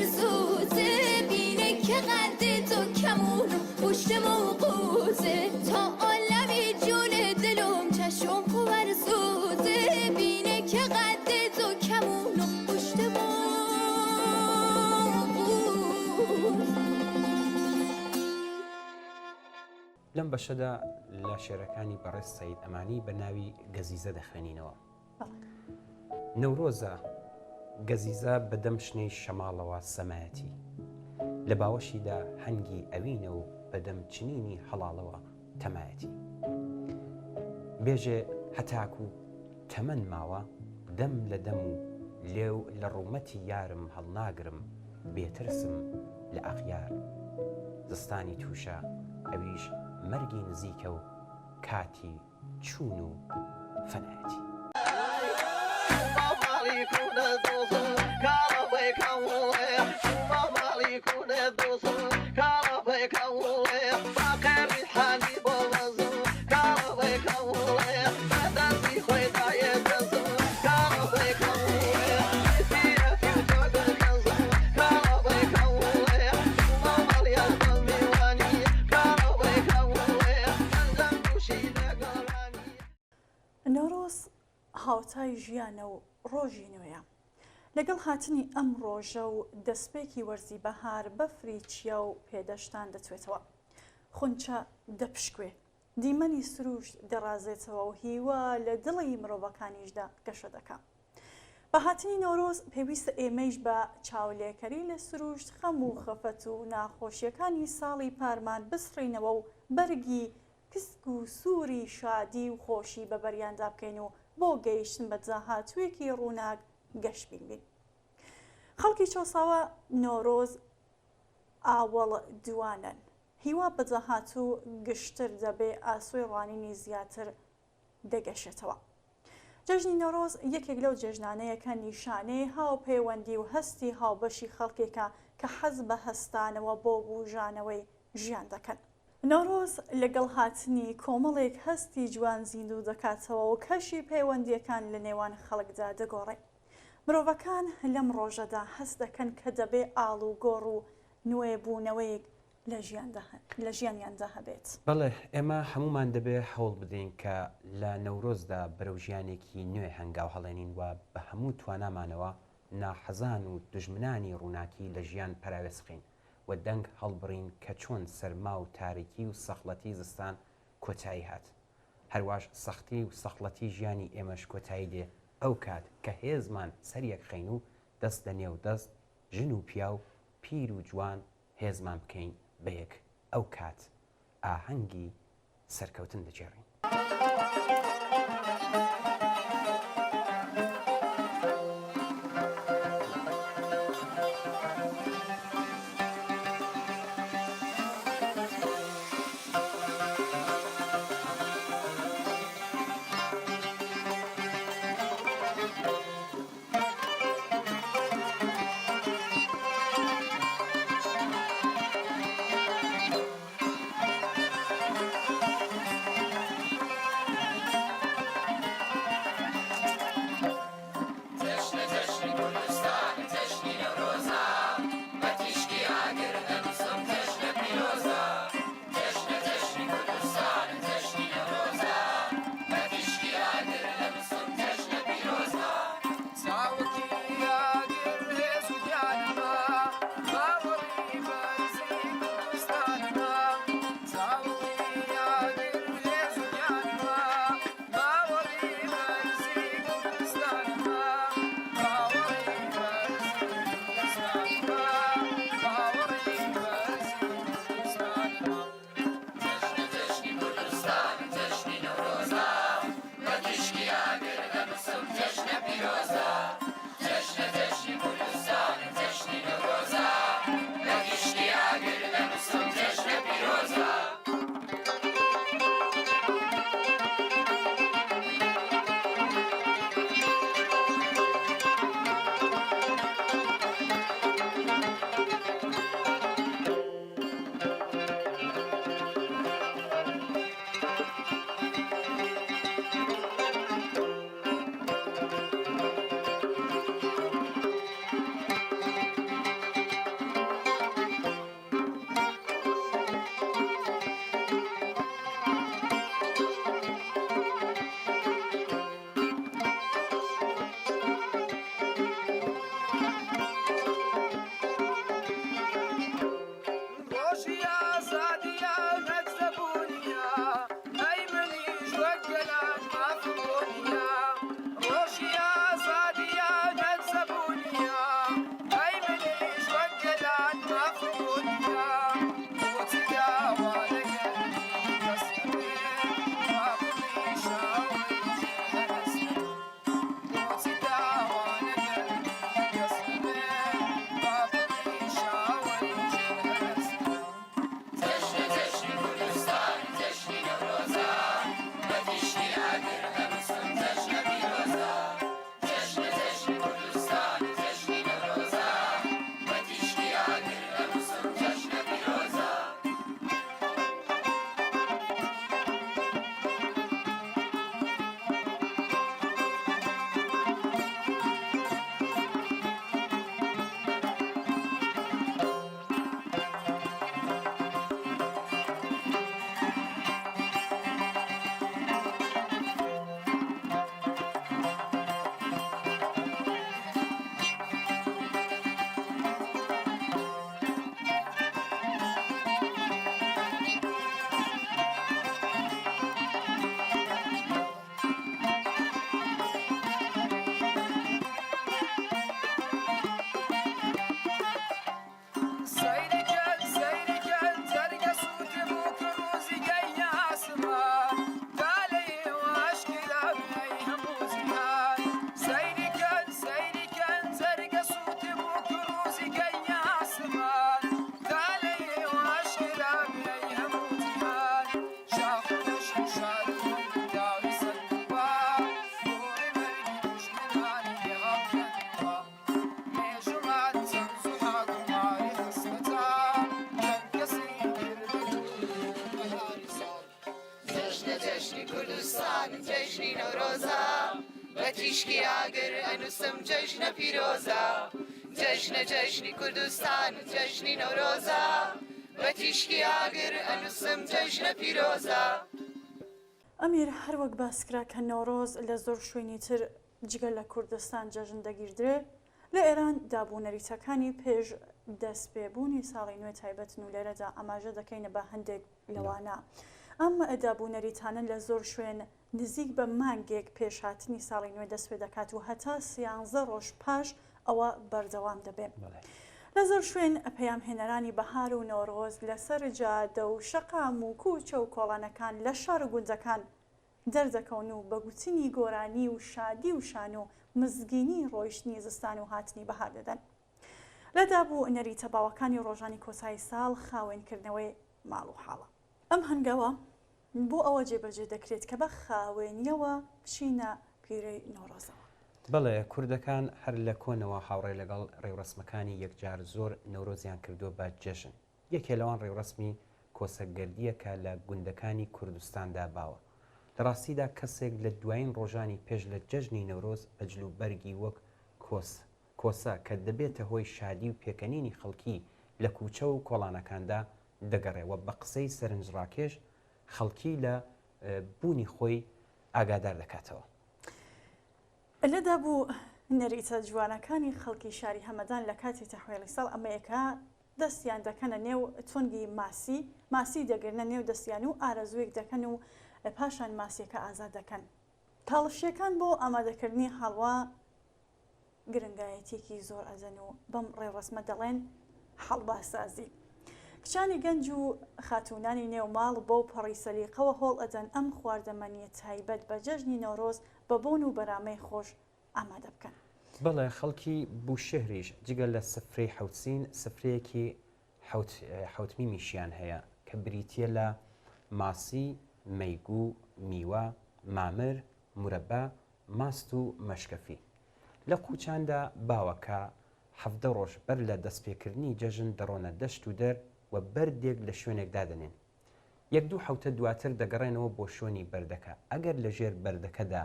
سوزه بینه که قد تو کمون پشت موقوزه تا عالمی جون دلم چشم سوزه بینه که قد تو کمون پشت موقوزه لەم بەشەدا لە شێعرەکانی بەڕێز سەید ئەمانی بە ناوی گەزیزە دەخوێنینەوە. نەورۆزە گەزیزە بەدەم شنەی شەماڵەوە سەمایەتی لە باوەشیدا هەنگی ئەوینە و بەدەم چنینی هەڵاڵەوە تەمایەتی بێژێ هەتاکو تەمەن ماوە دەم لە دەم و لێو لە ڕوومەتی یارم هەڵناگرم بێترسم لە ئەغیار زستانی تووشە ئەویش مەرگی نزیکە و کاتی چوون و فەنایەتی نۆرۆز هاوتای ژیانە و ڕۆژی نوێیە لەگەڵ هاتنی ئەم ڕۆژە و دەستپێکی وەرزی بەهار بەفری چیا و پێدەشتان دەچێتەوە خونچە دەپشکوێ دیمەنی سروشت دەڕازێتەوە و هیوا لە دڵی مرۆڤەکانیشدا گەشە دەکات بە هاتنی نۆرۆز پێویستە ئێمەش بە چاولێکەری لە سروشت خەم و خەفەت و ناخۆشیەکانی ساڵی پارمان بسڕینەوە و بەرگی کسک و سووری شادی و خۆشی بە بەریاندا بکەین و بۆ گەیشتن بە جاهاتوێکی ڕووناک گەشت بین. خەڵکی چۆساوە نۆرۆز ئاوەڵ دوانن هیوا بە جاهاتوو گشتر دەبێ ئاسۆی ڕانینی زیاتر دەگەشێتەوە. جەژنی نۆرۆز یەکێک لەو جێژنانەیە کە نیشانەی هاوپەیوەندی و هەستی هاوبەشی خەڵکێکە کە حەز بە هەستانەوە بۆ بوژانەوەی ژیان دەکەن. نۆرۆز لەگەڵ هاتنی کۆمەڵێک هەستی جوان زیندوو دەکاتەوە و کەشی پەیوەندیەکان لە نێوان خەڵکدا دەگۆڕێ. مرۆڤەکان لەم ڕۆژەدا هەست دەکەن کە دەبێ ئاڵ و گۆڕ و نوێبوونەوەیەک لە ژیانیاندا هەبێت. بەڵێ ئێمە هەمومان دەبێ هەوڵ بدەین کە لە نەورۆزدا بەرەو ژیانێکی نوێ هەنگاو هەڵێنین و بە هەموو توانامانەوە ناحەزان و دژمنانی ڕووناکی لە ژیان پەراوێسخین و دەنگ هەڵبڕین کە چۆن سەرما و تاریکی و سەخڵەتی زستان کۆتایی هات. هەروەش سەختی و سەخڵەتی ژیانی ئێمەش کۆتایی دێ ئەو کات کە هێزمان سەریەک خەین و دەست لە نێو دەست ژن و پیا و پیر و جوان هێزمان بکەین بەیەک ئەو کات ئاهەنگی سەرکەوتن دەجێڕین. جشنی کوردستان جشنی نەورۆزە بە تیشکی ئاگر ئەنووسم جەژنە پیرۆزە جشنی کوردستان جشنی نەورۆزە بە تیشکی ئاگر ئەنووسم جەژنە پیرۆزە. ئەمیر هەروەک باسکرا کە نۆڕۆز لە زۆر شوێنی تر جگە لە کوردستان جەژن دەگیردرێ لە ئێران دابوونەریتەکانی پێش دەست پێبوونی ساڵی نوێ تایبەتن و لێرەدا ئاماژە دەکەینە بە هەندێک لەوانە ئەم دابوونەریتانە لە زۆر شوێن نزیک بە مانگێک پێشهاتنی ساڵی نوێ دەست پێ دەکات و هەتا 13 ڕۆژ پاش ئەوە بەردەوام دەبێت. لە زۆر شوێن پەیام هێنەرانی بەهار و نۆڕۆز لەسەر جادە و شەقام و کوچە و کۆڵانەکان لە شار و گوندەکان دەردەکەون و بە گوتنی گۆرانی و شادی و شان و مزگینی ڕۆیشتنی زستان و هاتنی بەهار دەدەن. لەدا بوو نەریتە باوەکانی ڕۆژانی کۆسایی ساڵ خاوێنکردنەوەی ماڵ و حاڵە. ئەم هەنگاوە بۆ ئەوە جێبەجێ دەکرێت کە بە خاوێنیەوە بچینە پیرەی نۆڕۆزەوە. بەڵێ کوردەکان هەر لە کۆنەوە هاوڕێ لەگەڵ ڕێوڕسمەکانی یەکجار زۆر نەورۆزیان کردووە بە جەژن. یەکێ لەوان ڕێوڕسمی کۆسەگەردیە کە لە گوندەکانی کوردستاندا باوە. لە ڕاستیدا کەسێک لە دوایین ڕۆژانی پێش لە جەژنی نەورۆز بەجلوبەرگی وەک کۆسە کە دەبێتە هۆی شادی و پێکەنینی خەڵکی لە کوچە و کۆڵانەکاندا دەگەڕێەوە بە قسەی سەرنجڕاکێش خەڵکی لە بوونی خۆی ئاگادار دەکاتەوە. لەدا بوو نەریتە جوانەکانی خەڵکی شاری هەمەدان لە کاتی تەحوێڵی ساڵ ئەمەیەکە دەستیان دەکەنە نێو تونگی ماسی دەگرنە نێو دەستیان و ئارەزوێک دەکەن و پاشان ماسیەکە ئازاد دەکەن. تاڵشیەکان بۆ ئامادەکردنی هەڵوا گرنگایەتێکی زۆر ئەزەن و بەم ڕێڕسمە دەڵێن هەڵباسازی. کچانی گەنج و خاتونانی نێو ماڵ بۆ پەڕی سەلیقەوە هۆڵ ئەدەن ئەم خواردەمەنیە تایبەت بە جەژنی نۆڕۆز بە بۆن و بەرامەی خۆش ئامادە بکەن. بەڵێ خەڵکی بوشهریش جگەل لە سفرەی حوتسین سفرەیەکی حوتمیمیشیان هەیە کە بریتە لە ماسی، مەیگو، میوە، مامر، مورەبە، ماست و مەشکەفی. لە قوچاندا باوەکە 17 ڕۆژ بەر لە دەستپێکردنی جەژن دەڕۆنە دەشت و دەر و بەردێک لە شوێنێکدا دەنێن. یەک دوو حوتە دواتر دەگەڕێنەوە بۆ شوێنی بەردەکە. ئەگەر لە ژێر بەردەکەدا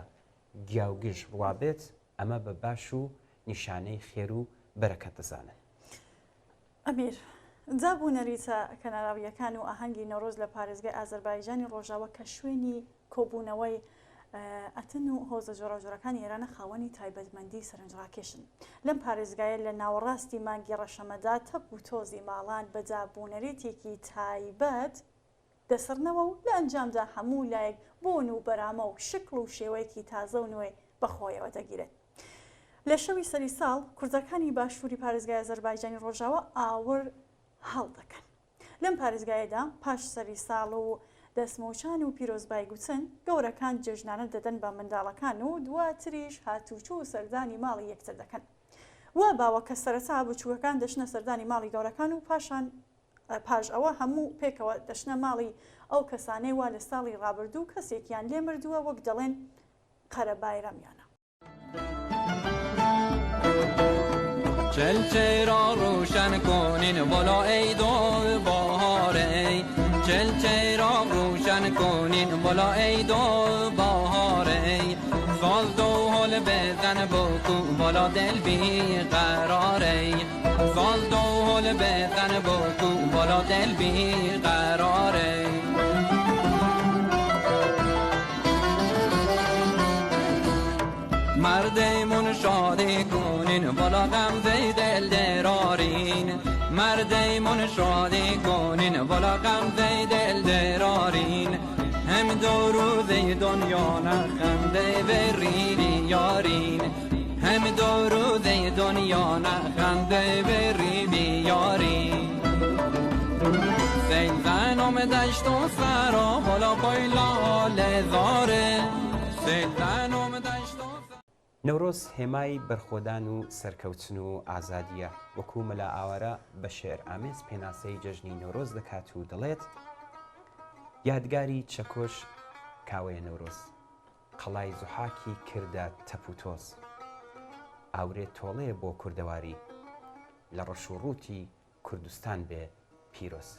گیاوگژ ڕوابێت ئەمە بە باش و نیشانەی خێر و بەرەکەت دەزانن. ئەمیر جابوو نەریتە کەناراویەکان و ئاهەنگی نۆڕۆز لە پارێزگای ئازەربایجانی ڕۆژاوە کە شوێنی کۆبوونەوەی ئەتن و هۆزە جۆراوجۆرەکانی ئێرانە خاوەنی تایبەتمەندی سەرنجڕاکێشن. لەم پارێزگایە لە ناوەڕاستی مانگی ڕەشەمەدا تەپ و تۆزی ماڵان بە جابوونەرێتێکی تایبەت دەسڕنەوە و لە ئەنجامدا هەموو لایەک بۆن و بەرامە و شکل و شێوەیەکی تازە و نوێ بەخۆیەوە دەگیرێت. لە شەوی سەری ساڵ کوردەکانی باشووری پارێزگای ئازەربایجانی ڕۆژاوە ئاور هەڵ دەکەن. لەم پارێزگایەدا پاش سەری ساڵ و دەسمۆچان و پیرۆزبای گوتن گەورەکان جێژنانە دەدەن بە منداڵەکان و دواتریش هاتوچوو و سەردانی ماڵی یەکتر دەکەن. وا باوە کە سەرەتا بچووکەکان دەشنە سەردانی ماڵی گەورەکان و پاش ئەوە هەموو پێکەوە دەشنە ماڵی ئەو کەسانەی وا لە ساڵی ڕابردوو کەسێکیان لێ مردووە وەک دەڵێن قەرە بایرەمیانە. چلچرا روشن کنین بالا ای دو بهاره چلچرا روشن کنین بالا ای دو بهاره ساز دو هل بزن بکو بالا دل بی قراره ساز دو هل بزن بکو بالا دل بی قراره مردمون شادی کنین بالا غمزه دل درارین مردمون شادی کنین بالا غمزه دل درارین هم دو روزه دنیا نخنده بریدی یارین هم دو روزه دنیا نخنده بریدی یارین سیل زنم دشت و سرا بالا پای لاله زاره سیل زنم دشت و نەورۆز هێمای بەرخۆدان و سەرکەوتن و ئازادیە وەکو مەلا ئاوارە بە شێر ئامێز پێناسەی جەژنی نەورۆز دەکات و دەڵێت یادگاری چەکۆش کاوەیە نەورۆز قەڵای زوحاکی کردە تەپ و تۆز ئاورێت تۆڵەیە بۆ کوردەواری لە ڕەش و ڕووتی کوردستان بێ پیرۆز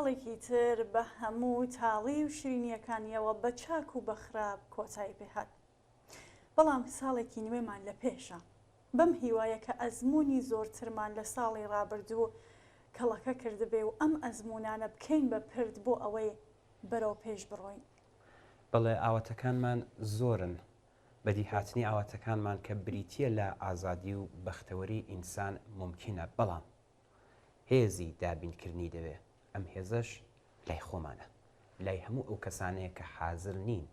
ساڵێکی تر بە هەموو تاڵی و شرینیەکانیەوە بە چاک و بەخراپ کۆتایی پێهات. بەڵام ساڵێکی نوێمان لە پێشە. بەم هیوایە کە ئەزمموی زۆرترمان لە ساڵی ڕابردوو کەڵەکە کردبێ و ئەم ئەزممونانە بکەین بە پرد بۆ ئەوەی بەرەو پێش بڕۆین. بەڵێ ئاواتەکانمان زۆرن. بەدی هاتنی ئاواتەکانمان کە بریتە لە ئازادی و بەختەوەری ئینسان ممکنە، بەڵام هێزی دابینکردنی دەوێ. ئەم هێزش لای خۆمانە، لای هەموو ئەو کەسانەیە کە حاضر نین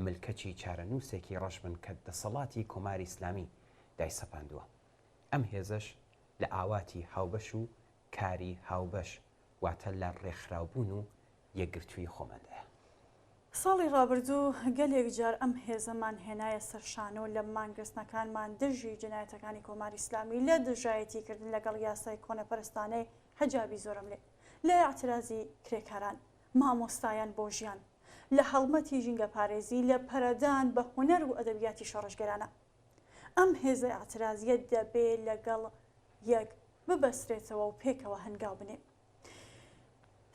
ملکەچی چارەنووسێکی ڕەشبن کە دەسەڵاتی کۆماری ئیسلامی دایسەپاندووە. ئەم هێزش لە ئاواتی هاوبەش و کاری هاوبەش واتە لە ڕێکخراوبوون و یەکگرتووی خۆماندایە. ساڵی ڕابردوو گەلێک جار ئەم هێزەمان هێنایە سەرشانەوە لە مانگرستنەکانمان دژی جنایەتەکانی کۆماری ئیسلامی لە دژایەتیکردن لەگەڵ یاسای کۆنەپەرستانەی حەجابی زۆرم لێ، لە ئاعترازی کرێکاران، مامۆستایان بۆ ژیان، لە هەڵمەتی ژینگە پارێزی، لە پەرەدان بە هونەر و ئەدەبیاتی شۆڕشگەرانە. ئەم هێزە ئاعترازیە دەبێت لەگەڵ یەک ببەسرێتەوە و پێکەوە هەنگاو بنێ.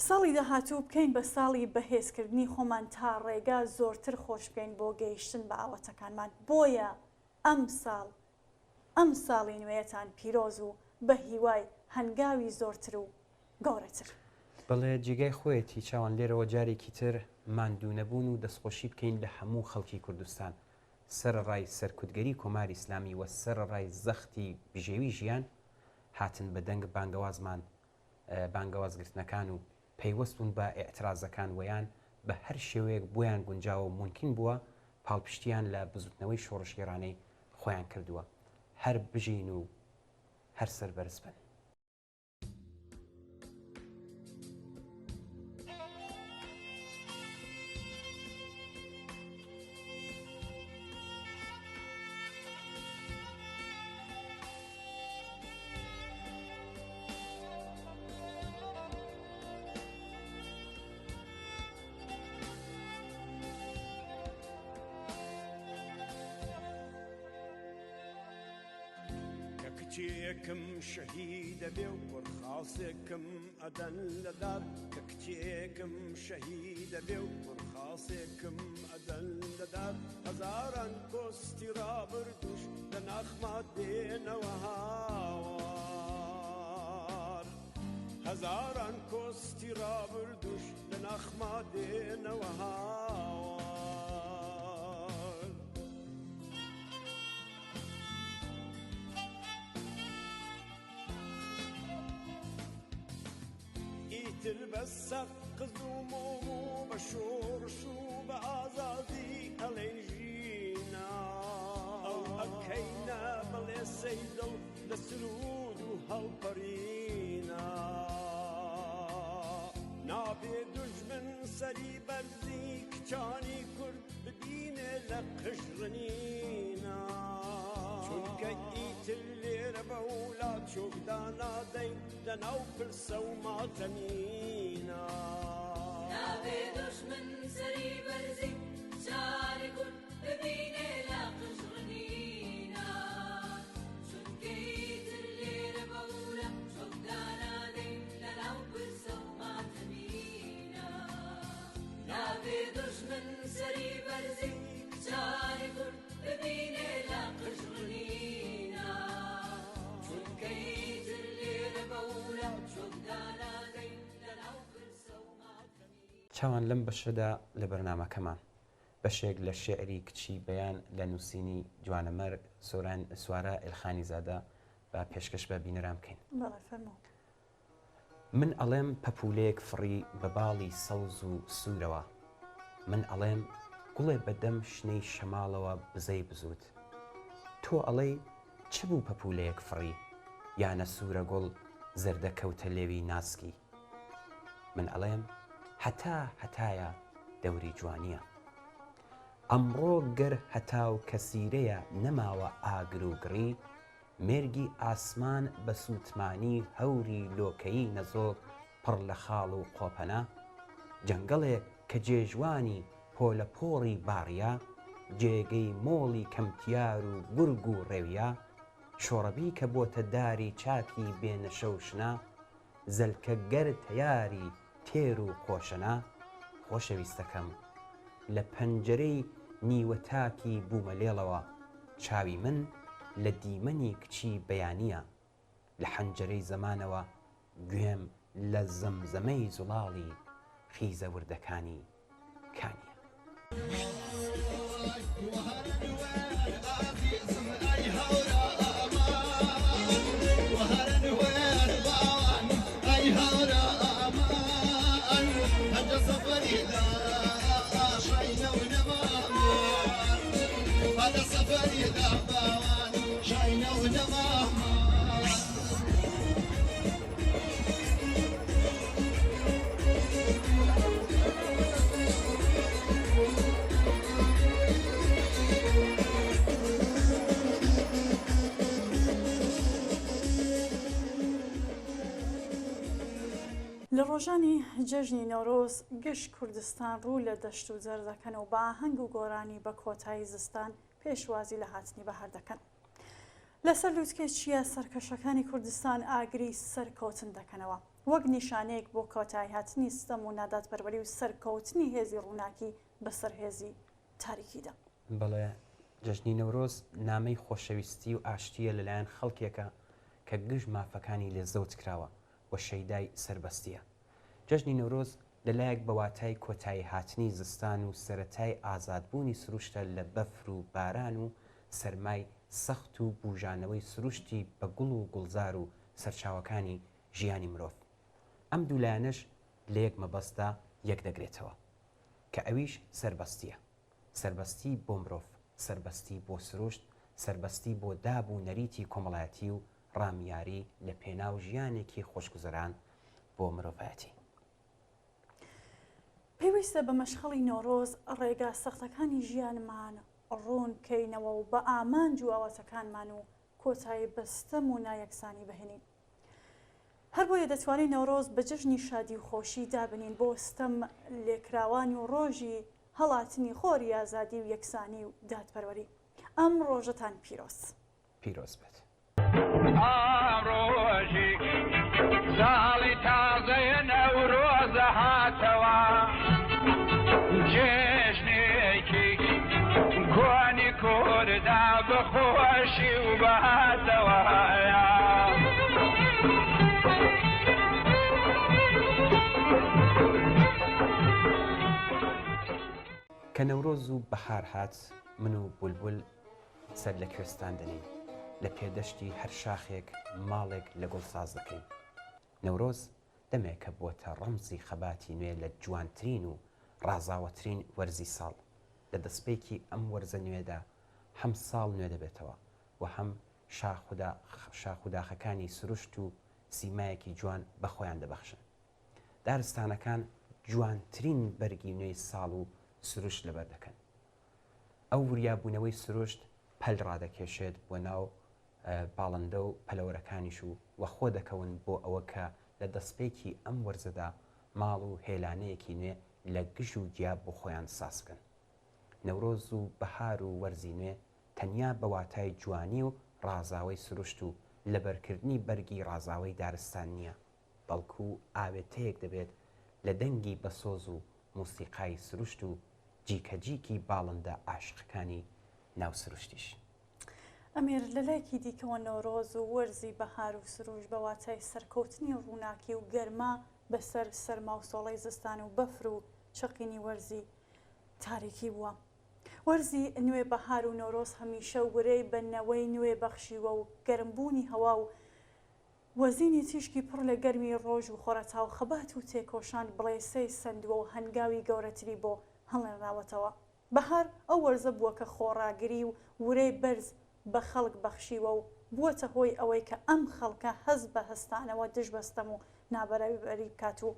ساڵی داهاتوو بکەین بە ساڵی بەهێزکردنی خۆمان تا ڕێگا زۆرتر خۆش بکەین بۆ گەیشتن بە ئاواتەکانمان. بۆیە ئەم ساڵی نوێیەتان پیرۆز و بە هیوای هەنگاوی زۆرتر و گەورەتر. بەڵێ جێگای خۆیەتی چاوان لێرەوە جارێکی تر ماندوونەبوون و دەستخۆشی بکەین لە هەموو خەڵکی کوردستان. سەرڕای سەرکوتگەری کۆماری ئیسلامی وە سەرڕای زەختی بژێوی ژیان هاتن بە دەنگ بانگەوازمان، بانگەوازگرتنەکان و پەیوەستبوون بە ئێعترازەکان ویان بە هەر شێوەیەک بۆیان گونجاوە ممکن بووە پاڵپشتیان لە بزوتنەوەی شۆڕشگێرانەی خۆیان کردووە. هەر بژین و هەر سەربەرز بن. کچێکم شەهیدە بێ و وەرخاسێکم ئەدەن لەدار، کە کچێکم شەهیدە بێ و وەرخاسێکم ئەدەن لەدار، هەزاران کۆستی ڕابردوش لە ناخما دێنەوە هاوار، هەزاران کۆستی ڕابردوش لە ناخما دێنەوە هاوار. ئیتر بە سەقز و مۆم و بە شۆڕش و بە ئازادی ئەڵێ ژینا، ئەو ئەکەینە بەڵێ سەیدڵ لە سرود و هەڵپەڕینا، نابێ دوژمن سەری بەرزی کچانی کورد ببینێ لە قژڕنینا، چونکە ئیتر لێرە بە وڵات چۆکدانادەین لەناو پرسە و ماتەمینا، نابێ دوژمن سەری بەرزی کچانی کورد ببینێ لە قژڕنینا، چونکە ئیتر لێرە بە وڵات چۆکدانادەین لەناو پرسە و ماتەمینا، نابێ دوژمن سەری بەرزی کچانی کورد ببینێ لە قژڕنینا، چونکە ئیتر لێرە بە وڵات چۆکدانادەین لەناو پرسە و ماتەمینا. چاوان لەم بەشەدا لە بەرنامەکەمان بەشێک لە شێعری کچی بەیان لە نووسینی جوانەمەرگ سوارە ئێلخانی زادە بە پێشکەش بە بینەران بکەین. من ئەڵێم پەپولەیەک فڕی بە باڵی سەوز و سوورەوە، من ئەڵێم گوڵێ بەدەم شنەی شەماڵەوە بزەی بزوت، تۆ ئەڵێی چ بوو پەپولەیەک فڕی یانە سوورە گوڵ زەردە کەوتە لێوی ناسکی، من ئەڵێم هەتایە دەوری جوانیە، ئەمڕۆ گەر هەتاو کەسیرەیە نەماوە ئاگر و گڕی، مێرگی ئاسمان بە سووتمانی هەوری لۆکەیی نەزۆک پڕ لە خاڵ و قۆپەنە، جەنگەڵێک کە جێژوانی پۆلە پۆڕی باڕیا، جێگەی مۆڵی کەمتیار و گورگ و ڕێویا، شۆڕەبی کە بۆتە داری چاکی بێنەشەوشنا، زەلکە گەر تەیاری تێر و خۆشەنا خۆشەویستەکەم لە پەنجەرەی نیوەتاکی بوومە لێڵەوە چاوی من لە دیمەنی کچی بەیانیە لە حەنجەرەی زەمانەوە گوێم لە زەمزەمەی زوڵاڵی خیزە وردەکانی کانیە. لە ڕۆژانی جەژنی نۆرۆز گشت کوردستان ڕوو لە دەشت و جەر دەکەن و بە ئاهەنگ و گۆرانی بە کۆتایی زستان پێشوازی لە هاتنی بەهار دەکەن. لەسەر لووتکێکیە سەرکەشەکانی کوردستان ئاگری سەرکەوتن دەکەنەوە وەک نیشانەیەک بۆ کۆتایی هاتنی ستەم و ناداتپەروەری و سەرکەوتنی هێزی ڕووناکی بەسەر هێزی تاریکیدا. بەڵێ جەژنی نەورۆز نامەی خۆشەویستی و ئاشتیە لەلایەن خەڵکێکە کە گشت مافەکانی لێزەوت کراوە و شەیدای سربەستیە. جەژنی نەورۆز لەلایەک بەواتای کۆتایی هاتنی زستان و سەرەتای ئازادبوونی سروشتە لە بەفر و باران و سەرمای سەخت و بوژانەوەی سروشتی بە گوڵ و گوڵزار و سەرچاوەکانی ژیانی مرۆڤ. ئەم دوولایەنەش لە یەک مەبەستدا یەک دەگرێتەوە کە ئەویش سربەستیە. سربەستی بۆ مرۆڤ، سربەستی بۆ سروشت، سربەستی بۆ دابوو نەریتی کۆمەڵایەتی و ڕامیاری لە پێناو ژیانێکی خۆشگوزەران بۆ مرۆڤایەتی. پێویستە بە مەشخەڵی نۆرۆز ڕێگا سەختەکانی ژیانمان ڕوون بکەینەوە و بە ئامانج و ئاواتەکانمان و کۆتایی بەستەم و نایەکسانی بهێنین. هەر بۆیە دەتوانین نۆرۆز بە جەژنی شادی و خۆشی دابنین بۆ ستەم لێکراوانی و ڕۆژی هەڵاتنی خۆری ئازادی و یەکسانی و دادپەروەری. ئەم ڕۆژەتان پیرۆز. پیرۆز بێت. ئامڕۆژی ساڵی تازەیە نەورۆزە هاتەوە جێژنێکی کۆنی کووردا بەخۆشی و بەهاتەوە کە نەورۆز و بەهار هات من و بولبول سەر لە کوێستان دەنین لە پێدەشتی هەر شاخێک ماڵێک لە گوڵساز دەکەین. نەورۆز دەمێکە بۆتە ڕەمزی خەباتی نوێ لە جوانترین و ڕازاوەترین وەرزی ساڵ. لە دەستپێکی ئەم وەرزە نوێدا هەم ساڵ نوێ دەبێتەوە و هەم شاخوداخەکانی سروشت و سیمایەکی جوان بەخۆیان دەبەخشن. دارستانەکان جوانترین بەرگی نوێی ساڵ و سروشت لەبەر دەکەن. ئەو وریابوونەوەی سروشت پەل ڕادەکێشێت بۆ ناو باڵندە و پەلەوەرەکانیش و وەخۆ دەکەون بۆ ئەوە کە لە دەستپێکی ئەم وەرزەدا ماڵ و هێلانەیەکی نوێ لە گژ و گیا بۆ خۆیان ساز بکەن. نەورۆز و بەهار و وەرزی نوێ تەنیا بە واتای جوانی و ڕازاوی سروشت و لەبەرکردنی بەرگی ڕازاوی دارستان نییە، بەڵکو ئاوێتەیەک دەبێت لە دەنگی بەسۆز و موسیقای سروشت و جیکەجیکی باڵندە عاشقەکانی ناو سروشتیش. ئەمیر لە لایەکی دیکەوە نۆرۆز و وەرزی بەهار و سروش بە واتای سەرکەوتنی ڕووناکی و گەرما بەسەر سەرما و سۆڵەی زستان و بەفر و چقینی وەرزی تاریکی بووە. وەرزی نوێ بەهار و نۆرۆز هەمیشە وەرەی بەنەوەی نوێ بەخشیوە و گەرمبوونی هەوا و وەزینی تیشکی پڕ لە گەرمی ڕۆژ و خۆرەتا و خەبات و تێکۆشان بڵێسەی سندووە و هەنگاوی گەورەتری بۆ هەڵێنراوەتەوە. بەهار ئەو وەرزە بووە کە خۆڕاگری و وورەی بەرز بە خەڵک بەخشیوە و بووەتە هۆی ئەوەی کە ئەم خەڵکە هەز بە هەستانەوە دژ بەستەم و نابەراوری بکات و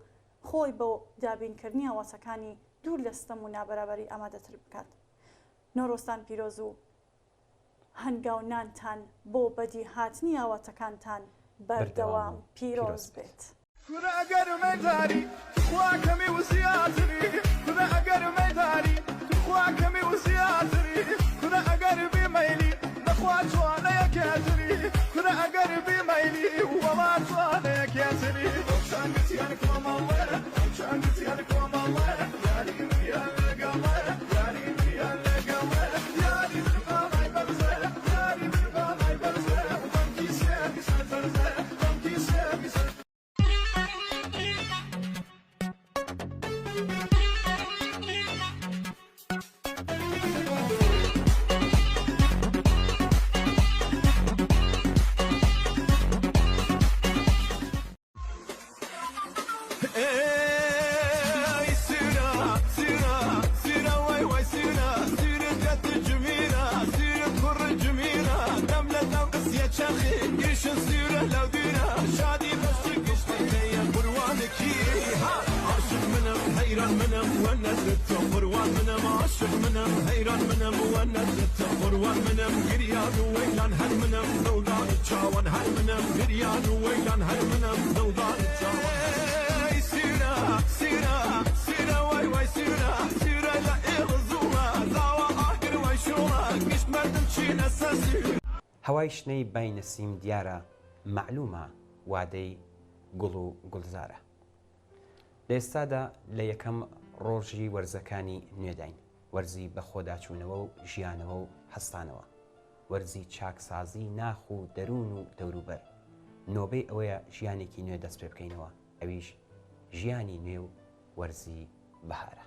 خۆی بۆ دابینکردنی هەواسەکانی دوور لە ستەم و نابەرابەری ئامادەتر بکات. نۆرۆستان پیرۆز و هەنگاونانتان بۆ بەدی هاتنی ئاواتەکانتان بەردەوام پیرۆز بێت. كنا أجر مداري خواكمي وسياسري كنا أجر مداري خواكمي وسياسري كنا أجر بميلي نخوات وانا يا كاسري كنا أجر بميلي وما وانا يا كاسري شان بسيانك ماما ورا قش السيرة لو دينا شادي بس قشتي ليا بروانكي عاشق منم حيران منم وانا زدت بروان منم عاشق منم حيران منم وانا زدت بروان منم قريان ويلان هل منم دودان تشاوان هل منم قريان ويلان هل منم دودان تشاوان سيرة سيرة سيرة واي واي سيرة سيرة لا إغزوها زاوة آخر واي شوما قش مردم شين أساسي هەوای شنەی بای نەسیم دیارە معلومە وادەی گوڵ و گوڵزارە. لە ئێستادا لە یەکەم ڕۆژی وەرزەکانی نوێداین، وەرزی بە خۆداچوونەوە و ژیانەوە و هەستانەوە، وەرزی چاکسازی ناخ و دەروون و دەوروبەر. نۆبەی ئەوەیە ژیانێکی نوێ دەست پێ بکەینەوە، ئەویش ژیانی نوێ و وەرزی بەهارە.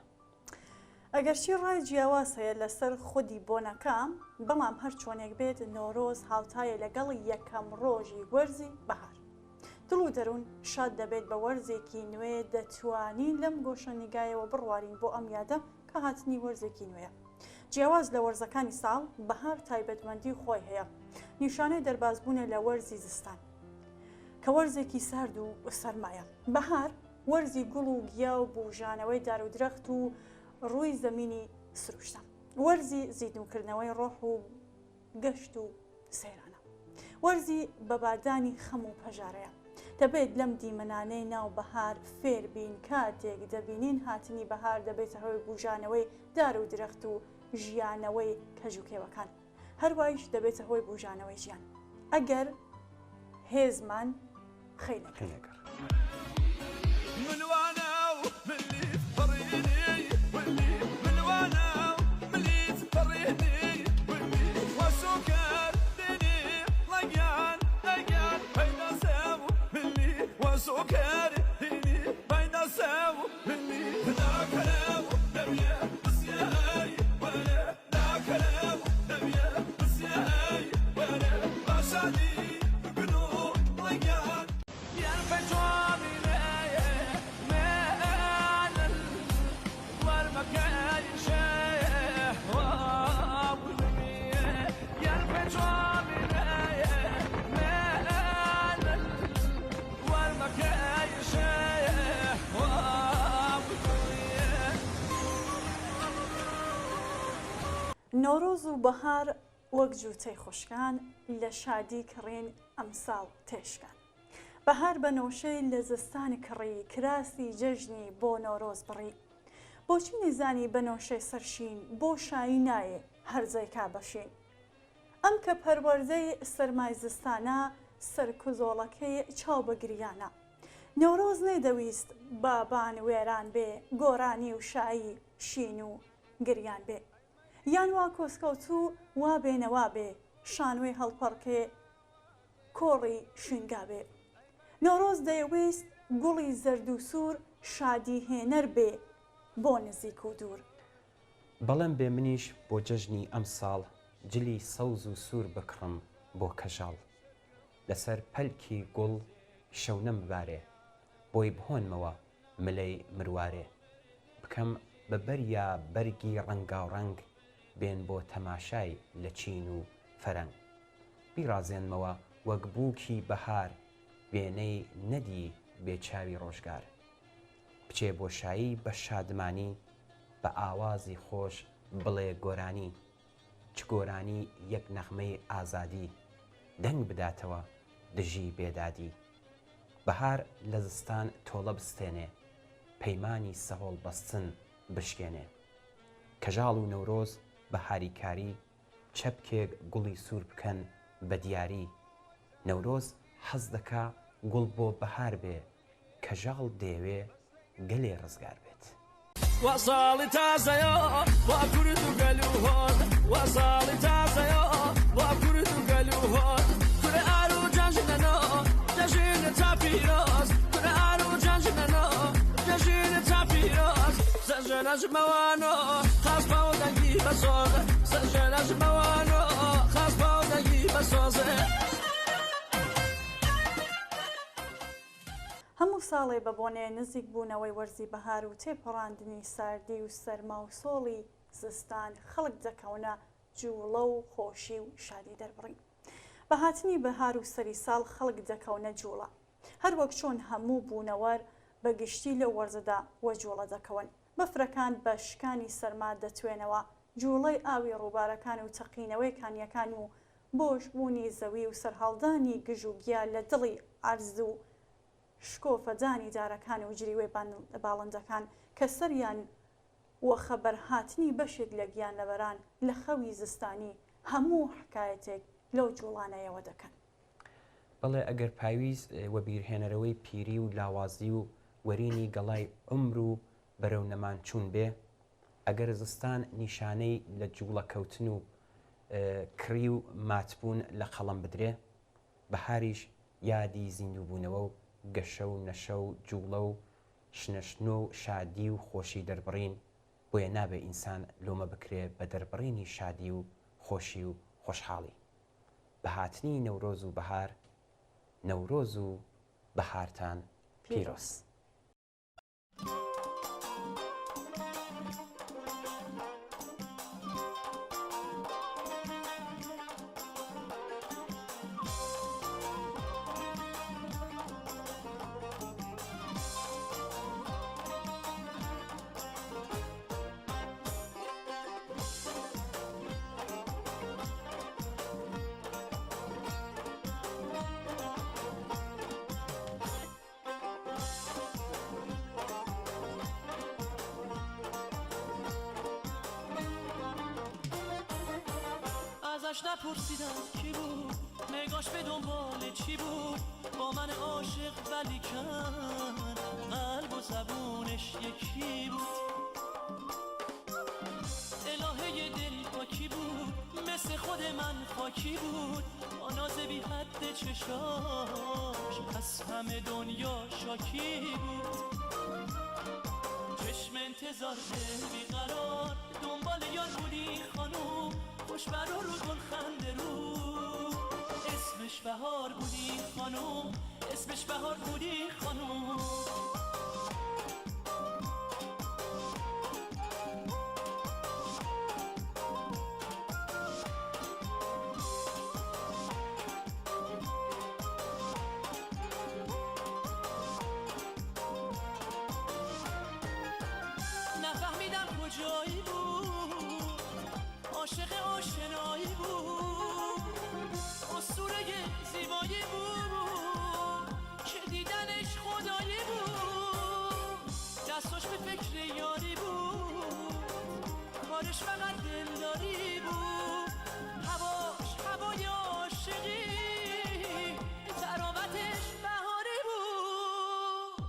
ئەگەرچی ڕای جیاواز هەیە لەسەر خودی بۆنەکەم، بەڵام هەر چۆنێک بێت نۆرۆز هاوتایە لەگەڵ یەکەم ڕۆژی وەرزی بەهار. دڵ و دەروون شاد دەبێت بە وەرزێکی نوێ دەتوانین لەم گۆشەنیگایەوە بڕوارین بۆ ئەم یادە کە هاتنی وەرزێکی نوێیە. جیاواز لە وەرزەکانی ساڵ بەهار تایبەتمەندی خۆی هەیە، نیشانەی دەربازبوونە لە وەرزی زستان کە وەرزێکی سارد و سەرمایە. بەهار وەرزی گوڵ و گیا و بوژانەوەی دار و درەخت و ڕووی زەمینی سروشتە، وەرزی زیندووکردنەوەی ڕۆح و گەشت و سەیرانە، وەرزی بەبادانی خەم و پەژارەیە. دەبێت لەم دیمەنانەی ناو بەهار فێربین، کاتێک دەبینین هاتنی بەهار دەبێتە هەوەی بوژانەوەی دار و درەخت و ژیانەوەی کەژوکێوەکان، هەروایش دەبێتە هۆی بوژانەوەی ژیان ئەگەر هێزمان خەی نەکەر. نۆرۆز و بەهار وەک جووتەی خوشکان لە شادی کڕین ئەمساڵ تێشکان. بەهار بە نۆشەی لە زستان کڕی، کراسی جەژنی بۆ نۆرۆز بڕی. بۆچی نەیزانی بە نۆشەی سەرشین بۆ شایی نایێ هەرزەی کا بەشین. ئەم کە پەروەردەی سەرمای زستانە سەرکوزۆڵەکەی چاو بە گریانە. نۆرۆز نەیدەویست بابان وێران بێ، گۆرانی و شایی شین و گریان بێ. یان وا کۆسکەوتوو وا بێنەوا بێ، شانوێی هەڵپەڕکێ کۆڕی شنگا بێ. نۆرۆز دەیەویست گوڵی زەرد و سوور شادی هێنەر بێ بۆ نزیک و دوور. بەڵێم بێ منیش بۆ جەژنی ئەم ساڵ جلی سەوز و سوور بکڕم بۆ کەژاڵ. لەسەر پەلکی گوڵ شەو نەمبارێ، بۆی بهۆنمەوە ملەی مروارێ. بکەم بە بەریا بەرگی ڕەنگاوڕەنگ، بێن بۆ تەماشای لە چین و فەرەنگ. بیڕازێنمەوە وەک بووکی بەهار، وێنەی نەدی بێچاوی ڕۆژگار. بچێ بۆ شایی بە شادمانی، بە ئاوازی خۆش بڵێ گۆرانی. چ گۆرانی یەک نەغمەی ئازادی، دەنگ بداتەوە دژی بێدادی. بەهار لە زستان تۆڵە بستێنێ، پەیمانی سەهۆڵ بەستن بشکێنێ. کەژاڵ و نەورۆز بە هاریکاری، چەپکێک گوڵی سوور بکەن بە دیاری. نەورۆز حەز دەکا گوڵ بۆ بەهار بێ، کەژاڵ دەیەوێ گەلێ ڕزگار بێت. وصالي تازيا وأكرد قلوهون وصالي تازيا وأكرد قلوهون كل أرو جنجنا جنجين تابيروز كل أرو جنجنا جنجين تابيروز سجن أجموانو خاص بودنجي بسوز سجن أجموانو خاص بودنجي بسوز. هەموو ساڵێ بە بۆنێ نزیک بوونەوەی وەرزی بەهار و تێپەڕاندنی ساردی و سەرما و سۆڵی زستان خەڵک دەکەونە جوڵە و خۆشی و شادی دەربڕین. بە هاتنی بەهار و سەری ساڵ خەڵک دەکەونە جوڵە، هەر وەک چۆن هەموو بوونەوەر بە گشتی لە وەرزەدا وە جوڵە دەکەون. بەفرەکان بە شکانی سەرما دەتوێنەوە، جوڵەی ئاوی ڕووبارەکان و تەقینەوەی کانیەکان و بۆش بوونی زەوی و سەرهەڵدانی گژ و گیا لە دڵی ئارز و شکۆفەدانی دارەکان و جریوەی باڵندەکان کە سەریان وە خەبەرهاتنی بەشێک لە گیانلەبەران لە خەوی زستانی هەموو حکایەتێک لەو جوڵانەیەوە دەکەن. بەڵێ ئەگەر پاویست وە بیرهێنەرەوەی پیری و لاوازی و وەرینی گەڵای عمر و بەرەو نەمان چوون بێ، ئەگەر زستان نیشانەی لە جوڵە کەوتن و کڕی و ماتبوون لە قەڵەم بدرێ، بەهاریش یادی زیندووبوونەوە و گەشە و نەشە و جوڵە و شنەشنۆ و شادی و خۆشی دەربڕین، بۆیە نابێ ئینسان لۆمە بکرێ بە دەربڕینی شادی و خۆشی و خۆشحاڵی. بە هاتنی نەورۆز و بەهار، نەورۆز و بەهارتان پیرۆز. ازش نپرسیدم کی بود، نگاش به دنبال چی بود، با من عاشق ولی کن قلب و زبونش یکی بود. الهه دل با کی بود، مثل خود من خاکی بود، با ناز بی حد چشاش از همه دنیا شاکی بود. چشم انتظار بیقرار دنبال یار بودی خانوم، خوشبرا رو گل خنده رو، اسمش بهار بودی خانوم، اسمش بهار بودی خانوم. نفهمیدم کجایی بود، عاشق آشنایی بود، اسطوره زیبایی بود که دیدنش خدایی بود. دستاش به فکر یاری بود، کارش فقط دلداری بود، هواش هوای عاشقی، تراوتش بهاری بود.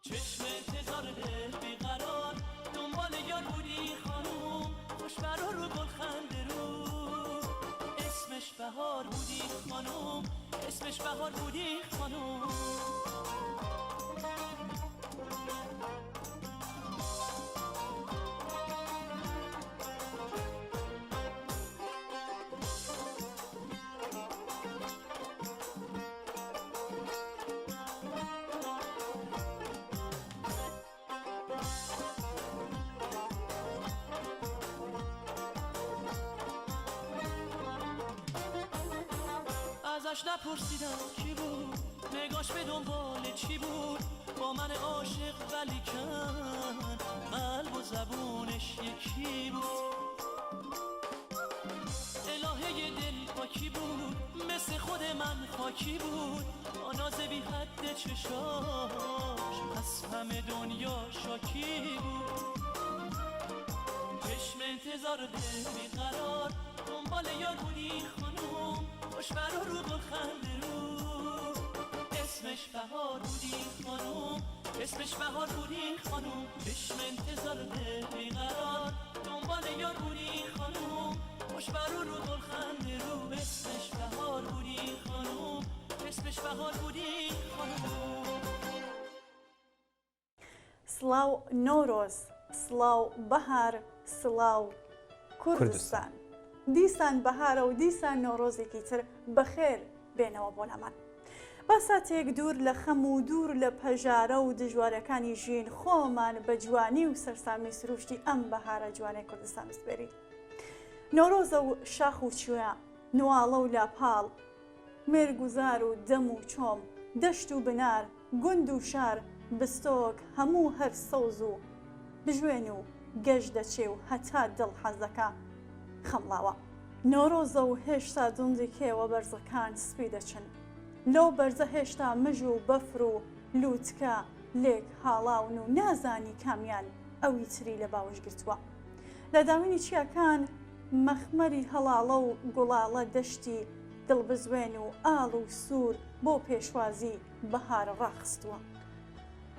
چشم انتظار دل بیقرار دنبال یار بودی خانوم، خوشبرا رو گل خنده رو، اسمش بهار بودی خانوم، اسمش بهار بودی خانوم. ازش نپرسیدم کی بود، نگاش به دنبال چی بود، با من عاشق ولی کن قلب و زبونش یکی بود. الهه دل با کی بود، مثل خود من خاکی بود، با ناز بی حد چشاش از همه دنیا شاکی بود. چشم انتظار دل بیقرار دنبال یار بودی خانوم، خوشبرا رو گل خنده رو، اسمش بهار بودی خانوم، اسمش بهار بودی خانوم. چشم انتظار دل بیقرار دنبال یار بودی خانوم، خوشبرا رو گل خنده رو، اسمش بهار بودی خانوم، اسمش بهار بودی خانوم. سڵاو نۆرۆز، سڵاو بەهار، سڵاو کوردستان. دیسان بەهارە و دیسان نۆڕۆزێکی تر بەخێر بێنەوە بۆ لەمان. با ساتێک دوور لە خەم و دوور لە پەژارە و دژوارەکانی ژین خۆمان بە جوانی و سەرسامی سروشتی ئەم بەهارە جوانەی کوردستان بسپێری. نۆرۆزە و شاخ و چوە نواڵە و لاپاڵ مێرگوزار و دەم و چۆم دەشت و بنار گوند و شار بستۆک هەموو هەر سەوز و بژوێن و گەشت دەچێ و هەتا دڵ حەزەکە خەمڵاوە نۆرۆزە و هێشتا دوندی کێوە بەرزەکان سپی دەچن لەو بەرزە هێشتا مژ و بەفر و لووتکە لێک هاڵاون و نازانی کامیان ئەوی تری لە باوەش گرتووە لە داوینی چیاکان مەخمەری هەڵاڵە و گوڵاڵە دەشتی دڵبزوێن و ئاڵ و سوور بۆ پێشوازی بەهار ڕاخستووە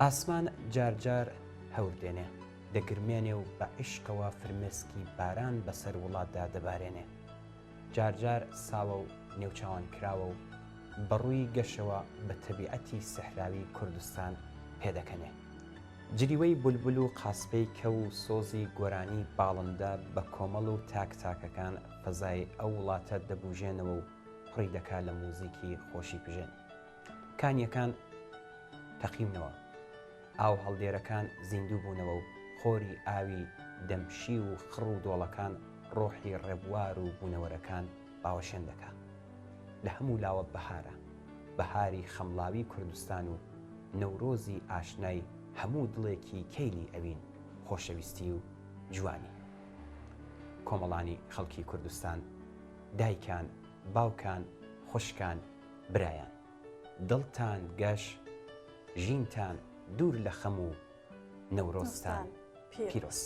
ئاسمان جارجار هەوردێنێ دەگرمێنێ و بە عیشکەوە فرمێسکی باران بەسەر وڵاتدا دەبارێنێ جارجار ساوە و نێوچاوان کراوە و بەڕووی گەشەوە بە تەبیعەتی سەحراوی کوردستان پێدەکەنێ جریوەی بولبول و قاسپەی کە و سۆزی گۆرانی باڵندە بە کۆمەڵ و تاکتاکەکان فەزای ئەو وڵاتە دەبوژێنەوە و پڕی دەکات لە مۆزیکی خۆشی پژێن کانیەکان تەقیونەوە ئاو هەڵدێرەکان زیندوو بوونەوە و خۆری ئاوی دەمشی و خڕ و دۆڵەکان ڕۆحی ڕێبوار و بوونەوەرەکان باوەشێن دەکات لە هەموو لاوە بەهارە بەهاری خەمڵاوی کوردستان و نەورۆزی ئاشنای هەموو دڵێکی کەیلی ئەوین خۆشەویستی و جوانی کۆمەڵانی خەڵکی کوردستان دایکان باوکان خوشکان برایان دڵتان گەش ژینتان دوور لە خەم و نەورۆزتان پیرۆز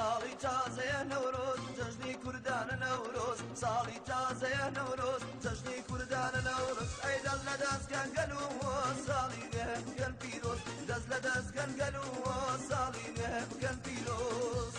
ساڵی تازەیە نەورۆز جەژنی کوردانە نەورۆز ساڵی تازەیە نەورۆز جەژنی کوردانە نەورۆز ئەی دەست لە دەستکەن گەل و ساڵی گەن پیرۆز دەست لە دەستکەن گەل و ساڵی گەن پیرۆز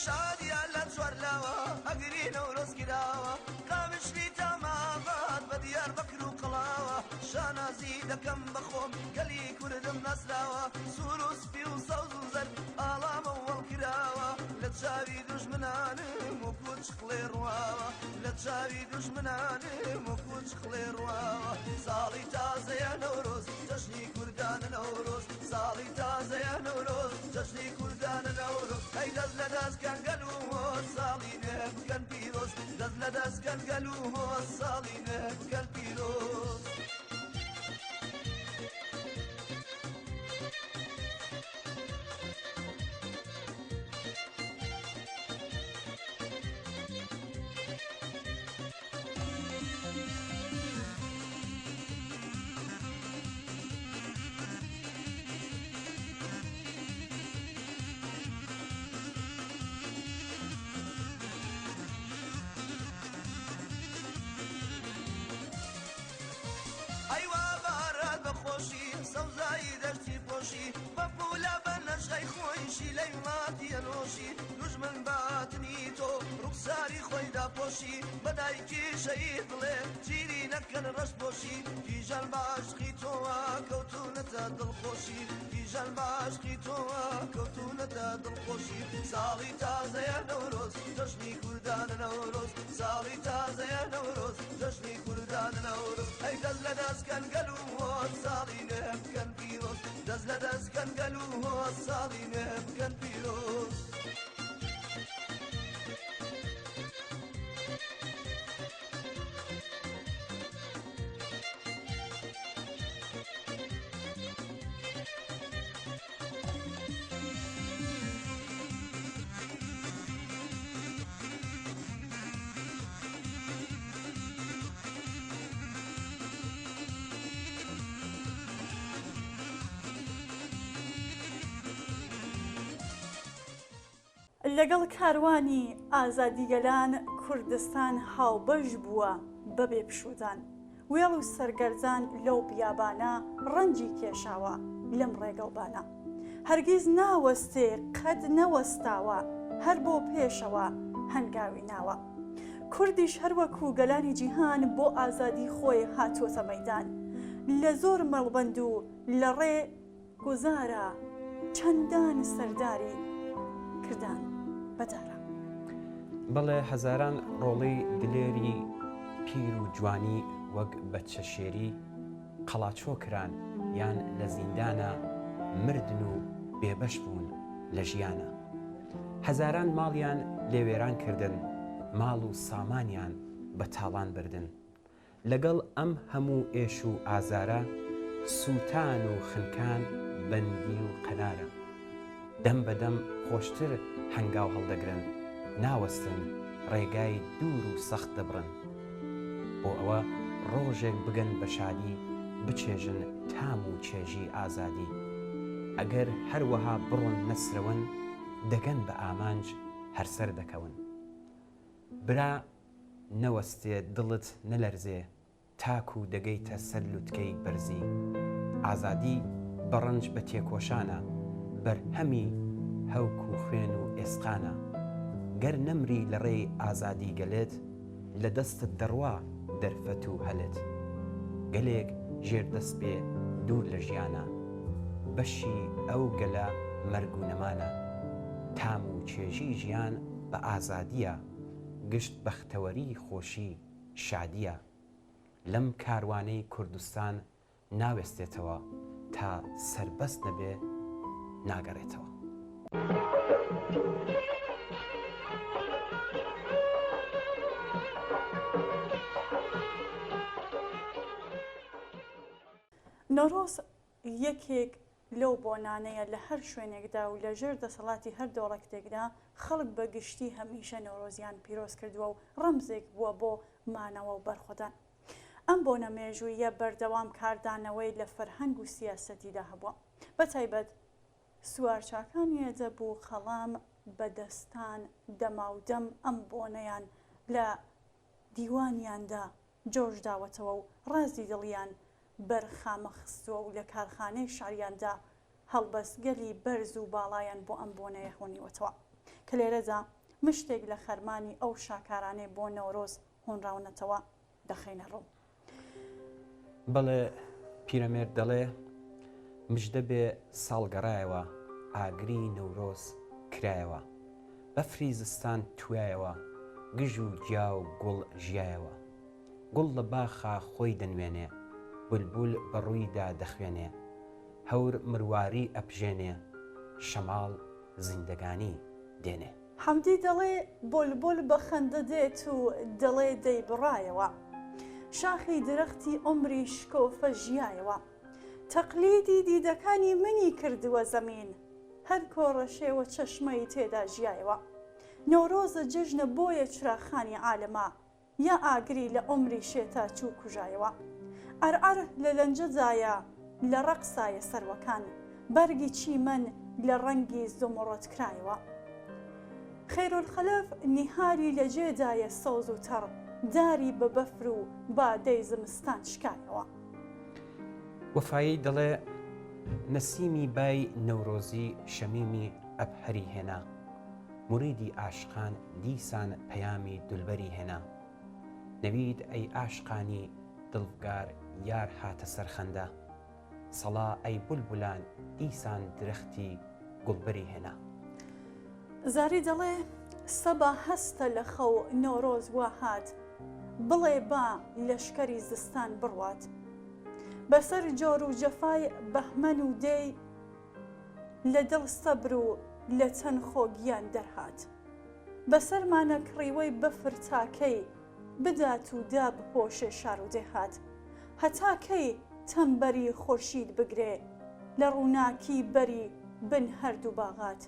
شادیا لە چوارلاوە ئەگری نەورۆز گراوە کامشلی تامابات بە دیار بەکر و قڵاوە شانازی دەکەم بەخۆم گەلی کوردم نەسراوە سوور و سپی و سەوز و زەر ئاڵامە وەڵکراوە لە چاوی دوژمنانم و کوچ خڵێ ڕواوە لە چاوی دوژمنانم و کوچ خڵێ ڕواوە ساڵی تازەیە نەورۆز جەژنی کوردانە نەورۆز ساڵی تازەیە نەورۆز جەژنی کوردانە نەورۆز ئەی دەست لە دەستکەن گەل و ساڵی بکەن پیرۆز دەست لە دەستکەن گەل و ساڵی بکەن پیرۆز سەوزایی دەستی پۆشی بە پولا بە نەشەی خۆیشی لەی وڵاتیە نۆشی دوژمن باتنی تۆ ڕوخساری خۆی داپۆشی بەدایکی شەید بڵێ گیری نەکەن ڕەش پۆشی کیژەن باشقی تۆوە کەوتونەتە دڵخۆشی کیژەن باشقی تۆوە کەوتونەتە دڵخۆشی ساڵی تازەیە نەورۆز جەژنی کوردانە نەورۆز ساڵی تازەیە نەورۆز جەژنی کوردانە نەورۆز ئەی دەست لە دەستکەن گەل و ساڵی بکەن پیرۆز دەست لە دەستکەن گەل و ساڵی بکەن پیرۆز لەگەڵ کاروانی ئازادیگەلان کوردستان هاوبەش بووە بەبێ پشودان وێڵ و سەرگەرزان لەو بیابانە ڕەنجی کێشاوە لەم ڕێگەڵبانە هەرگیز ناوەستێ قەد نەوەستاوە هەر بۆ پێشەوە هەنگاوی ناوە کوردیش هەروەکو گەلانی جیهان بۆ ئازادی خۆی هاتوۆتە مەیدان لە زۆر مەڵبەند و لە ڕێ گوزارە چەندان سەرداری کردان بەدارە بەڵێ هەزاران ڕۆڵەی دلێری پیر و جوانی وەک بەچەشێری قەڵاچۆ کران یان لە زیندانە مردن و بێبەش بوون لە ژیانە هەزاران ماڵیان لێوێران کردن ماڵ و سامانیان بە تاڵان بردن لەگەڵ ئەم هەموو ئێش و ئازارە سووتان و خنکان بەندی و قەنارە دەم بەدەم خۆشتر هەنگاو هەڵدەگرن ناوەستن ڕێگای دوور و سەخت دەبڕن بۆ ئەوە ڕۆژێک بگەن بە شادی بچێژن تام و چێژی ئازادی ئەگەر هەروەها بڕۆن نەسرەوەن دەگەن بە ئامانج هەرسەر دەکەون برا نەوەستێ دڵت نەلەرزێ تاکو و دەگەیتە سەر لوتکەی بەرزی ئازادی بەڕەنج بە تێکۆشانە بەرهەمی هەوک و خوێن و ئێسقانە گەر نەمری لە ڕێی ئازادی گەلێت لە دەستت دەڕوا دەرفەت و هەلت گەلێک ژێردەست بێ دوور لە ژیانە بەشی ئەو گەلە مەرگ و نەمانە تام و چێژی ژیان بە ئازادیە گشت بەختەوەری خۆشی شادیە لەم کاروانەی کوردستان ناوێستێتەوە تا سەربەست نەبێ ناگەڕێتەوە. نۆرۆز یەکێک لەو بۆنانەیە لە هەر شوێنێکدا و لە ژێر دەسەڵاتی هەر دەوڵەتێکدا خەڵک بە گشتی هەمیشە نۆرۆزیان پیرۆز کردووە و ڕەمزێک بووە بۆ مانەوە و بەرخۆدان. ئەم بۆنە مێژوویە بەردەوام کاردانەوەی لە فەرهەنگ و سیاسەتیدا هەبووە بە تایبەت سوارچاکانی دەبوو خەڵام بەدەستان دەماودەم ئەم بۆنەیان لە دیوانیاندا جۆش داوەتەوە و ڕازی دڵیان بەرخامە خستووە و لە کارخانەی شاریاندا هەڵبەستگەلی بەرز و باڵایان بۆ ئەم بۆنەیە هۆنیوەتەوە کە لێرەدا مشتێک لە خەرمانی ئەو شاکارانەی بۆ نەورۆز هۆنراونەتەوە دەخینە ڕوو. بەڵێ پیرەمێرد دەڵێ مژدە بێ ساڵگەڕایەوە ئاگری نەورۆز کرایەوە بەفری زستان توایەوە گژ و گیا و گوڵ ژیایەوە گوڵ لە باخە خۆی دەنوێنێ بولبول بەڕوویدا دەخوێنێ هەور مرواری ئەپژێنێ شەماڵ زیندەگانی دێنێ. حەمدی دەڵێ بولبول بە خەندە دێت و دەڵێ دەیبڕایەوە شاخی درەختی عمری شکۆفە ژیایەوە تەقلیدی دیدەکانی منی کردووە زەمین هەر کۆڕەشێوە چەشمەی تێدا ژیایەوە نۆرۆزە جژنە بۆیە چراخانی عالەما یا ئاگری لە عمری شێتا چوو کوژایەوە ئەرعەر لە لەنجەدایە لە ڕەقسایە سەروەکان بەرگی چیمەن لە ڕەنگی زۆمڕۆت کرایەوە خەیرولخەلەف نیهاری لە جێدایە سەوز و تەڕ داری بە بەفر و بادەی زمستان شکایەوە. وەفایی دەڵێ نەسیمی بای نەورۆزی شەمیمی ئەبهەری هێنا موریدی عاشقان دیسان پەیامی دولبەری هێنا نەوید ئەی عاشقانی دڵگار یار هاتە سەرخەندە سەڵا ئەی بولبولان دیسان درەختی گوڵبەری هێنا. زاری دەڵێ سەبا هەستە لە خەو نۆرۆز وا هات بڵێ با لەشکەری زستان بڕوات بەسەر جۆر و جەفای بەهمەن و دەی لە دڵ سەبر و لە چەند خۆگیان دەرهات بەسەرمانە کڕیوەی بەفر تاکەی بدات و دا بپۆشێ شار و دێهات هەتاکەی تەمبەری خۆشید بگرێ لە ڕووناکی بەری بن هەردوو باغات.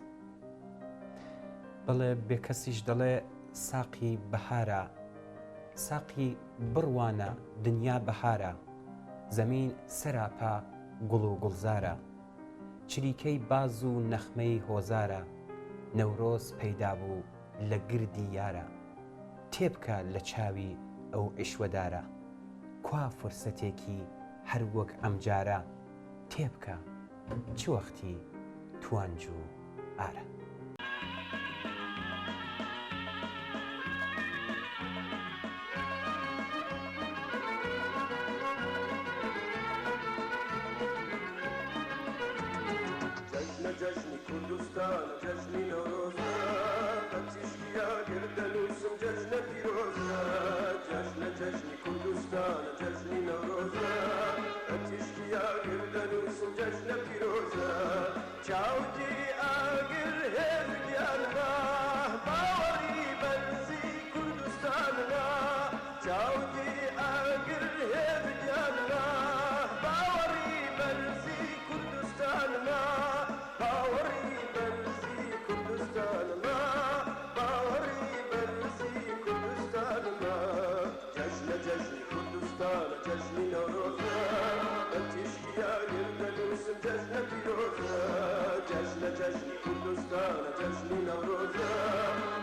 بڵێ بێ کەسیش دەڵێ ساقی بەهارە ساقی بڕوانە دنیا بەهارە زەمین سەراپا گوڵ و گوڵزارە چریکەی باز و نەخمەی هۆزارە نەورۆز پەیدا بوو لە گردی یارە تێبکە لە چاوی ئەو عیشوەدارە کوا فرسەتێکی هەر وەک ئەمجارە تێبکە چ وەختی توانج و ئارە جشنی کوردستان جشنی نوروزا بەچیشکیا گردەنووسم جەژنە پیرۆزا جشنی کوردستان جشنی نوروزا بەچیشکیا گردەنووسم جەژنە پیرۆزا چاوتی ئاگر هێزیانە باوەڕی بەرزی کوردستانە چاوتی ئاگر هێزیانە باوەڕی بەرزی کوردستانە جشنی نوروزا بەچیشکیا گردەنووسم جەژنە پیرۆزا جشنی کوردستان جشنی نوروزا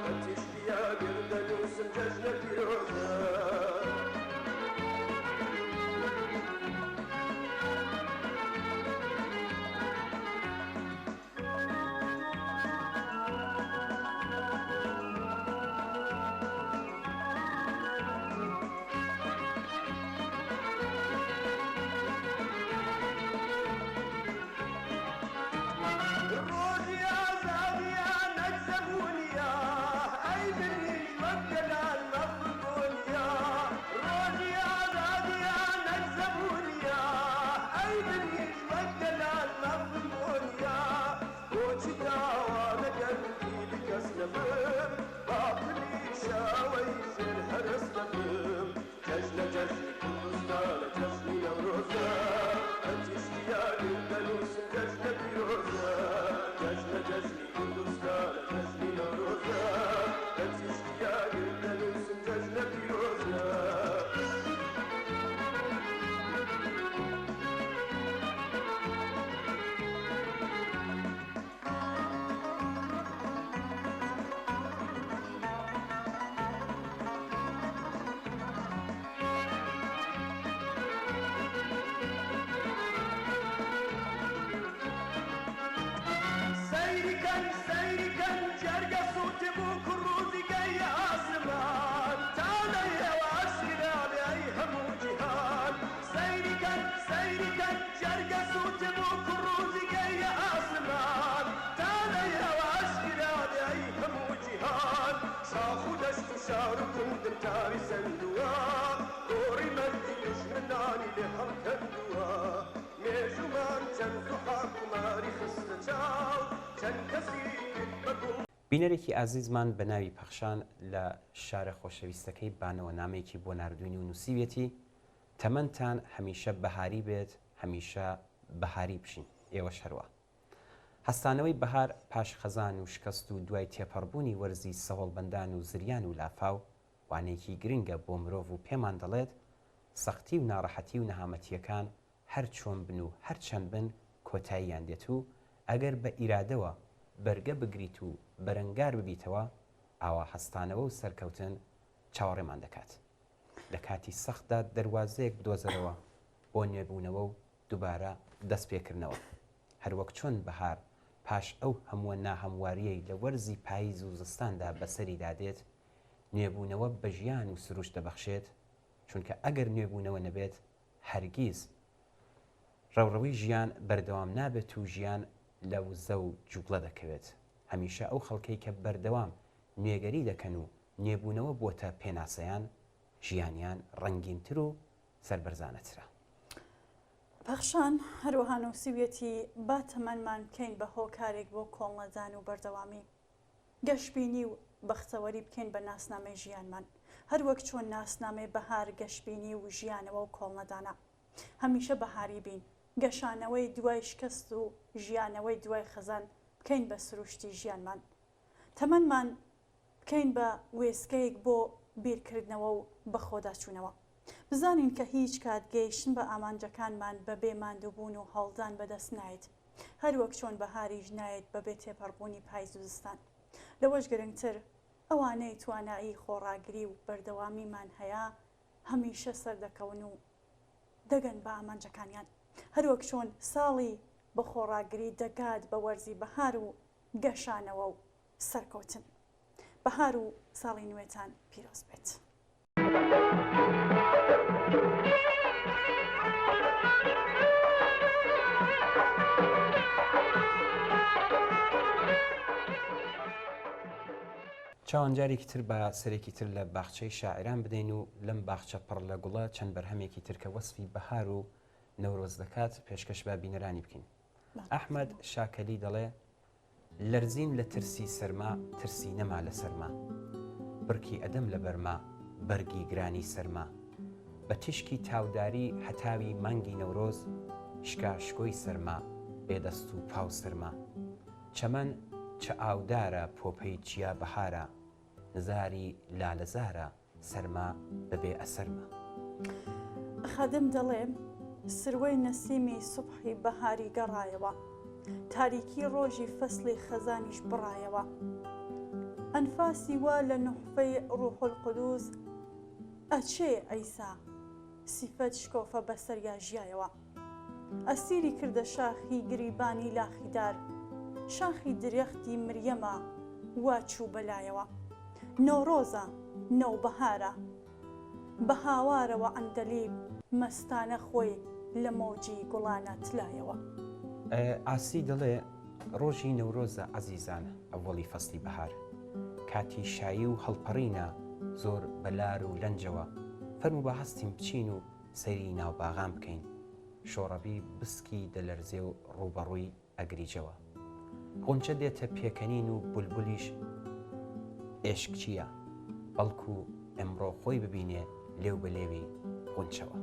بەچیشکیا گردەنووسم جەژنە پیرۆزا بینەرێکی ئازیزمان بە ناوی پەخشان لە شارە خۆشەویستەکەی بانەوە نامەیەکی بۆ نردوینی و نووسیوێتی تەمەنتان هەمیشە بەهاری بێت هەمیشە بەهاری بشین ئێوە شەروە هەستانەوەی بەهار پاش خەزان و شکست و دوای تێپەڕبوونی وەرزی سەهۆڵبەندان و زریان و لافاو وانەیەکی گرنگە بۆ مرۆڤ و پێمان دەڵێت سەختی و ناڕەحەتی و نەهامەتیەکان هەر چۆن بن و هەر چەند بن کۆتاییان دێت و ئەگەر بە ئیرادەوە بەرگە بگریت و بەرەنگار ببیتەوە ئاوا هەستانەوە و سەرکەوتن چاوەڕێمان دەکات لە کاتی سەختدا دەواازەیەک بدۆزەرەوە بۆ نوێبوونەوە و دووبارە دەست پێکردنەوە هەروەک چۆن بەهار پاش ئەو هەمووە ناهەمواریەی لە وەرزی پاییز و زستاندا بەسەری دادێت نوێبوونەوە بە ژیان و سروش دەبەخشێت چونکە ئەگەر نوێبوونەوە نەبێت هەرگیز ڕەوڕەوی ژیان بەردەوام نابێت و ژیان لە وزە و جوگڵە دەکەوێت هەمیشە ئەو خەڵکەی کە بەردەوام نوێگەری دەکەن و نێبوونەوە بۆتە پێناسەیان ژیانیان ڕەنگینتر و سەربەرزانەترە پەخشان هەروەها نووسیوێتی با تەمەنمان بکەین بە هۆکارێک بۆ کۆڵنەدان و بەردەوامی گەشتبینی و بەختەوەری بکەین بە ناسنامەی ژیانمان هەروەک چۆن ناسنامەی بەهار گەشتبینی و ژیانەوە و کۆڵنەدانە هەمیشە بەهاری بین گەشانەوەی دوای شکست و ژیانەوەی دوای خەزان بکەین بە سروشتی ژیانمان تەمەنمان بکەین بە وێستگەیەک بۆ بیرکردنەوە و بە خۆداچوونەوە بزانین کە هیچ کات گەیشتن بە ئامانجەکانمان بەبێ ماندووبوون و هەڵدان بەدەست نایێت هەروەک چۆن بەهاریش نایێت بەبێ تێپەڕبوونی پاییز و زستان لەوەش گرنگتر ئەوانەی توانایی خۆڕاگری و بەردەوامیمان هەیە هەمیشە سەردەکەون و دەگەن بە ئامانجەکانیان هەروەک چۆن ساڵی بە خۆڕاگری دەگات بە وەرزی بەهار و گەشانەوە و سەرکەوتن. بەهار و ساڵی نوێتان پیرۆز بێت. چاوەنجارێکی تر بە سەرێکی تر لە باخچەی شاعران بدەین و لەم باخچە پڕ لە گوڵە چەند بەرهەمێکی ترکە وەسفی بەهار و نەورۆز دەکات پێشکەش بە بینەرانی بکەین. ئەحمەد شاکەلی دەڵێ لەرزین لە ترسی سەرما ترسی نەما لە سەرما بڕکی ئەدەم لە بەرما بەرگی گرانی سەرما بە تشکی تاوداری هەتاوی مانگی نەورۆز شکاشکۆی سەرما بێدەست و پاو سەرما چەمەن چە ئاودارە پۆپەی چیا بەهارە نزاری لالەزارە سەرما بەبێ ئەسەرما. خەدم دەڵێ سروەی نەسیمی سوبحی بەهاری گەڕایەوە تاریکی ڕۆژی فەسلی خەزانیش بڕایەوە ئەنفاسی وا لە نوحفەی ڕوح القودوس ئەچێ ئەیسا سیفەت شکۆفە بەسەریا ژیایەوە ئەسیری کردە شاخی گریبانی لاخیدار شاخی درێختی مریەمە وا چوو بەلایەوە نۆڕۆزە نەوبەهارە بە هاوارەوە ئەندەلیب مەستانە خۆی لە مۆجی گوڵانە تلایەوە. ئاسی دەڵێ ڕۆژی نەورۆزە عەزیزانە ئەوەڵی فەسلی بەهار کاتی شایی و هەڵپەڕینە زۆر بەلار و لەنجەوە فەرموو بە هەستیم بچین و سەیری ناوباغان بکەین شۆڕەبی بسکی دەلەرزێ و ڕوبەڕووی ئەگریجەوە غونچە دێتە پێکەنین و بولبولیش ئێشکچیە بەڵکو ئەمڕۆ خۆی ببینێ لێو بە لێوی غونچەوە.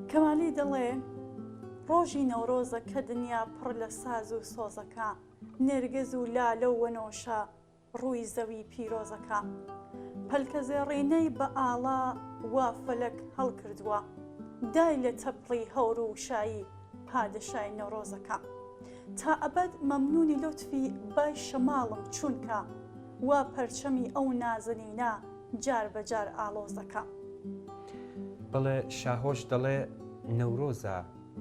کەمالی دەڵێ ڕۆژی نەورۆزە کە دنیا پڕ لە ساز و سۆزەکە نێرگەز و لالە و وەنۆشە ڕووی زەوی پیرۆزەکە پەلکە زێڕینەی بە ئاڵا وا فەلەک هەڵکردووە دای لە تەپڵی هەور و شایی پادشای نەورۆزەکە تا ئەبەد مەمنونی لوتفی بای شەماڵم چونکە وا پەرچەمی ئەو نازنینە جار بەجار ئاڵۆزەکە. بڵێ شاهۆش دەڵێ نەورۆزە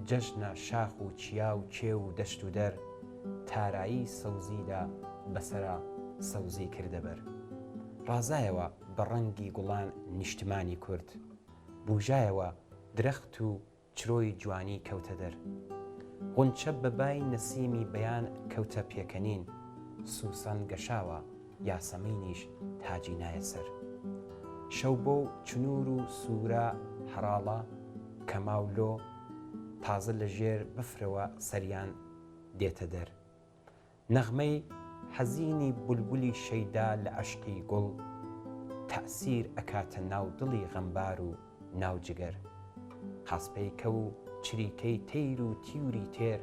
جەژنە شاخ و چیا و کێ و دەشت و دەر تارایی سەوزیدا بەسەرا سەوزی کردەبەر ڕازایەوە بە ڕەنگی گوڵان نیشتمانی کورد بوژایەوە درەخت و چرۆی جوانی کەوتە دەر غونچە بەبای نەسیمی بەیان کەوتە پێکەنین سوسەن گەشاوە یاسەمینیش تاجی نایە سەر شەو بۆ چنوور و سوورە هەراڵە کەماولۆ تازە لە ژێر بفرەوە سەریان دێتە دەر نەغمەی حەزینی بولبولی شەیدا لە عەشقی گوڵ تەئسیر ئەکاتە ناو دڵی غەمبار و ناو جگەر قاسپەیکە و چریکەی تەیر و تیوری تێر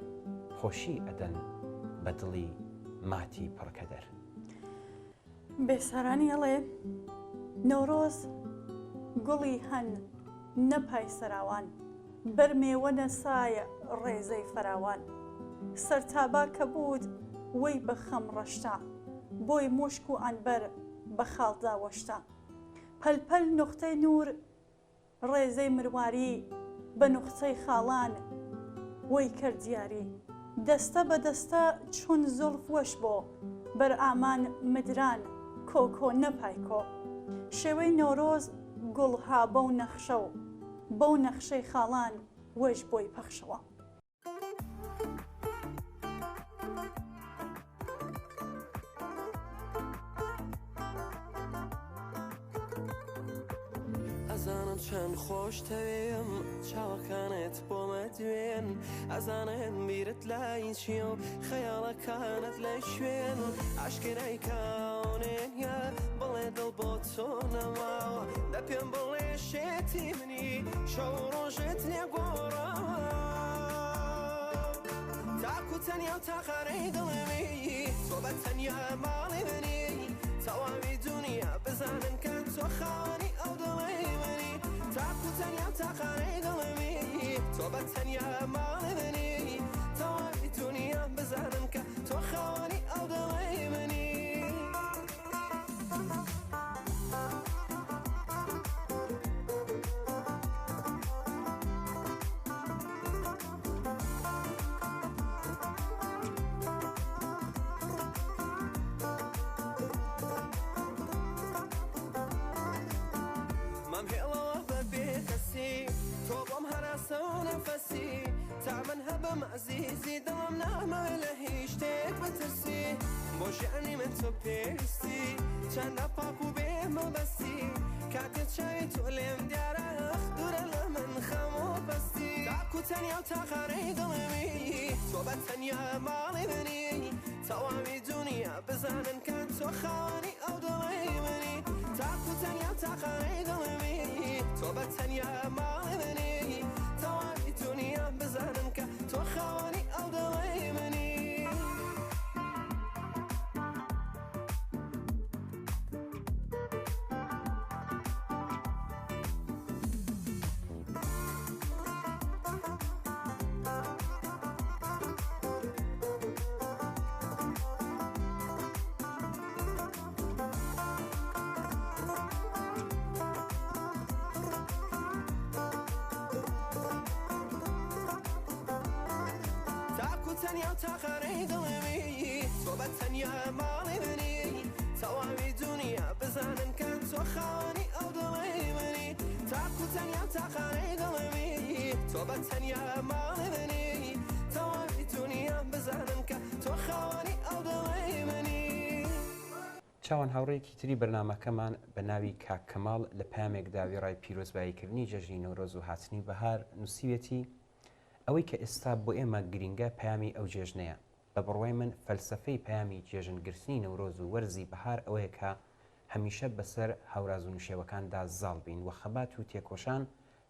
خۆشی ئەدەن بە دڵی ماتی پڕکەدەر. بێسارانی هەڵێ نەورۆز گوڵی هەن نەپای سەراوان بەرمێوە نەسایە ڕێزەی فەراوان سەرتابا کە بوود وەی بە خەم ڕەشتا بۆی موشک و ئەنبەر بە خاڵدا وەشتا پەلپەل نوختەی نور ڕێزەی مرواری بە نوختەی خاڵان وەی کرد دیاری دەستە بە دەستە چون زولف وەش بۆ بەر ئامان مدران کۆکۆ نەپای کۆ شێوەی نۆرۆز گوڵها بەو نەخشە و بەو نەخشەی خاڵان وەش بۆی پەخشەوە. ئەزانم چەند خۆشتەوێم چاوەکانت بۆمە دوێن ئەزانم بیرت لای چیە و خەیاڵەکانت لە شوێن عاشقینەی کاونێنە بڵێ دڵ بۆ تۆ نەماوە دە پێم بڵێ شێتی منی شەو ڕۆژت لێگۆڕاوە تاکو تەنیا و تاقانەی دڵێمی تۆ بە تەنیا ماڵی منی تەواوی دنیا بزانن کە تۆ خاوەنی ئەو دڵی منی تاکو تەنیا و تاقانەی دڵێمی تۆ بە تەنیا ماڵی منی تەواوی دنیا بزانن کە تۆ خاوەنی ئەو دڵی منی بەم عزیزی دڵم نامەوێ لە هیچ شتێک بەترسی بۆ ژیانی من تۆ پێویستی چەندە پاک و بێمەبەستی کاتێک چاوی تۆ لێم دیارە دوورە لە من خەم و بەستی تاکو تەنیا و تاقارەی دڵێمی تۆ بە تەنیا ماڵی منی تەواوی دنیا بزانن کە تۆ خاوەنی ئەو دڵی منی تاکو تەنیا و تاقارەی دڵێمی تۆ بە تەنیا ماڵی منی تەواوی دنیا بزانن کە تۆ خاوەنی ئەو دڵی منی تەنیا و تاقارەی دڵێمی تۆ بە تەنیا ماڵی منی تەواوی دنیا بزانن کە تۆ خاوەنی ئەو دڵی منی تاکو تەنیا و تاقارەی دڵێمی تۆ بە تەنیا ماڵی منی تەواوی دنیا بزانن کە تۆ خاوەنی ئەو دڵی منی. چاوان هاوڕێکی تری بەرنامەکەمان بە ناوی کاک کەماڵ لە پامێکدا وێڕای پیرۆزباییکردنی جەژنی نەورۆز و هاتنی بەهار نووسیوێتی ئەوەی کە ئێستا بۆ ئێمە گرینگە پامی ئەو جێژنەیە بە بڕوای من فەلسەفەی پامی جێژنگرتنی نەورۆز و وەرزی بەهار ئەوەیە کە هەمیشە بەسەر هاوراز و نوشێوەکاندا زاڵ بین و خەبات و تێکۆشان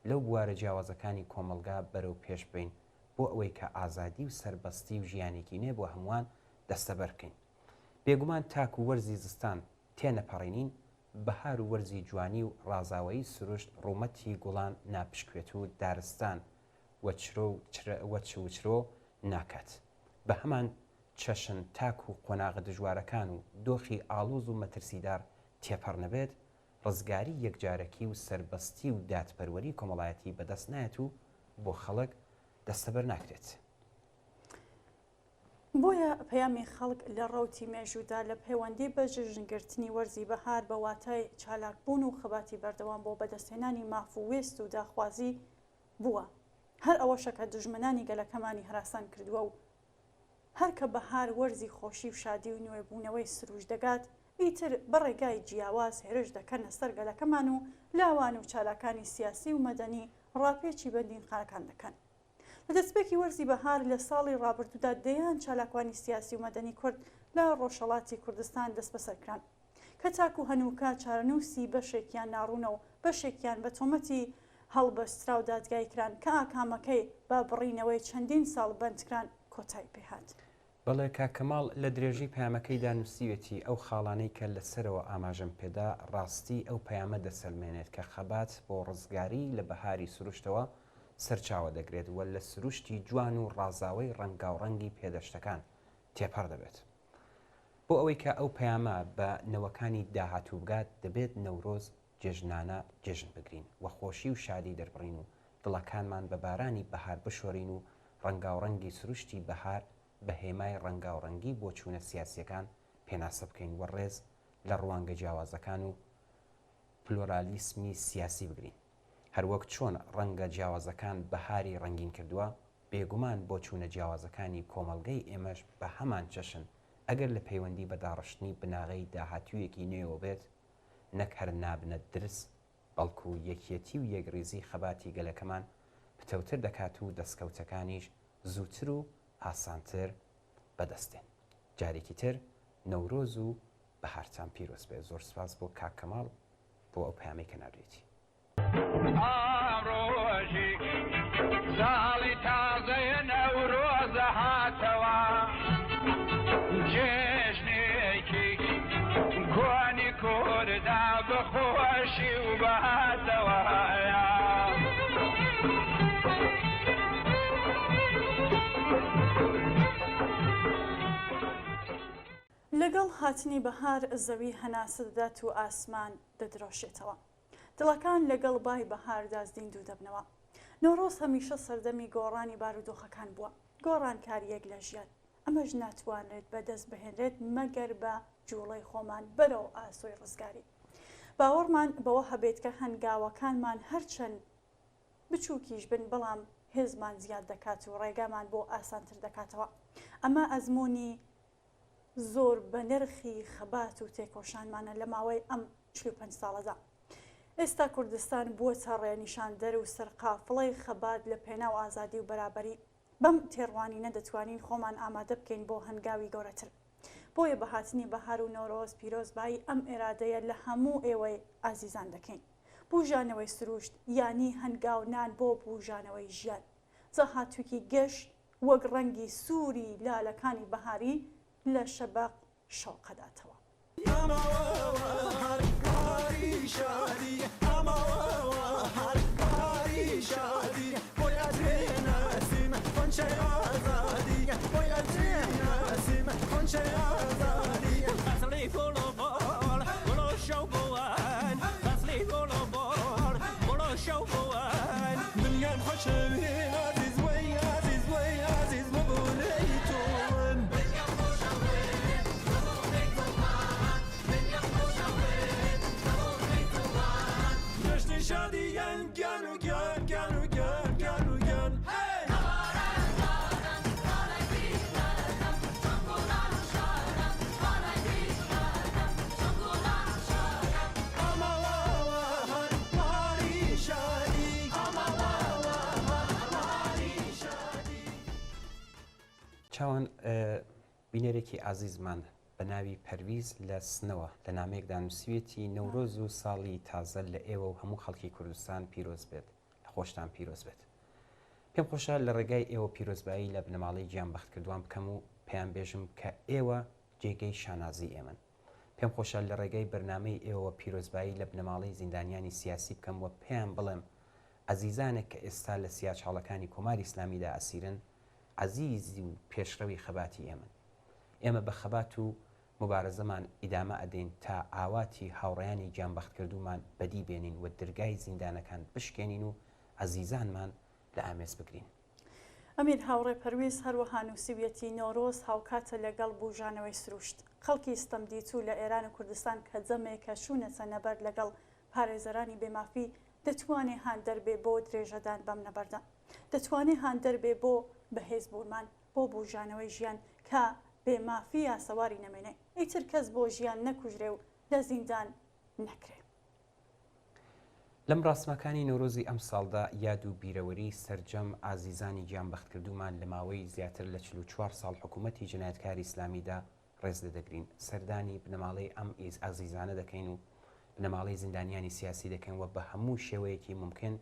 لەو بوارە جیاوازەکانی کۆمەلگا بەرەو پێش بین بۆ ئەوەی کە ئازادی و سربەستی و ژیانێکی نێ بۆ هەمووان دەستەبەر بکەین. بێگومان تاک و وەرزی زستان تێنەپەڕێنین بەهار و وەرزی جوانی و ڕازاوایی سروشت ڕوومەتی گوڵان ناپشکوێت و دارستان وەچرۆ ناکات بە هەمان چەشن تاک و قۆناغە دژوارەکان و دۆخی ئاڵوز و مەترسیدار تێپەڕ نەبێت ڕزگاری یەکجارەکی و سربەستی و دادپەروەری کۆمەڵایەتی بەدەست نایەت و بۆ خەڵک دەستەبەر ناکرێت. بۆیە پەیامی خەڵک لە ڕەوتی مێژوودا لە پەیوەندی بە جژنگرتنی وەرزی بەهار بە واتای چالاکبوون و خەباتی بەردەوام بۆ بەدەستهێنانی ماف و وێست و داخوازی بووە. هەر ئەوەشە کە دژمنانی گەلەکەمانی هەراسان کردووە و هەر کە بەهار وەرزی خۆشی و شادی و نوێبوونەوەی سروش دەگات ئیتر بەڕێگای جیاواز هێرش دەکەنە سەر گەلەکەمان و لاوان و چالاکانی سیاسی و مەدەنی ڕاپێکی بەندینخانەکان دەکەن. لە دەستپێکی وەرزی بەهار لە ساڵی ڕابردوودا دەیان چالاکوانی سیاسی و مەدەنی کورد لە ڕۆژهەڵاتی کوردستان دەست بەسەرکران کە تاک و هەنووکە چارەنووسی بەشێکیان ناڕوونە و بەشێکیان بە تۆمەتی هەڵبەسترا و دادگایکران کە ئاکامەکەی با بڕینەوەی چەندین ساڵ بەندکران کۆتایی پێهات. بەڵێ کاکەماڵ لە درێژی پەیامەکەیدا نووسیوێتی ئەو خاڵانەی کە لەسەرەوە ئاماژەم پێدا ڕاستی ئەو پەیامە دەسەلمێنێت کە خەبات بۆ ڕزگاری لە بەهاری سروشتەوە سەرچاوە دەگرێت وە لە سروشتی جوان و ڕازاوی ڕەنگاوڕەنگی پێدەشتەکان تێپەڕ دەبێت. بۆ ئەوەی کە ئەو پەیامە بە نەوەکانی داهاتوو بگات دەبێت نەورۆز جێژنانە جێژن بگرین وە خۆشی و شادی دەربڕین و دڵەکانمان بە بارانی بەهار بشۆرین و ڕەنگاوڕەنگی سروشتی بەهار بە هێمای ڕەنگاوڕەنگی بۆ چوونە سیاسیەکان پێناسە بکەین وە ڕێز لە ڕوانگە جیاوازەکان و پلۆرالیسمی سیاسی بگرین. هەروەک چۆن ڕەنگە جیاوازەکان بەهاری ڕەنگین کردووە بێگومان بۆ چوونە جیاوازەکانی کۆمەڵگەی ئێمەش بە هەمان چەشن ئەگەر لە پەیوەندی بە داڕشتنی بناغەی داهاتوویەکی نوێوە بێت نەک هەر نابنە درس بەڵکو و یەکێتی و یەکڕێزی خەباتی گەلەکەمان پتەوتر دەکات و دەستکەوتەکانیش زووتر و ئاسانتر بەدەستێن. جارێکی تر نەورۆز و بەهارتان پیرۆز بێ. زۆر سپاس بۆ کاک کەماڵ بۆ ئەو پەیامەی کە ناردوێتی. ئاڕۆژی ساڵی تازەیە نەورۆزە هاتەوە جێژنێکی کوانی کوردا بەخۆشی و بەهاتەوە لەگەڵ هاتنی بەهار زەوی هەناسە دەدات و ئاسمان دەدرۆشێتەوە. دڵەکان لەگەڵ بای بەهار دازدین دوو دەبنەوە. نۆڕۆز هەمیشە سەردەمی گۆڕانی بارودۆخەکان بووە. گۆڕان کاریەک لە ژیان ئەمەش ناتوانێت بەدەست بهێنرێت مەگەر بە جوڵەی خۆمان بەرەو ئاسۆی ڕزگاری. باوەڕمان بەوە هەبێت کە هەنگاوەکانمان هەرچەند بچووکیش بن بەڵام هێزمان زیاد دەکات و ڕێگامان بۆ ئاسانتر دەکاتەوە. ئەمە ئەزمموی زۆر بە نرخی خەبات و تێکۆشانمانە لە ماوەی ئەم 45 ساڵەدا. ئێستا کوردستان بووە ڕێنیشاندەر و سەرقافڵەی خەبات لە پێناو ئازادی و بەرابەری. بەم تێڕوانی نەدەتوانین خۆمان ئامادە بکەین بۆ هەنگاوی گەورەتر. بۆیە بە هاتنی بەهار و نۆرۆز پیرۆزبایی ئەم ئێرادەیە لە هەموو ئێوەی ئازیزان دەکەین. بوژانەوەی سروشت یانی هەنگاونان بۆ بوژانەوەی ژیان. جا هاتووکی گەشت وەک ڕەنگی سووری لالەکانی بەهاری لە شەبەق شەوقەداتەوە. چاوان بینەرێکی ئازیزمان بە ناوی پەرویز لە سنەوە لە نامەیەکدا نووسویەتی نەورۆز و ساڵی تازە لە ئێوە و هەموو خەڵکی کوردستان پیرۆز بێت، لە خۆشتان پیرۆز بێت. پێم خۆشە لە ڕێگای ئێوە پیرۆزبایی لە بنەماڵی گیان بەخت کردوان بکەم و پێیان بێژم کە ئێوە جێگەی شانازی ئێمەن. پێم خۆشە لە ڕێگای بەرنامەی ئێوە پیرۆزبایی لە بنەماڵی زیندانیانی سیاسی بکەم و پێیان بڵێم ئەزیزانێک کە ئێستا لە سیاچاڵەکانی کۆماری ئیسلامیدا ئەسیرن عزیزی و پێشڕەوی خەباتی ئێمن. ئێمە بە خەبات و مبارەزەمان ئیدامە ئەدەین تا ئاواتی هاوڕێیانی گیانبەخت کردومان بەدی بێنین و دەرگای زیندانەکان بشکێنین و عزیزانمان لە ئامێز بگرین. ئەمیر هاوڕێ پەرویز هەروەها نووسویەتی نۆرۆز هاوکاتە لەگەڵ بوژانەوەی سروشت. خەڵکی ستەمدیچوو لە ئێران و کوردستان کە جەمێکە شوونەچە نەبەر لەگەڵ پارێزەرانی بێمافی دەتوانێت هاان دەربێ بۆ درێژەدان بەم نەبەردە. دەتوانێت هاان دەربێ بۆ بەهێز بوومان بۆ بوژانەوەی ژیان کە بێمافی یاسەواری نەمێنێ ئیتر کەس بۆ ژیان نەکوژرێ و لە زیندان نەکرێ. لەم ڕاستمەکانی نۆرۆزی ئەم ساڵدا یاد و بیرەوەری سەرجەم ئازیزانی گیانبەخت کردومان لە ماوەی زیاتر لە 44 ساڵ حکوومەتی جنایەتکاری ئیسلامیدا ڕێز دەدەگرین. سەردانی بنەماڵەی ئەم ئازیزانە دەکەین و بنەماڵەی زیندانیانی سیاسی دەکەین و بە هەموو شێوەیەکی ممکن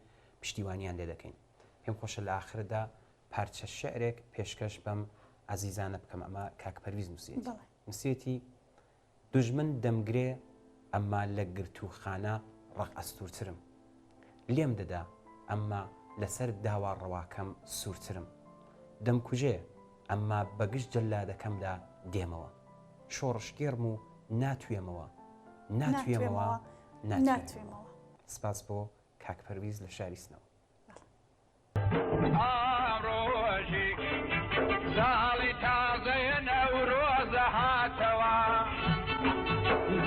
پشتیوانیان لێ دەکەین. پێم خۆشە لە ئاخردا پارچە شعرێک پێشکەش بەم ئازیزانە بکەم. ئەمە کاک پەرویز نووسێتی دوژمن دەمگرێ ئەمما لە گرتوخانە ڕق ئەستورترم، لێم دەدا ئەمما لەسەر داوا ڕەواکەم سوورترم، دەمکوژێ ئەمما بەگشت جەلادەکەمدا دێمەوە، شۆڕشگێڕم و ناتوێمەوە ناتوێمەوە. سپاس بۆ کاک پەرویز لە شاری سنەوە. ئاڕۆژی ساڵی تازەیە نەورۆزە هاتەوە،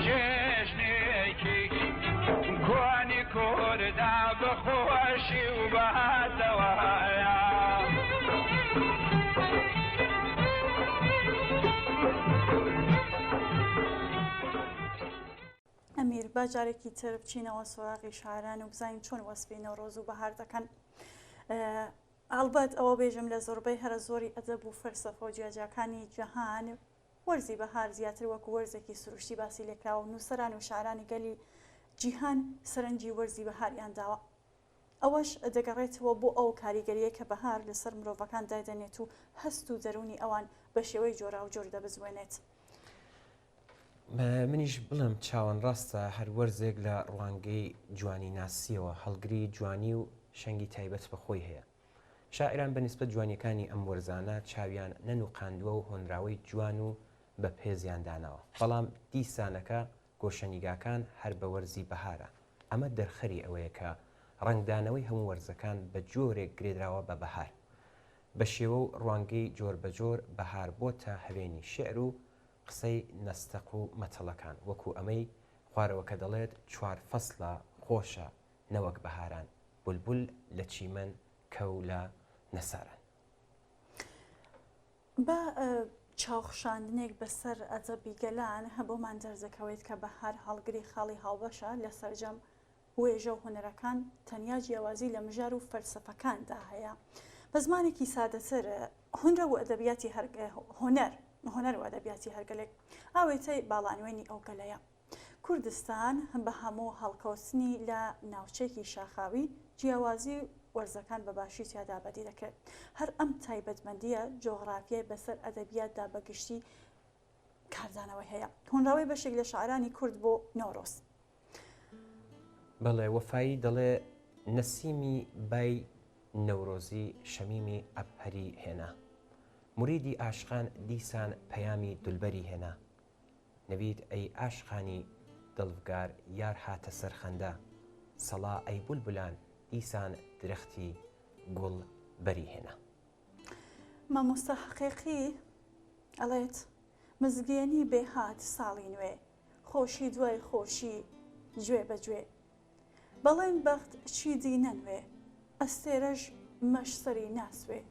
جێژنێکی کۆنی کووردا بەخۆشی و بەهاتەوە. ئەمیر باجارێکی تر بچینەوە سۆراغی شاعران و بزانین چۆن وەسفی نەورۆز و بەهار دەکەن. ئەڵبەت ئەوە بێژم لە زۆربەی هەرە زۆری ئەدەب و فەلسەفە و جیاجاکانی جەهان وەرزی بەهار زیاتر وەکو وەرزێکی سروشتی باسی لێکراوە و نووسەران و شاعرانی گەلی جیهان سەرنجی وەرزی بەهاریان داوە. ئەوەش دەگەڕێتەوە بۆ ئەو کاریگەریە کە بەهار لەسەر مرۆڤەکان دایدەنێت و هەست و دەرونی ئەوان بە شێوەی جۆرا و جۆر دەبزوێنێت. منیش بڵم چاوان ڕاستە هەر وەرزێک لە ڕوانگەی جوانی ناسیەوە هەڵگری جوانی و شەنگی تایبەت بەخۆی هەیە. شاعران بەنسبەت جوانیەکانی ئەم وەرزانە چاویان نەنوقاندووە و هۆنراوەی جوان و بە پێزیاندانەوە، بەڵام دیسانەکە گۆشەنیگاکان هەر بە وەرزی بەهارە. ئەمە دەرخەری ئەوەیە کە ڕنگدانەوەی هەموو وەرزەکان بە جۆرێک گرێدراوە بە بەهار، بە شێوە و ڕوانگەی جۆر بە جۆر بەهار بۆتە هەوێنی شێعر و قسەی نەستەق و مەتەڵەکان، وەکو ئەمەی خوارەوە کە دەڵێت 4 فەسڵە خۆشە نەوەک بەهاران، بولبول لە چیمەن کەو لە نەسارن. بە چاوخشاندنێک بەسەر ئەدەبی گەلان هەبۆمان دەرزەکەوێت کە بەهار هەڵگری خاڵی هاوبەشە لە سەرجەم وێژە و هوەرەکان تەنیا جیاوازی لە مژار و فەلسەفەکاندا هەیە. بە زمانێکی سادەتر هونەر و ئەدەبیاتی هۆنەر و ئەدەبیاتی هەرگەلێک ئاوێتەی باڵانوێنی ئەو گەلەیە. کوردستان بە هەموو هەڵکەوتنی لە ناوچێکی شاخاوی جیاوازی وەرزەکان بە باشی تیادا بەدی دەکرێت. هەر ئەم تایبەتمەندیە جۆغرافیای بەسەر ئەدەبیاتدا بەگشتی کاردانەوەی هەیە. هۆنراوی بەشێک لە شاعرانی کورد بۆ نۆرۆز. بەڵێ وەفایی دەڵێ نەسیمی بای نەورۆزی شەمیمی ئەبهەری هێنا، موریدی عاشقان دیسان پەیامی دولبەری هێنا، نەوید ئەی عاشقانی دڵفگار یار هاتە سەرخەندە، سەڵا ئەی بولبولان دیسان درەختی گوڵ بەری هێنا. مامۆستا حەقیقی ئەڵێت مزگێنی بێهات ساڵی نوێ، خۆشی دوای خۆشی گوێ بەگوێ، بەڵێن بەخت چی دینە نوێ، ئەستێرەش مەشسەری ناسوێ،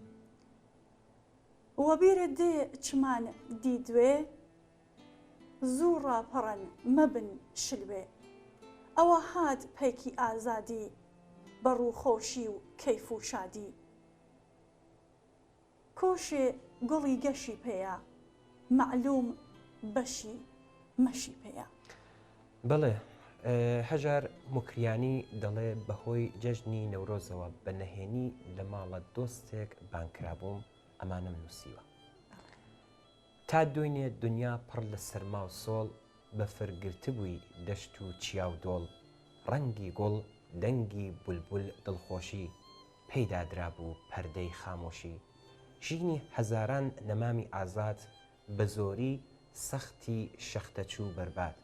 وەبیرە دێ چمان دیدوێ، زوو ڕاپەڕەن مەبن شلوێ، ئەوە هات پەیکی ئازادی بەڕووخۆشی و کەیف و شادی، کۆشێ گوڵی گەشی پێیە، معلوم بەشی مەشی پێیە. بەڵێ هەژار مکریانی دەڵێ بەهۆی جەژنی نەورۆزەوە بە نەهێنی لە ماڵە دۆستێک بانکرابووم ئەمانم نووسیوە. تا دوێنێ دنیا پڕ لە سەرما و سۆڵ بەفرگرتبووی دەشت و چیا و دۆڵ، ڕەنگی گوڵ دەنگی بولبول دڵخۆشی پەیدادرا بوو پەردەی خامۆشی، ژینی هەزاران نەمامی ئازاد بە زۆری سەختی شەختەچوو بەرباد،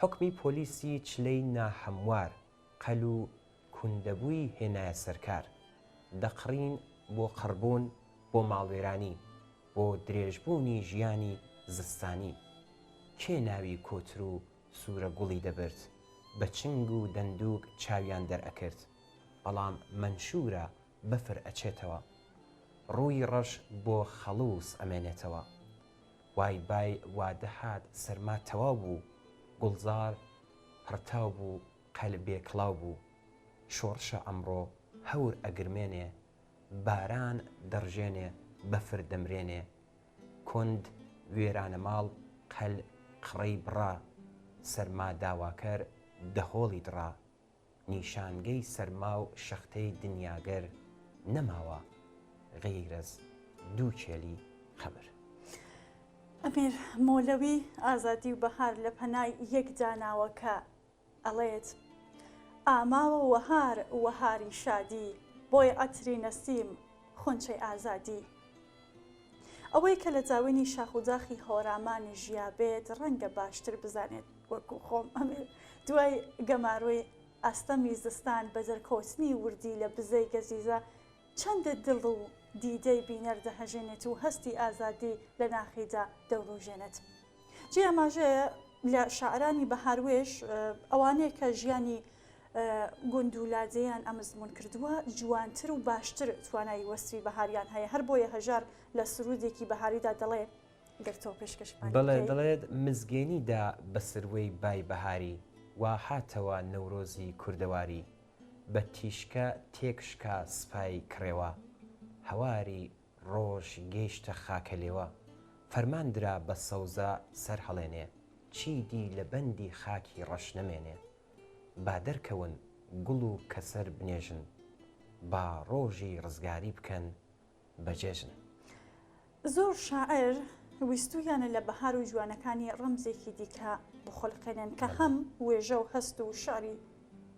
حکمی پۆلیسی چلەی ناهەموار قەل و کوندەبووی هێنایە سەرکار، دەقڕین بۆ قڕبوون بۆ ماڵوێرانی، بۆ درێژبوونی ژیانی زستانی، کێ ناوی کۆتر و سوورە گوڵی دەبرد، بە چنگ و دەندووک چاویان دەرئەکرد، بەڵام منشورە بەفر ئەچێتەوە، ڕووی ڕەش بۆ خەڵووس ئەمێنێتەوە، وای بای وادەهات سەرما تەواو بوو، گوڵزار هەرتاو بوو قەل بێکڵاو بوو، شۆڕشە ئەمڕۆ هەور ئەگرمێنێ، باران دەڕژێنێ بەفر دەمرێنێ، کند وێرانە ماڵ قەل قڕەی بڕا، سەرما داواکەر دەهۆڵی دڕا، نیشانگەی سەرما و شەختەی دنیاگەر نەماوە غەیرەز دوو کێلی خەمر. ئەمیر مۆلەوی ئازادی و بەهار لە پەنای یەک داناوەکە ئەڵێت ئاماوە وەهار وەهاری شادی، بۆی ئەتری نەسیم خۆنچەی ئازادی، ئەوەی کە لە جاوێنی شاخوداخی هۆرامانی ژیابێت ڕەنگە باشتر بزانێت وەکو خۆم. ئەمیر دوای گەماروی ئەستەمی زستان بە دەرکەوتنی وردی لە بزەی گەزیزە چەندە دڵ و دیدەی بینەر دەهەژێنێت و هەستی ئازادی لە ناخیدا دەوڕۆژێنێت. جێ ئەماژەیە لە شاعرانی بەهاروێش ئەوانەیە کە ژیانی گوندولادەیان ئەمزمون کردووە جوانتر و باشتر توانایی وەسفی بەهاریان هەیە، هەر بۆیە هەژار لە سرودێکی بەهاریدا دەڵێ گەرتەوە پێشکەشمان بەڵێ دەڵێت مزگێنیدا بە سروەی بای بەهاری، وا هاتەوە نەورۆزی کوردەواری، بە تیشکە تێکشکا سپای کڕێوە، هەواری ڕۆژ گەیشتە خاکە لێوە، فەرماندرا بە سەوزە سەر هەڵێنێ، چیدی لە بەندی خاکی ڕەش نەمێنێ، با دەرکەون گوڵ و کەسەر بنێژن، با ڕۆژی ڕزگاری بکەن بەجێژن. زۆر شاعر ویستویانە لە بەهار و جوانەکانی ڕەمزێکی دیکە بخۆڵقێنن کە هەم وێژە و هەست و شاری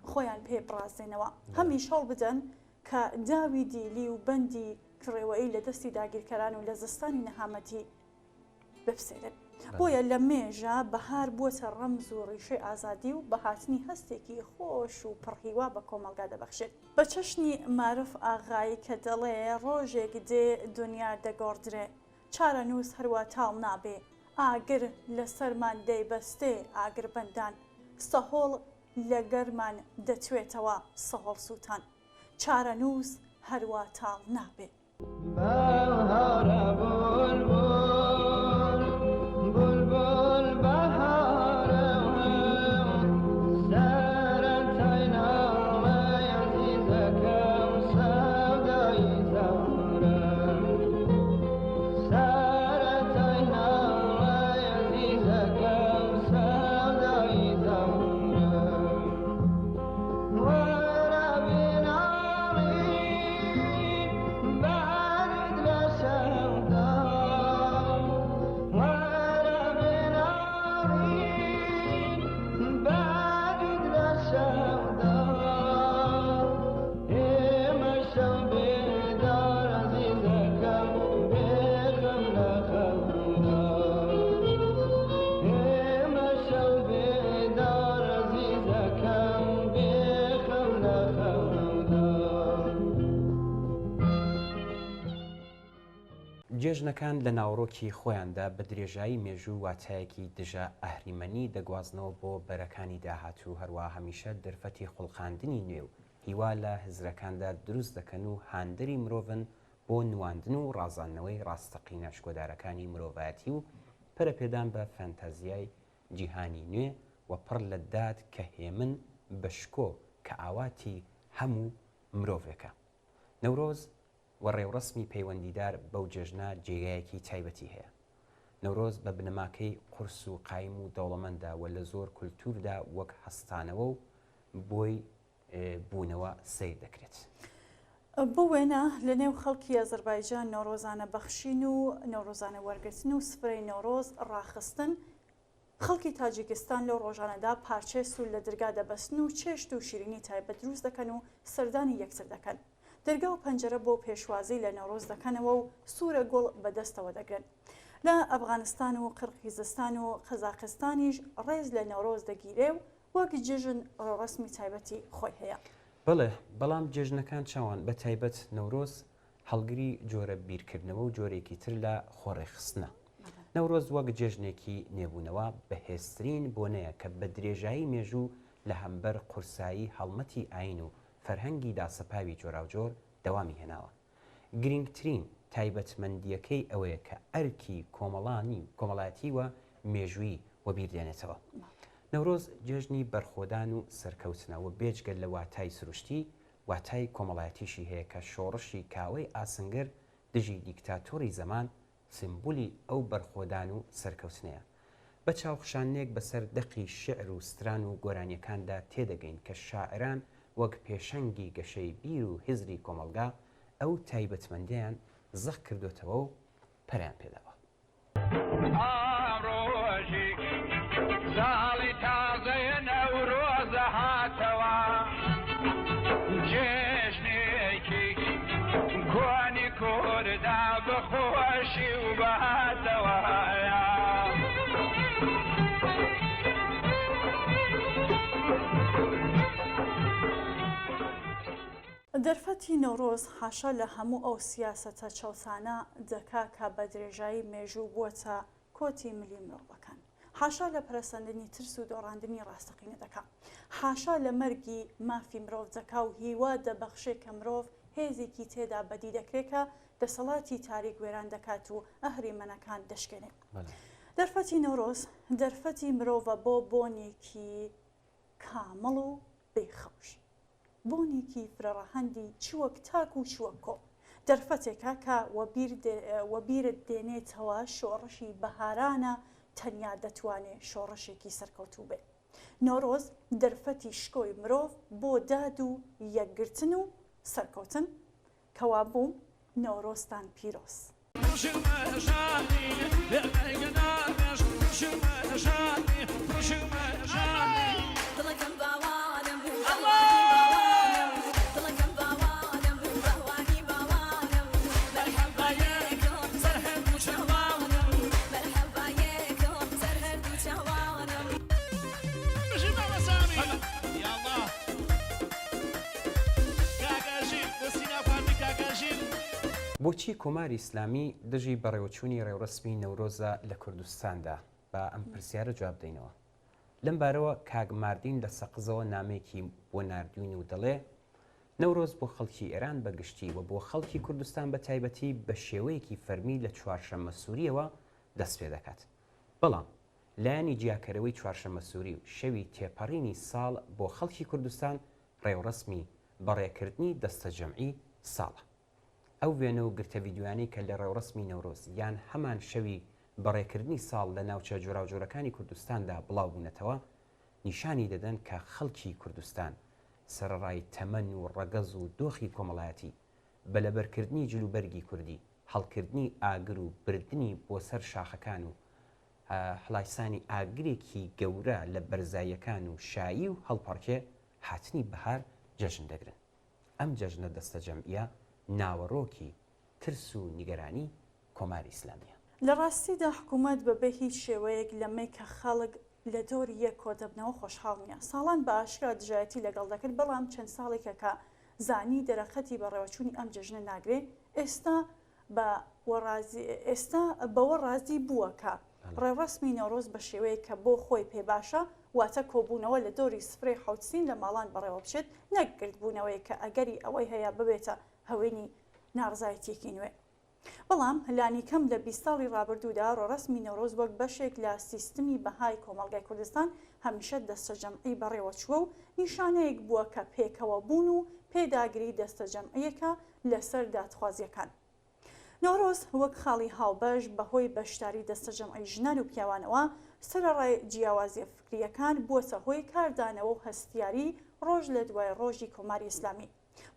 خۆیان پێ بڕازێنەوە، هەمیش هەڵ بدەن کە داوی دیلی و بەندی کڕێوەی لە دەستی داگیرکەران و لە زستانی نەهامەتی بپسێنن. بۆیە لە مێژە بەهار بووەتە ڕەمز و ڕیشەی ئازادی و بە هاتنی هەستێکی خۆش و پڕهیوا بە کۆمەلگا دەبەخشێت. بە چەشنی معروف ئاغایی کە دەڵێ ڕۆژێک دێ دنیا دەگۆڕدرێ، چارە نووس هەروە تاڵ نابێ، ئاگر لە سەرمان دەیبەستێ ئاگر بەندان، سەهۆڵ لە گەرمان دەتوێتەوە سەهۆڵ سووتان، چارە نووس هەروە تاڵ نابێ. جێژنەکان لە ناوڕۆکی خۆیاندا بە درێژایی مێژوو واتایەکی دژە ئەهریمەنی دەگوازنەوە بۆ بەرەکانی داهاتوو، هەروە هەمیشە دەرفەتی خوڵقاندنی نوێ و هیوا لە هزرەکاندا دروست دەکەن و هاندری مرۆڤن بۆ نواندن و ڕازاندنەوەی ڕاستەقینە شکۆدارەکانی مرۆڤایەتی و پەرەپێدان بە فەنتازیای جیهانی نوێ و پڕ لە داد کە هێمن بە شکۆ کە ئاواتی هەموو مرۆڤێکە. نەورۆز و ڕێوڕسمی پەیوەندیدار بەو جێژنە جێگایەکی تایبەتی هەیە. نەورۆز بە بنەماکەی قورس و قایم و دەوڵەمەندە و لە زۆر کولتوردا وەک هەستانەوە و بۆی بوونەوە سیر دەکرێت. بۆ وێنە لە نێو خەڵکی ئەزەربایجان نۆڕۆزانە بەخشین و نۆڕۆزانە وەرگرتن و سفرەی نۆڕۆز ڕاخستن، خەڵکی تاجیکستان لەو ڕۆژانەدا پارچێ سوول لە دەرگا دەبەستن و چێشت و شیرینی تایبەت دروست دەکەن و سەردانی یەکتر دەکەن. دەرگا و پەنجەرە بۆ پێشوازی لە نەورۆز دەکەنەوە و سوورە گوڵ بەدەستەوە دەگرن. لە ئەفغانستان و قرقیزستان و قەزاقستانیش ڕێز لە نەورۆز دەگیرێ و وەک جێژن ڕۆڕسمی تایبەتی خۆی هەیە. بڵێ بەڵام جێژنەکان چاوان بە تایبەت نەورۆز هەڵگری جۆرە بیرکردنەوە و جۆرێکی تر لە خۆڕێخستنە. نەورۆز وەک جێژنێکی نێبوونەوە بەهێزترین بۆنەیە کە بە درێژایی مێژوو لە هەمبەر قورسایی هەڵمەتی ئاین و فەرهەنگی داسەپاوی جۆراوجۆر دەوامی هێناوە. گرنگترین تایبەتمەندیەکەی ئەوەیە کە ئەرکی کۆمەڵایەتی وە مێژووی وەبیردێنێتەوە. نەورۆز جێژنی بەرخۆدان و سەرکەوتنەوە بێجگەل لە واتای سروشتی واتای کۆمەڵایەتیشی هەیە کە شۆڕشی کاوەی ئاسنگەر دژی دیکتاتۆری زەمان سمبولی ئەو بەرخۆدان و سەرکەوتنەیە. بە چاوخشانێک بەسەر دەقی شعر و ستران و گۆرانیەکاندا تێدەگەین کە شاعران وەک پێشەنگی گەشەی بیر و هزری کۆمەلگا ئەو تایبەتمەندیان زەق کردوتەوە و پەریان پێداوە. ئاڕۆژی ساڵی تازەیە نەورۆزە هاتەوە، جێژنێکی کۆنی کوردا بەخۆشی و بەهاتەوە. دەرفەتی نۆڕۆز حاشا لە هەموو ئەو سیاسەتە چەوسانە دەکا کە بە درێژایی مێژوو بووە کۆتی ملی مرۆڤەکان. حاشا لە پەرسەندنی ترس و دۆڕاندنی ڕاستەقینە دەکا. حاشا لە مەرگی مافی مرۆڤ دەکا و هیوا دەبەخشێ کە مرۆڤ هێزێکی تێدا بەدی دەکرێتکە دەسەڵاتی تاریک وێران دەکات و ئەهریمەنەکان دەشکێنێ. دەرفەتی نۆڕۆز دەرفەتی مرۆڤە بۆ بۆنێکی کامەڵ و بێخەوش، بۆنێکی فرەڕەهەندی چوەک تاک و چوەکۆ، دەرفەتێکە کە وەبیرت دێنێتەوە شۆڕشی بەهارانە تەنیا دەتوانێت شۆڕشێکی سەرکەوتوو بێت. نۆڕۆز دەرفەتی شکۆی مرۆڤ بۆ داد و یەکگرتن و سەرکەوتن کەوا بوو نۆڕۆستان پیرۆز. بۆچی کۆماری ئیسلامی دژی بەڕێوەچوونی ڕێوڕسمی نەورۆزە لە کوردستاندا؟ بە ئەم پرسیارە جواب دەینەوە. لەم بارەوە کاگ ماردین لە سەقزەوە نامێکی بۆ ناردوین و دەڵێ نەورۆز بۆ خەڵکی ئێران بەگشتی و بۆ خەڵکی کوردستان بە تایبەتی بە شێوەیەکی فەرمی لە چوارشەممە سووریەوە دەست پێ دەکات. بەڵام لایەنی جیاکەرەوەی چوارشەممە سووری و شەوی تێپەڕینی ساڵ بۆ خەڵکی کوردستان ڕێوڕسمی بەڕێکردنی دەستە جەمعی ساڵە. ئەو وێنە و گرتە ڤیددیوانەی کە لە ڕێوڕسمی نەورۆز یان هەمان شەوی بەڕێکردنی ساڵ لە ناوچە جۆراوجۆرەکانی کوردستاندا بڵاو بوونەتەوە نیشانی دەدەن کە خەڵکی کوردستان سەرڕای تەمەن و ڕەگەز و دۆخی کۆمەڵایەتی بە لەبەرکردنی جلوبەرگی کوردی هەڵکردنی ئاگر و بردننی بۆ سەر شاخەکان و هەڵایسانی ئاگرێکی گەورە لە بەرزاییەکان و شایی و هەڵپەڕکێ هاتنی بەهار جەژن دەگرن. ئەم جەژنە دەستە جەمعیە ناوەڕۆکی ترس و نیگەرانی کۆماری ئیسلامیە. لە ڕاستیدا حکوومەت بەبێ هیچ شێوەیەک لەمەی کە خەڵک لە دۆری یەک کۆدەبنەوە خۆشحاڵ نییە. ساڵان بە ئاشکرا دژایەتی لەگەڵ دەکرد، بەڵام چەند ساڵێکە کە زانی دەرەخەتی بە ڕێوەچوونی ئەم جەژنە ناگرێ، ئێستا بەوە ڕازی بووە کە ڕێڕسمی نەورۆز بە شێوەیە کە بۆ خۆی پێ باشە، واتە کۆبوونەوە لە دۆری سفرەی حوتسین لە ماڵان بەڕێوە بچێت، نەکردبوونەوەی کە ئەگەری ئەوەی هەیە ببێتە هەوێنی ناڕزایەتێکی نوێ. بەڵام لانی کەم لە 20 ساڵی ڕابردوودا ڕۆڕسمی نەورۆز وەک بەشێک لە سیستمی بەهای کۆمەڵگای کوردستان هەمیشە دەستە جەمعی بەڕێوە چووە و نیشانەیەک بووە کە پێکەوە بوون و پێداگری دەستە جەمعیەکە لەسەر دادخوازیەکان. نۆڕۆز وەک خاڵی هاوبەش بەهۆی بەشداری دەستە جەمعی ژنان و پیاوانەوە سەرەڕای جیاوازیە فکریەکان بووەتە هۆی کاردانەوە و هەستیاری ڕۆژ لە دوای ڕۆژی کۆماری ئیسلامی.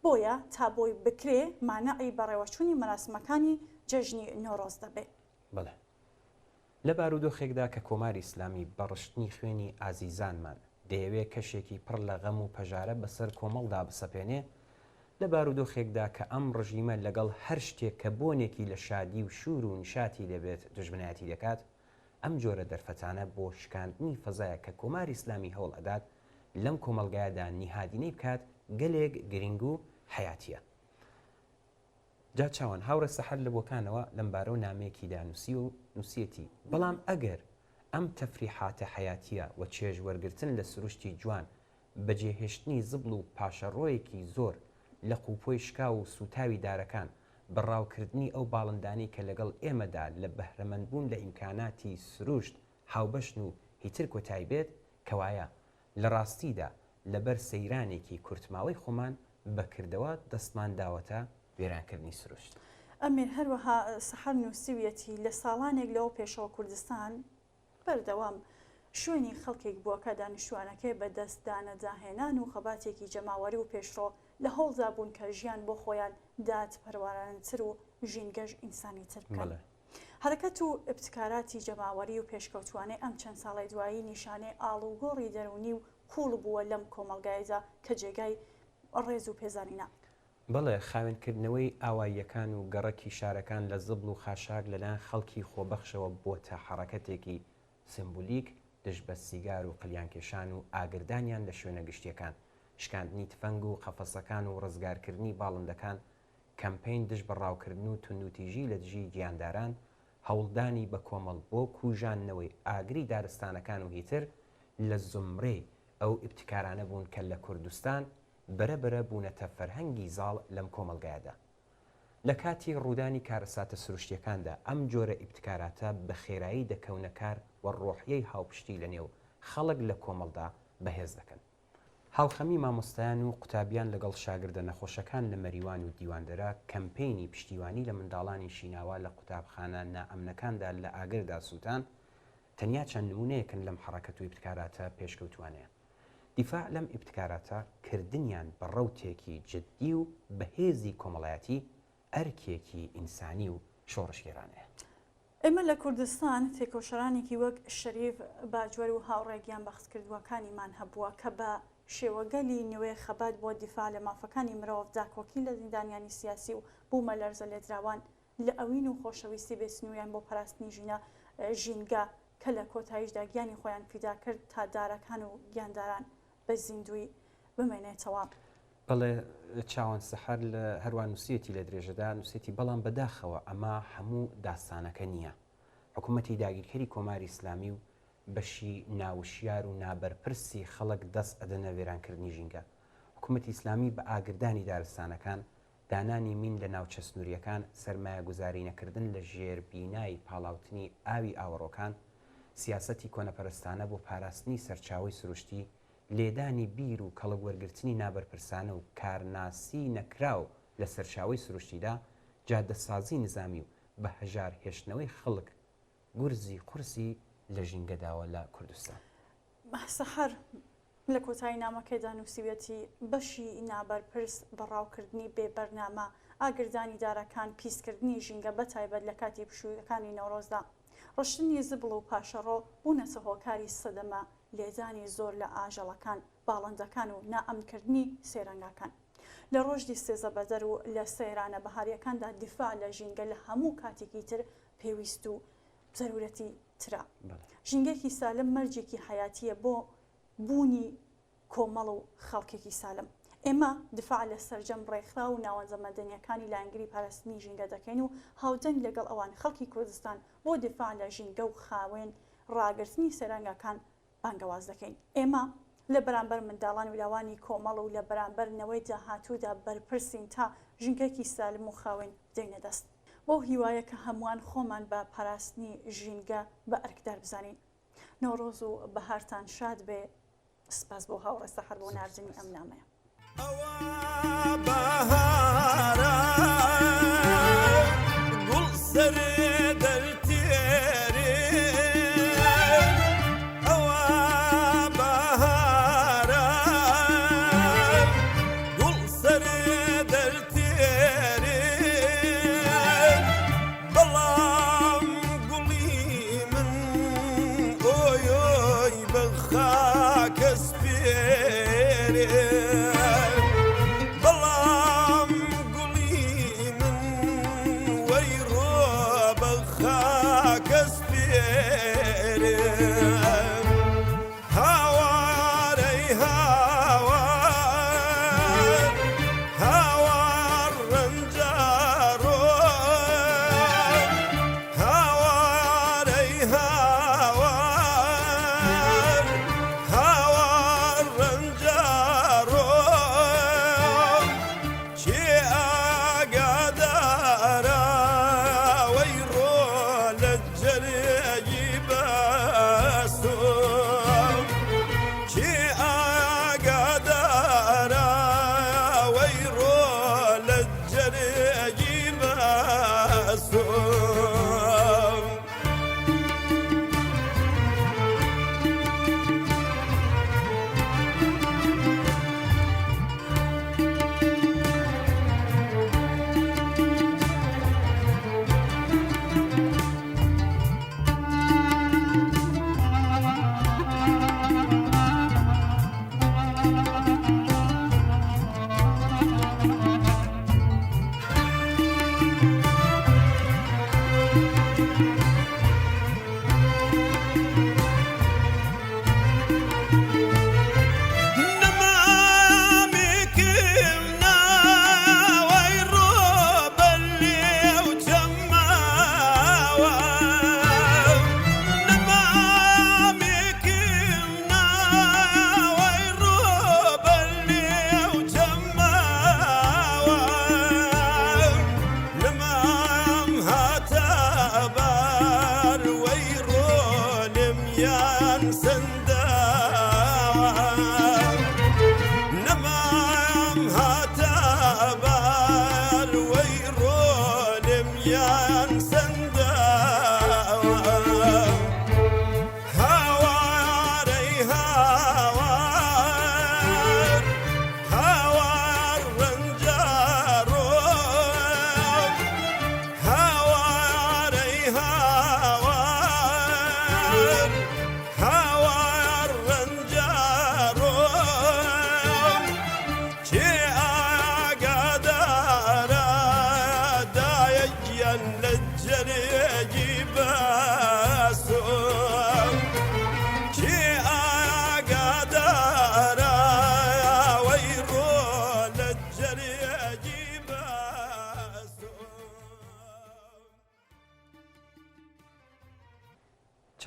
بۆیە تا بۆی بکرێ مانەعی بەڕێوەچوونی مەراسمەکانی جەژنی نۆڕۆز دەبێت. بڵێ لە بارودۆخێکدا کە کۆماری ئیسلامی بەڕشتنی خوێنی ئازیزانمان دەیەوێت کەشێکی پڕ لە غەم و پەژارە بەسەر کۆمەڵدا بسەپێنێ، لە بارودۆخێکدا کە ئەم ڕژیمە لەگەڵ هەر شتێک کە بۆنێکی لە شادی و شور و نیشاتی دەبێت دژمنایەتی دەکات، ئەم جۆرە دەرفەتانە بۆ شکاندنی فەزایە کە کۆماری ئیسلامی هەوڵ ئەدات لەم کۆمەلگایەدا نیهادینەی بکات گەلێک گرنگ و حیاتیە. جا چاوان هاورە سەحەر لە بۆکانەوە لەمبارە و نامەیەکیدا نووسی و نووسەتی، بەڵام ئەگەر ئەم تەفریحاتە حیاتیە و چێژ وەرگرتن لە سروشتی جوان بەجێهێشتنی زبڵ و پاشەڕۆیەکی زۆر لە قوپۆی شکا و سوتاوی دارەکان بەڕاوکردنی ئەو باڵندانی کە لەگەڵ ئێمەدا لە بەهرەمەندبوون لە ئیمکاناتی سروشت هاوبەشن و هیتر کۆتایی بێت، کەوایە لە ڕاستیدا لەبەر سەیرانێکی کورتماوەی خۆمان بەکردەوە دەستمان داوەتە وێرانکردنی سروشت. ئەمیر هەروەها سەحەر نووسیویەتی لە ساڵانێک لەوە پێشەوە کوردستان بەردەوام شوێنی خەڵکێک بووە کە دانیشتوانەکەی بە دەستدانەداهێنان و خەباتێکی جەماوەری و پێشڕۆ لە هەوڵدا بوون کە ژیان بۆ خۆیان داد پەروارانتر و ژینگەژ ئینسانی تر بکەن. حرەکەت و ابتکاراتی جەماوەری و پێشکەوتوانەی ئەم چەند ساڵی دوایی نیشانەی ئاڵوگۆڕی دەرونی و کوڵ بووە لەم کۆمەڵگایەدا کە جێگای ڕێز و پێزانینە. بەڵێ خاوێنکردنەوەی ئاواییەکان و گەڕەکی شارەکان لە زبڵ و خاشاک لەلایەن خەڵکی خۆبەخشەوە بۆتە حرەکەتێکی سمبولیک دژ بە سیگار و قلیانکێشان و ئاگردانیان لە شوێنە گشتیەکان، شکاندنی تفەنگ و قەفەسەکان و ڕزگارکردنی باڵندەکان، کەمپین دژ بە ڕاوکردن و تونوتیژی لە دژی گیانداران، هەوڵدانی بە کۆمەڵ بۆ کوژاننەوەی ئاگری دارستانەکان و هیتر لە زمرەی ئەو ئیبتیکارانە بوون کە لە کوردستان بەرەبرە بوونەتە فەرهەنگی زاڵ لەم کۆمەلگایەدا. لە کاتی ڕوودانی کارەساتە سروشتیەکاندا ئەم جۆرە ئیبتیکاراتە بە خێرایی دەکەونەکار و ڕۆحیەی هاوپشتی لە نێو خەڵک لە کۆمەڵدا بەهێز دەکەن. هاوخەمی مامۆستایان و قوتابیان لەگەڵ شاگردە نەخۆشەکان لە مەریوان و دیواندەرا کەمپینی پشتیوانی لە منداڵانی شیناوە لە قوتابخانە نائەمنەکاندا لە ئاگردا سووتان تەنیا چەند نمونەیەکن لەم حرەکەت و ئیبتیکاراتە پێشکەوتوانەیە. دیفاع لەم ئیبتیکاراتە کردنیان بە ڕەوتێکی جددی و بەهێزی کۆمەڵایەتی ئەرکێکی ئینسانی و شۆڕشگێرانەیە. ئێمە لە کوردستان تێکۆشەرانێکی وەک شەریف باجوەر و هاوڕێگیان بەخسکردووەکانیمان هەبووە کە بە شێوەگەلی نوێ خەبات بۆ دیفاع لە مافەکانی مرۆڤ داکۆکی لە زیندانیانی سیاسی و بوومە لەرزە لێدراوان لە ئەوین و خۆشەویستی بێسنوویان بۆ پاراستنی ژینگە کە لە کۆتاییشدا گیانی خۆیان پیدا کرد تا دارەکان و گیانداران بە زیندوی بمێنێتەوە. بەڵێ چاوان سەحەر لە هەروان نووسەتی لە درێژەدا نووسەتی بەڵام بەداخەوە ئەمە هەموو داستانەکە نییە. حکوومەتی داگیرکەری کۆماری ئیسلامی و بەشی ناوشیار و نابەرپرسی خەڵک دەست ئەدەنە وێرانکردنی ژینگە. حکوومەتی ئیسلامی بە ئاگردانی دارستانەکان دانانی مین لە ناوچە سنووریەکان سەرمایە گوزاری نەکردن لە ژێربینایی پاڵاوتنی ئاوی ئاوەڕۆکان سیاسەتی کۆنەپەرستانە بۆ پاراستنی سەرچاوی سروشتی لێدانی بیر و کەڵک وەرگرتنی نابەرپرسانە و کارناسی نەکراو لە سەرچاوی سروشتیدا جادەسازی نظامی و بە هەژار هێشتنەوەی خەڵک گورزی قورسی لە ژینگەداوە لە کوردستان. سەحەر لە کۆتایی نامەکەیدا نووسیوێتی بەشی نابەرپرس بەڕاوکردنی بێبەرنامە ئاگردانی دارەکان پیسکردنی ژینگە بەتایبەت لە کاتی پشوویەکانی نەورۆزدا ڕشتنی زبڵ و پاشەڕۆ بوونەتە هۆکاری سەدەمە لێدانی زۆر لە ئاژەڵەکان باڵندەکان و نائەمنکردنی سێرەنگاکان لە ڕۆژی سێزە بەدەر و لە سەیرانە بەهاریەکاندا دیفاع لە ژینگە لە هەموو کاتێکی تر پێویست و زەرورەتی ترا ژینگەکی سالم مەرجێکی حیاتیە بۆ بوونی کۆمەڵ و خەڵکێکی سالم. ئێمە دفاع لە سەرجەم ڕێکخرا و ناوەندە مەدەنیەکانی لایەنگری پاراستنی ژینگە دەکەین و هاودەنگ لەگەڵ ئەوان خەڵکی کوردستان بۆ دفاع لە ژینگە و خاوێن ڕاگررتنی سەرنگەکان بانگەواز دەکەین. ئێمە لە بەرامبەر منداڵان ولاوانی کۆمەڵ و لە بەرامبەرنەوەی داهاتوودا بەرپرسین تا ژینگەکی سالم و خاوێن بدەینە دەست. بۆ هیوایە کە هەمووان خۆمان بە پاراستنی ژینگە بە ئەرکدار بزانین. نۆڕۆز و بەهارتان شاد بێ. سپاس بۆ هاوڕێ سەحەر بۆ ناردنی ئەم نامەیە.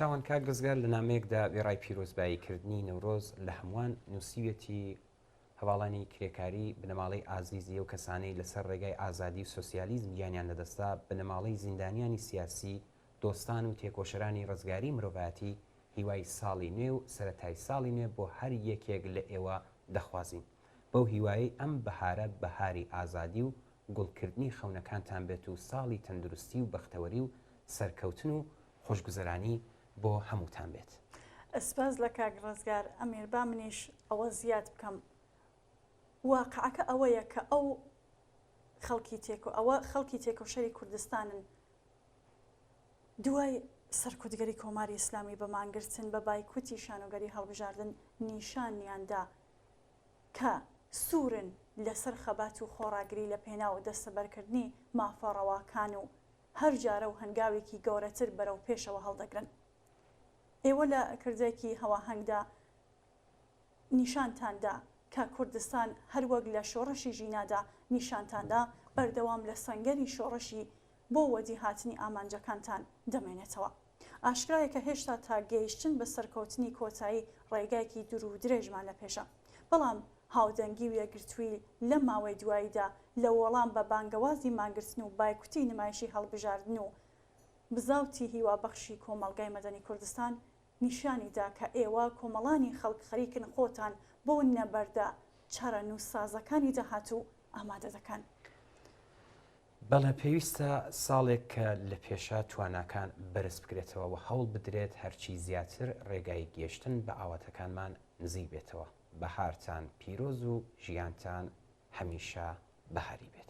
چاوان کاک ڕزگار لە نامەیەکدا وێڕای پیرۆزباییکردنی نەورۆز لە هەمووان نووسیوێتی هەواڵانی کرێکاری بنەماڵەی ئازیزی و کەسانەی لەسەر ڕێگای ئازادی و سۆسیالیزم گیانیان لەدەستا بنەماڵەی زیندانیانی سیاسی دۆستان و تێکۆشەرانی ڕزگاری مرۆڤایەتی هیوای ساڵی نوێ و سەرەتای ساڵی نوێ بۆ هەر یەکێک لە ئێوە دەخوازین بەو هیوایی ئەم بەهارە بەهاری ئازادی و گوڵکردنی خەونەکانتان بێت و ساڵی تەندروستی و بەختەوەری و سەرکەوتن و خۆشگوزەرانی بۆ هەمووتان بێت. ئەسپاس لە کاک ڕزگار ئەمیر با منیش ئەوە زیاد بکەم واقعەکە ئەوەیە کە ئەو خەڵکی تێکۆشەری کوردستانن دوای سەرکوتگەری کۆماری ئیسلامی بە مانگرتن بە بایکوتی شانۆگەری هەڵبژاردن نیشانیاندا کە سوورن لەسەر خەبات و خۆڕاگری لە پێناوە دەستەبەرکردنی مافەڕەواکان و هەر جارە و هەنگاوێکی گەورەتر بەرەو پێشەوە هەڵدەگرن. ئێوە لە کردێکی هەواهەنگدا نیشانتاندا کە کوردستان هەروەک لە شۆڕەشی ژینادا نیشانتاندا بەردەوام لە سەنگەری شۆڕەشی بۆ وەدی هاتنی ئامانجەکانتان دەمێنێتەوە. ئاشکرایە کە هێشتا تا گەیشتن بە سەرکەوتنی کۆتایی ڕێگایەکی دوور و درێژمان لە پێشە. بەڵام هاودەنگی و یەکگرتووی لە ماوەی دواییدا لە وەڵام بە بانگەوازی مانگرتن و بایکوتی نمایشی هەڵبژاردن و بزاوتی هیوابەخشی کۆمەڵگای مەدەنی کوردستان نیشانیدا کە ئێوە کۆمەڵانی خەڵک خەریکن خۆتان بۆ نەبەردە چارە نووسازەکانی داهاتوو ئامادە دەکەن. بەڵێ پێویستە ساڵێک کە لە پێشە تواناکان بەرز بکرێتەوە و هەوڵ بدرێت هەرچی زیاتر ڕێگای گەیشتن بە ئاواتەکانمان نزیک بێتەوە. بەهارتان پیرۆز و ژیانتان هەمیشە بەهاری بێت.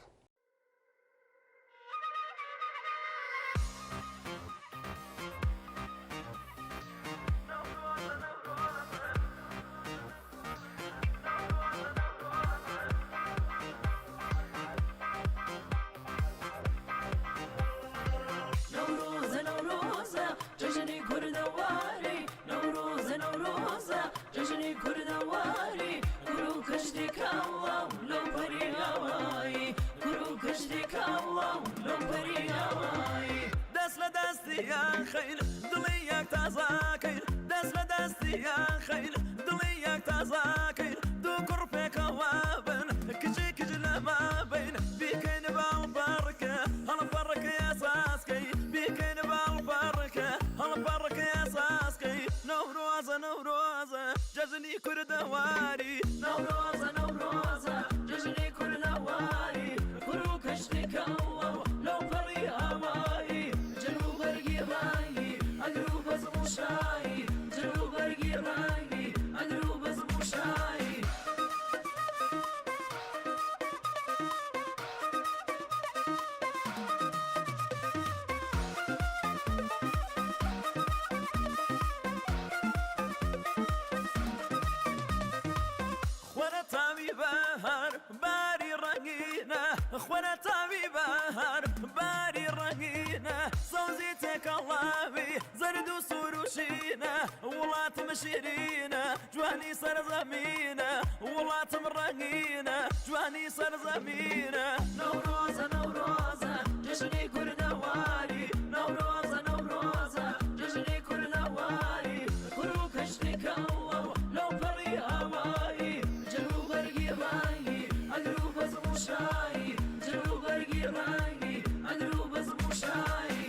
خير ضليك تزاكر دس لدستي يا خير ضليك تزاكر دو قربك وابن كجي كجلا ما بين بيكين بالبركة هلا بركة يا ساسكي بيكين بالبركة هلا بركة يا ساسكي نوروزة نوروزة جزني كردواري نوروزة نوروزة جزني كردواري كروك اشتكى الله لو بري هواي جنوب برقي راي اقلوب ازموشاي جنوب برقي راي اقلوب ازموشاي خوانا تاوي بهار باري رقينا خوانا تاوي بهار باري رقينا صوزيتك اللهبي زرد وسروشينا ولات مشيرينا جواني صار زمينا ولات مرقينا جواني صار زمينا نوروزة نوروزة جشني كردواري نوروزة نوروزة جشني كردواري كروك اشتكى الله لو بري هواي جنوب برقي راي اقلوب ازموشاي جنوب برقي راي اقلوب ازموشاي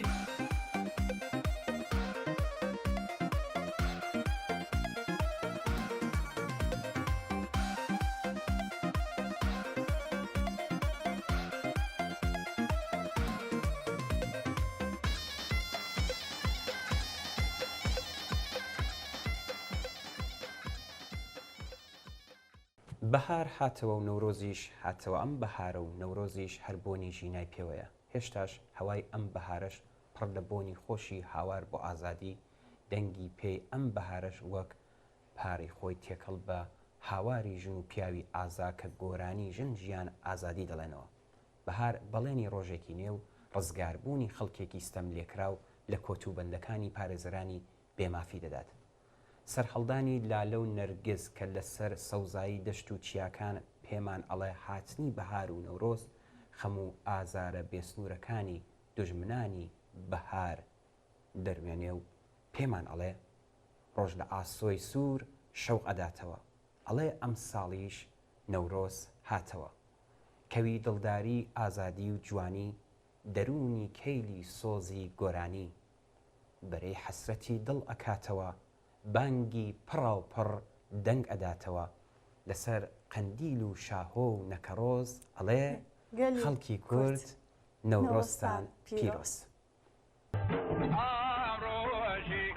بەهار هاتەوە و نەورۆزیش هاتەوە. ئەم بەهارە و نەورۆزیش هەر بۆنی ژینای پێوەیە. هێشتاش هەوای ئەم بەهارش پڕ لە بۆنی خۆشی هاوار بۆ ئازادی دەنگی پێی ئەم بەهارش وەک پارەی خۆی تێکەڵ بە هاواری ژن و پیاوی ئازا کە گۆرانی ژن ژیان ئازادی دەڵێنەوە. بەهار بەڵێنی ڕۆژێکی نێو ڕزگاربوونی خەڵکێکی ستەم لێکراو لە کۆتوبەندەکانی پارێزەرانی بێمافی دەدات. سەرهەڵدانی لالە و نەرگز کە لەسەر سەوزایی دەشت و چیاکان پێمان ئەڵێ هاتنی بەهار و نەورۆز خەم و ئازارە بێسنوورەکانی دوژمنانی بەهار دەرمێنێ و پێمان ئەڵێ ڕۆژ لە ئاسۆی سوور شەو ئەداتەوە. ئەڵێ ئەم ساڵیش نەورۆز هاتەوە کەوی دڵداری ئازادی و جوانی دەرونی کەیلی سۆزی گۆرانی بەرەی حەسرەتی دڵ ئەکاتەوە بانگی پڕاوپڕ دەنگ ئەداتەوە لەسەر قەندیل و شاهۆ و نەکەڕۆز ئەڵێ خەڵکی کورد نەورۆزتان پیرۆز. ئاڕۆژی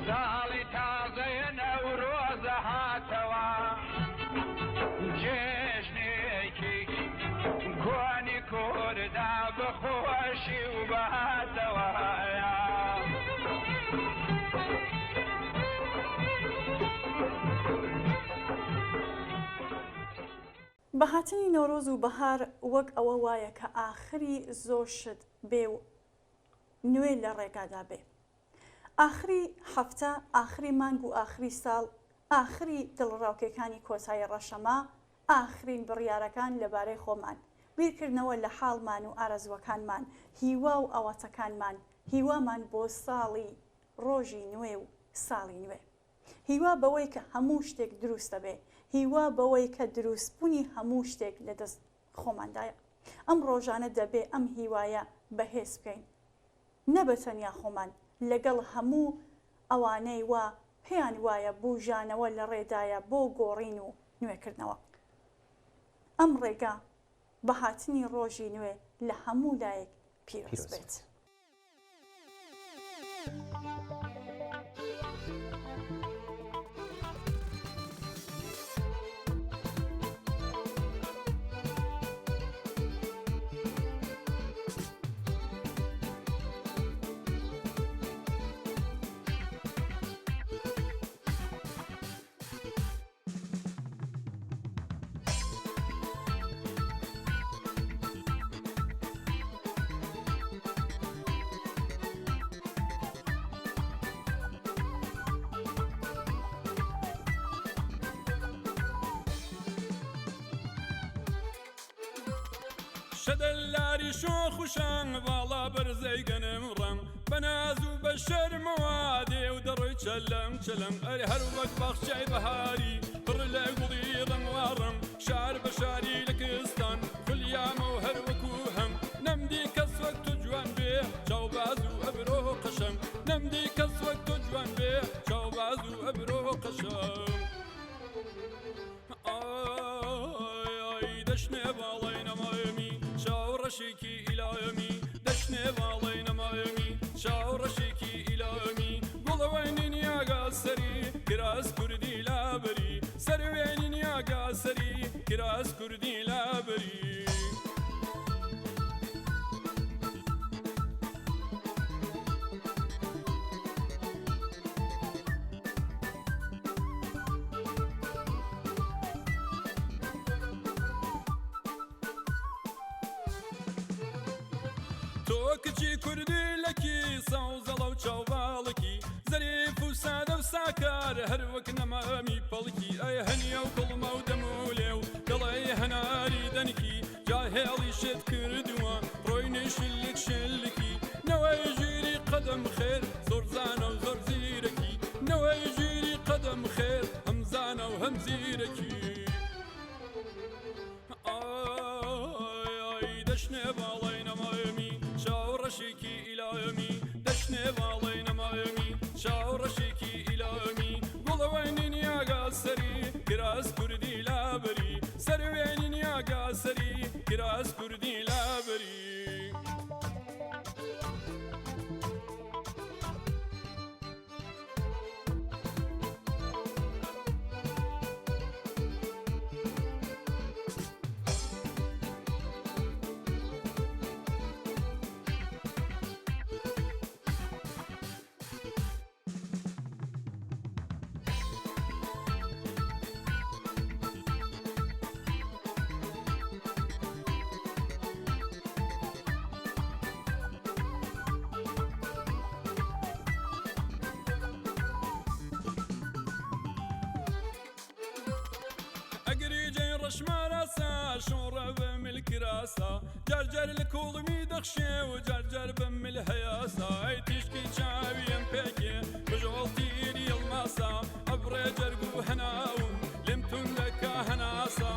ساڵی تازەیە نەورۆزە هاتەوە جێژنێکی کۆنی کوردا بەخۆشی و بەهاتەوە بەهاتنی نۆرۆز و بەهار وەک ئەوە وایە کە ئاخری زۆر شت بێ و نوێ لە ڕێگادا بێ. ئاخری هەفتە، ئاخری مانگ و ئاخری ساڵ، ئاخری دڵڕاوکێکانی کۆتایی ڕەشەما، ئاخرین بڕیارەکان لەبارەی خۆمان، بیرکردنەوە لە حاڵمان و ئارەزوەکانمان، هیوا و ئەوەتەکانمان، هیوامان بۆ ساڵی ڕۆژی نوێ و ساڵی نوێ. هیوا بەوەی کە هەموو شتێک دروستە بێ، هیوا بەوەی کە دروستبوونی هەموو شتێک لە دەست خۆماندایە. ئەم ڕۆژانە دەبێ ئەم هیوایە بەهێز بکەین، نەبەتەنیا خۆمان لەگەڵ هەموو ئەوانەی وا پێیان وایە بوژانەوە لە ڕێدایە بۆ گۆڕین و نوێکردنەوە. ئەم ڕێگا بەهاتنی ڕۆژی نوێ لە هەموو لایەک پیرۆز بێت. شەدەلاری شۆخ و شان باڵا بەرزەی گەنم ڕەم بەناز و بە شەرمەوە دێ و دەڕۆی چەلەم چەلەم ئەری هەر وەک باخچای بەهاری پڕ لە گوڵی ڕەموارڕم شار بە شاری لە کوێستان خولیامە و هەر وەکو هەم نەمدی کەس وەک تۆ جوان بێ چاوباز و ئەبرۆ قەشەم نەمدی کەس وەک تۆ جوان بێ چاوباز و ئەبرۆ قەشەم ئای دەشنێ باڵای نەمایەمی ڕەشێکی ئیلایەمی دەشنێ باڵی نەمایەمی چاو ڕەشێکی ئیلایەمی گوڵەوەینی نیاگا سەری کراس کوردی لابەری سەروێنی نیاگا سەری کراس کوردی لابەری تۆ کچی کوردی لەکی ساوزەڵە و چاوباڵکی زەریف و سادە و ساکار هەر وەک نەمامی پەڵکی ئەی هەنیە و کڵمە و دەمولێ و دڵی هەناری دەنکی جاهێڵی شت کردووە ڕۆینی شلک شلکی نەوەی ژیری قەدەم خێر زۆر زانە و زۆر زیرەکی نەوەی ژیری قەدەم خێر هەم زانە و هەم زیرەکی ئای دەشنێ باڵی نەمایەمی چاو ڕەشێکی ئیلایەمی دەشنێ باڵی نەمایەمی چاو ڕەشێکی ئیلایەمی گوڵەوەینی نیاگا سەری کراس کوردی لابەری سەروێنی نیاگا سەری کراس کوردی لابەری ڕەشماراسا شۆڕە بە ملکراسا جارجار لە کۆڵمی دەخشێ و جارجار بە مل هەیاسا ئەی تیشکی چاویم پێکێ بژۆڵ تیری ئەڵماسا ئەبڕێ جەرگ و هەناوم لێم تون لەکە هەناسا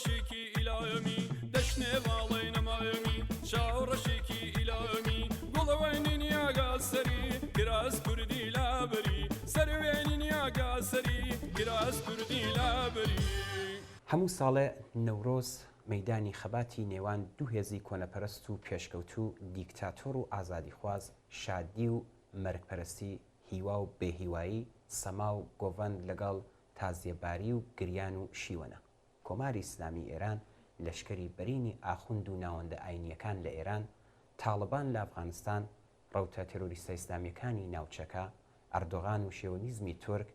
ڕەشێکی ئیلامی دەشنێ باڵی نەمایەمی چاو ڕەشێکی ئیلامی گوڵەوەینی نیاگا سەری گراس کوردی لابەری سەروێنی نیاگا سەری گراس کوردی لابەری. هەموو ساڵێ نەورۆز مەیدانی خەباتی نێوان دوو هێزی کۆنەپەرست و پێشکەوت و دیکتاتۆر و ئازادیخواز، شادی و مەرگپەرستی، هیوا و بێهیوایی، سەما و گۆڤەند لەگەڵ تازیێباری و گریان و شیوەنە. کۆماری ئیسلامی ئێران، لەشکری بەرینی ئاخوند و ناوەندە ئاینیەکان لە ئێران، تاڵبان لە ئەفغانستان، ڕەوتە تێرۆریستە ئیسلامیەکانی ناوچەکە، ئەردۆغان و شێوەنیزمی تورک،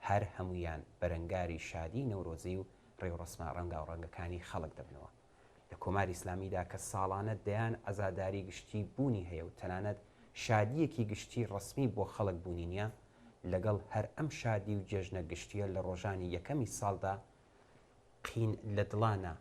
هەر هەمویان بەرەنگاری شادی نەورۆزی و ڕێوڕسمە ڕەنگا و ڕەنگەکانی خەڵک دەبنەوە. لە کۆماری ئیسلامیدا کە ساڵانە دەیان ئەزاداری گشتی بوونی هەیە و تەنانەت شادیەکی گشتی ڕسمی بۆ خەڵک بوونی نییە، لەگەڵ هەر ئەم شادی و جێژنە گشتیە لە ڕۆژانی یەکەمی ساڵدا قین لە دڵانە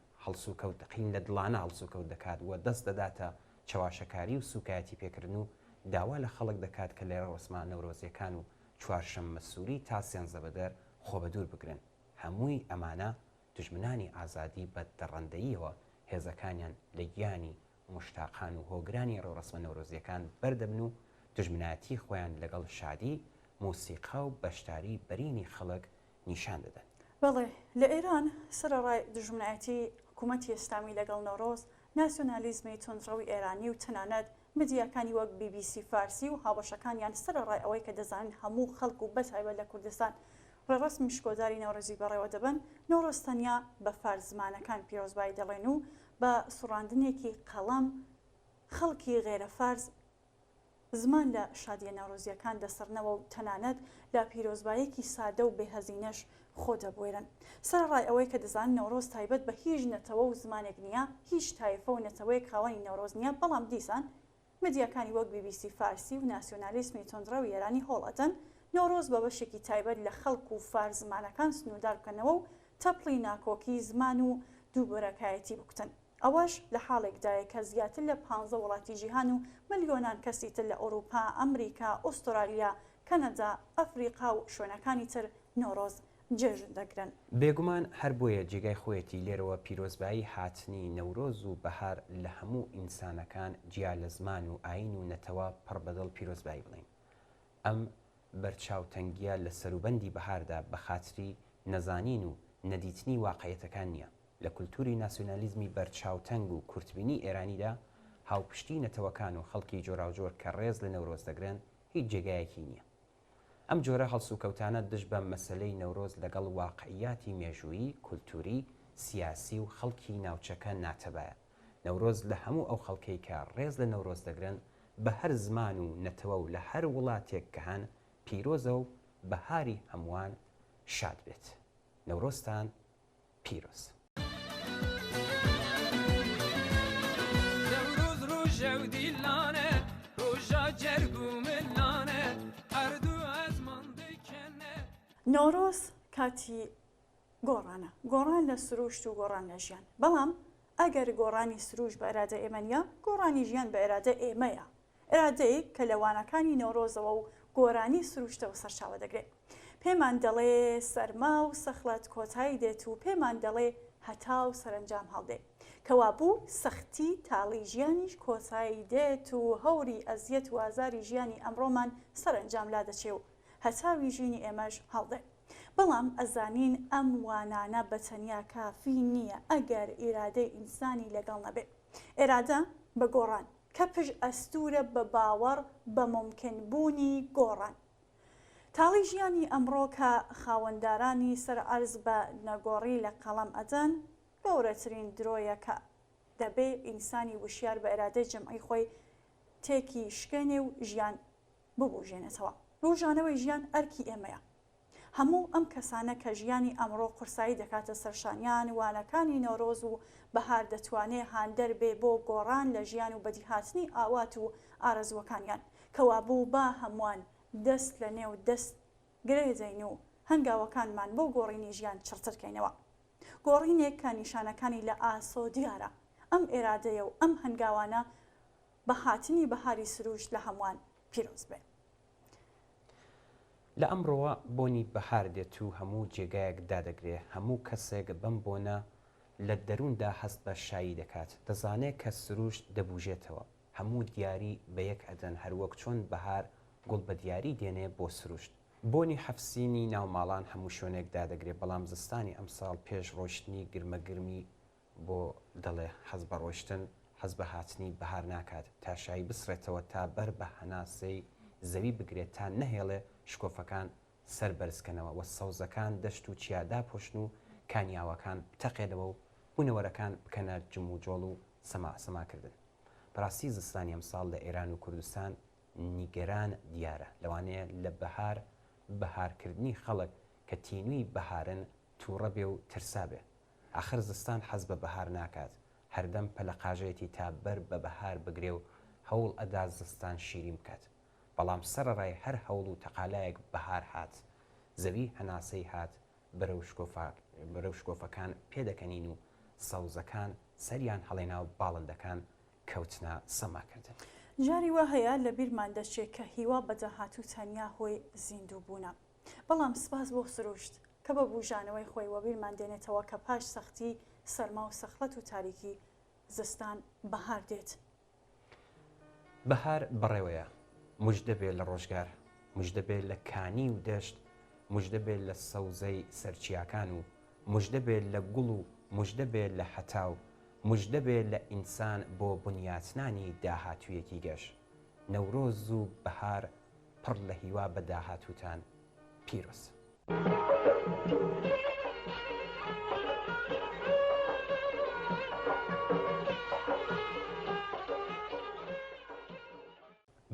هەڵسوکەوت دەکات و دەست دەداتە چاواشەکاری و سوکایەتی پێکردن و داوا لە خەڵک دەکات کە لێرە ڕسمە نەورۆزیەکان و چوارشەممە سووری تا سێنزە بەدەر خۆ بە دوور بگرن. هەمووی ئەمانە دژمنانی ئازادی بە دەڕەندەییەوە هێزەکانیان لە گیانی مشتاقان و هۆگرانی ڕێوڕسمە نەورۆزیەکان بەردەبن و دژمنایەتی خۆیان لەگەڵ شادی، مۆسیقا و بەشداری بەرینی خەڵک نیشان دەدەن. بەڵێ لە ئێران سەرەڕای دژمنایەتی حکوومەتی ئێستامی لەگەڵ نۆڕۆز، ناسیۆنالیزمی تونندڕەوی ئێرانی و تەنانەت مدیاکانی وەک BBC فارسی و هاوبەشەکانیان سەرەڕای ئەوەی کە دەزانن هەموو خەڵک و بەتایبەت لە کوردستان ڕێڕسم مشکۆداری نەورۆزی بەڕێوە دەبن، نۆڕۆز تەنیا بە فارس زمانەکان پیرۆزبایی دەڵێن و بە سوڕاندنێکی قەڵەم خەڵکی غێرە فارس زمان لە شادیە نەورۆزیەکان دەسڕنەوە و تەنانەت لە پیرۆزبایەکی سادە و بێهەزینەش خۆ دەبوێرن. سەرڕای ئەوەی کە دەزانن نەورۆز تایبەت بە هیچ نەتەوە و زمانێک نییە، هیچ تایفە و نەتەوەی خاوەنی نەورۆز نییە، بەڵام دیسان مدیاکانی وەک BBC فارسی و ناسیۆنالیسمی تونندڕەوی ئێرانی هۆڵەتەن نۆڕۆز بە بەشێکی تایبەت لە خەڵک و فارس زمانەکان سنوودار بکەنەوە و تەپڵی ناکۆکی زمان و دووبەرەکایەتی بکتن. ئەوەش لە حاڵێکدایە کە زیاتر لە 15 وڵاتی جیهان و ملیۆنان کەسی تر لە ئەوروپا، ئەمریکا، ئوسترالیا، کەنەدا، ئەفریقا و شوێنەکانی تر نۆڕۆز جێژن دەگرن. بێگومان هەر بۆیە جێگای خۆیەتی لێرەوە پیرۆزبایی هاتنی نەورۆز و بەهار لە هەموو ئینسانەکان جیا لە زمان و ئاین و نەتەوە پڕ بەدڵ پیرۆزبایی بڵین. ئەم بەرچاوتەنگیە لە سەروبەندی بەهاردا بە خاتری نەزانین و نەدیتنی واقعیەتەکان نییە. لە کولتوری ناسیۆنالیزمی بەرچاوتەنگ و کورتبینی ئێرانیدا هاوپشتی نەتەوەکان و خەڵکی جۆراوجۆر کە ڕێز لە نەورۆز دەگرن هیچ جێگایەکی نییە. ئەم جۆرە هەڵسوکەوتانە دژ بە مەسلەی نەورۆز لەگەڵ واقعیاتی مێژوویی، کولتوری، سیاسی و خەڵکی ناوچەکە ناتەبایە. نەورۆز لە هەموو ئەو خەڵکەی کە ڕێز لە نەورۆز دەگرن بە هەر زمان و نەتەوە و لە هەر وڵاتێک کە هەن پیرۆزە و بەهاری هەمووان شاد بێت. نەورۆزتان پیرۆز. نەورۆز ڕۆژە و دیلانە، ڕۆژە جەرگ و ملانە، هەردوو ئەزمان دەیکەنە. نۆڕۆز کاتی گۆڕانە، گۆڕان لە سروشت و گۆڕان لە ژیان. بەڵام ئەگەر گۆڕانی سروش بە ئێرادە ئێمە نیە، گۆڕانی ژیان بە ئێرادە ئێمەیە. ئێرادەیەک کە لەوانەکانی نۆڕۆزەوە و گۆرانی سروشتەوە سەرچاوە دەگرێت. پێمان دەڵێ سەرما و سەخلەت کۆتایی دێت و پێمان دەڵێ هەتا و سەرنجام هەڵدێ. کەوابوو سەختی تاڵی ژیانیش کۆتایی دێت و هەوری ئەزیەت و ئازاری ژیانی ئەمڕۆمان سەرنجام لا دەچێ و هەتاوی ژینی ئێمەش هەڵدێ. بەڵام ئەزانین ئەم وانانە بە تەنیا کافی نییە ئەگەر ئێرادەی ئینسانی لەگەڵ نەبێ. ئێرادە بە گۆڕان کە پژ ئەستورە بە باوەڕ بە ممکنبوونی گۆڕان. تاڵی ژیانی ئەمڕۆ کە خاوەندارانی سەر ئەرز بە نەگۆڕی لە قەڵەم ئەدەن، گەورەترین درۆیە کە دەبێ ئینسانی وشیار بە ئێرادەی جەمعی خۆی تێکی شکێنێ و ژیان ببوژێنێتەوە. ڕۆژانەوەی ژیان ئەرکی ئێمەیە. هەموو ئەم کەسانە کە ژیانی ئەمڕۆ قورسایی دەکاتە سەرشانیان، وانەکانی نۆڕۆز و بەهار دەتوانێت هاندەر بێ بۆ گۆڕان لە ژیان و بەدیهاتنی ئاوات و ئارەزوەکانیان. کەوابوو با هەمووان دەست لە نێو دەست گرێدەین و هەنگاوەکانمان بۆ گۆڕینی ژیان چڕترکەینەوە. گۆڕینێک کە نیشانەکانی لە ئاسۆ دیارە. ئەم ئێرادەیە و ئەم هەنگاوانە بە هاتنی بەهاری سروش لە هەمووان پیرۆز بێ. لە ئەمڕۆوە بۆنی بەهار دێت و هەموو جێگایەک دادەگرێت. هەموو کەسێک بەم بۆنە لە دەرووندا هەست بە شایی دەکات دەزانێت کە سروشت دەبوژێتەوە هەموو دیاری بە یەک ئەدەن هەروەک چۆن بەهار گوڵ بە دیاری دێنێ بۆ سروشت بۆنی حەفسینی ناوماڵان هەموو شوێنێکدا دەگرێت بەڵام زستانی ئەمساڵ پێش ڕۆشتنی گرمەگرمی بۆ دەڵێ حەز بە ڕۆشتن حەز بە هاتنی بەهار ناکات تا شایی بسرێتەوە تا بەر بە هەناسەی زەوی بگرێت تا نەهێڵێ شکۆفەکان سەر بەرزکەنەوە وە سەوزەکان دەشت و چیادا پۆشن و کانیاوەکان بتەقێنەوە و بوونەوەرەکان بکەنە جم و جۆڵ و سەماکردن بەڕاستی زستانی ئەمساڵ لە ئێران و کوردستان نیگەران دیارە لەوانەیە لە بەهارکردنی خەڵک کە تینووی بەهارن تووڕە بێ و ترسا بێ ئاخر زستان حەز بە بەهار ناکات هەردەم پەلە قاژێتی تا بەر بە بەهار بگرێ و هەوڵ ئەدا زستان شیرین بکات بەڵام سەرڕای هەر هەوڵ و تەقالایەک بەهار هات زەوی هەناسەی هات بەرەو شکۆفەکان پێدەکەنین و سەوزەکان سەریان هەڵێنا و باڵندەکان کەوتنە سەماکردن جاری وا هەیە لە بیرمان دەچێت کە هیوا بەداهات و تەنیا هۆی زیندوو بوونە بەڵام سپاس بۆ سروشت کە بە بوژانەوەی خۆی وە بیرمان دێنێتەوە کە پاش سەختی سەرما و سەخلەت و تاریکی زستان بەهار دێت بەهار بەڕێوەیە موژدە بێت لە ڕۆژگار موژدە بێت لە کانی و دەشت موژدە بێت لە سەوزەی سەرچیاکان و موژدە بێت لە گوڵ و موژدە بێت لە حەتاو موژدە بێت لە ئینسان بۆ بنیاتنانی داهاتوویەکی گەشت نەورۆز و بەهار پڕ لە هیوا بە داهاتوتان پیرۆز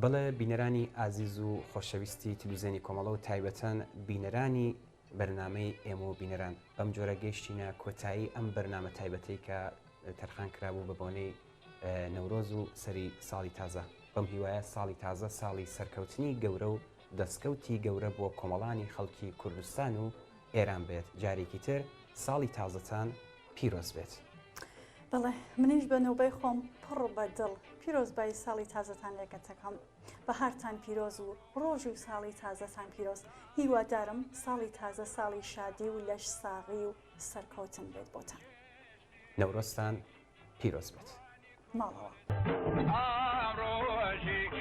بەڵێ بینەرانی ئازیز و خۆشەویستی تلویزیۆنی کۆمەڵە و تایبەتەن بینەرانی بەرنامەی ئێمە و بینەران بەم جۆرە گەیشتینە کۆتایی ئەم بەرنامە تایبەتەی کە تەرخان کرابوو بە بۆنەی نەورۆز و سەری ساڵی تازە بەم هیوایە ساڵی تازە ساڵی سەرکەوتنی گەورە و دەستکەوتی گەورە بۆ کۆمەڵانی خەڵکی کوردستان و ئێران بێت جارێکی تر ساڵی تازەتان پیرۆز بێت بەڵێ منیش بە نەوبەی خۆم پڕ بە دڵ پیرۆزبایی ساڵی تازەتان لێگەتەکەم بەهارتان پیرۆز و ڕۆژ و ساڵی تازەتان پیرۆز هیوادارم ساڵی تازە ساڵی شادی و لەش ساغی و سەرکەوتن بێت بۆتان نەورۆزتان پیرۆز بێت ماڵەوە ئاڕۆژێک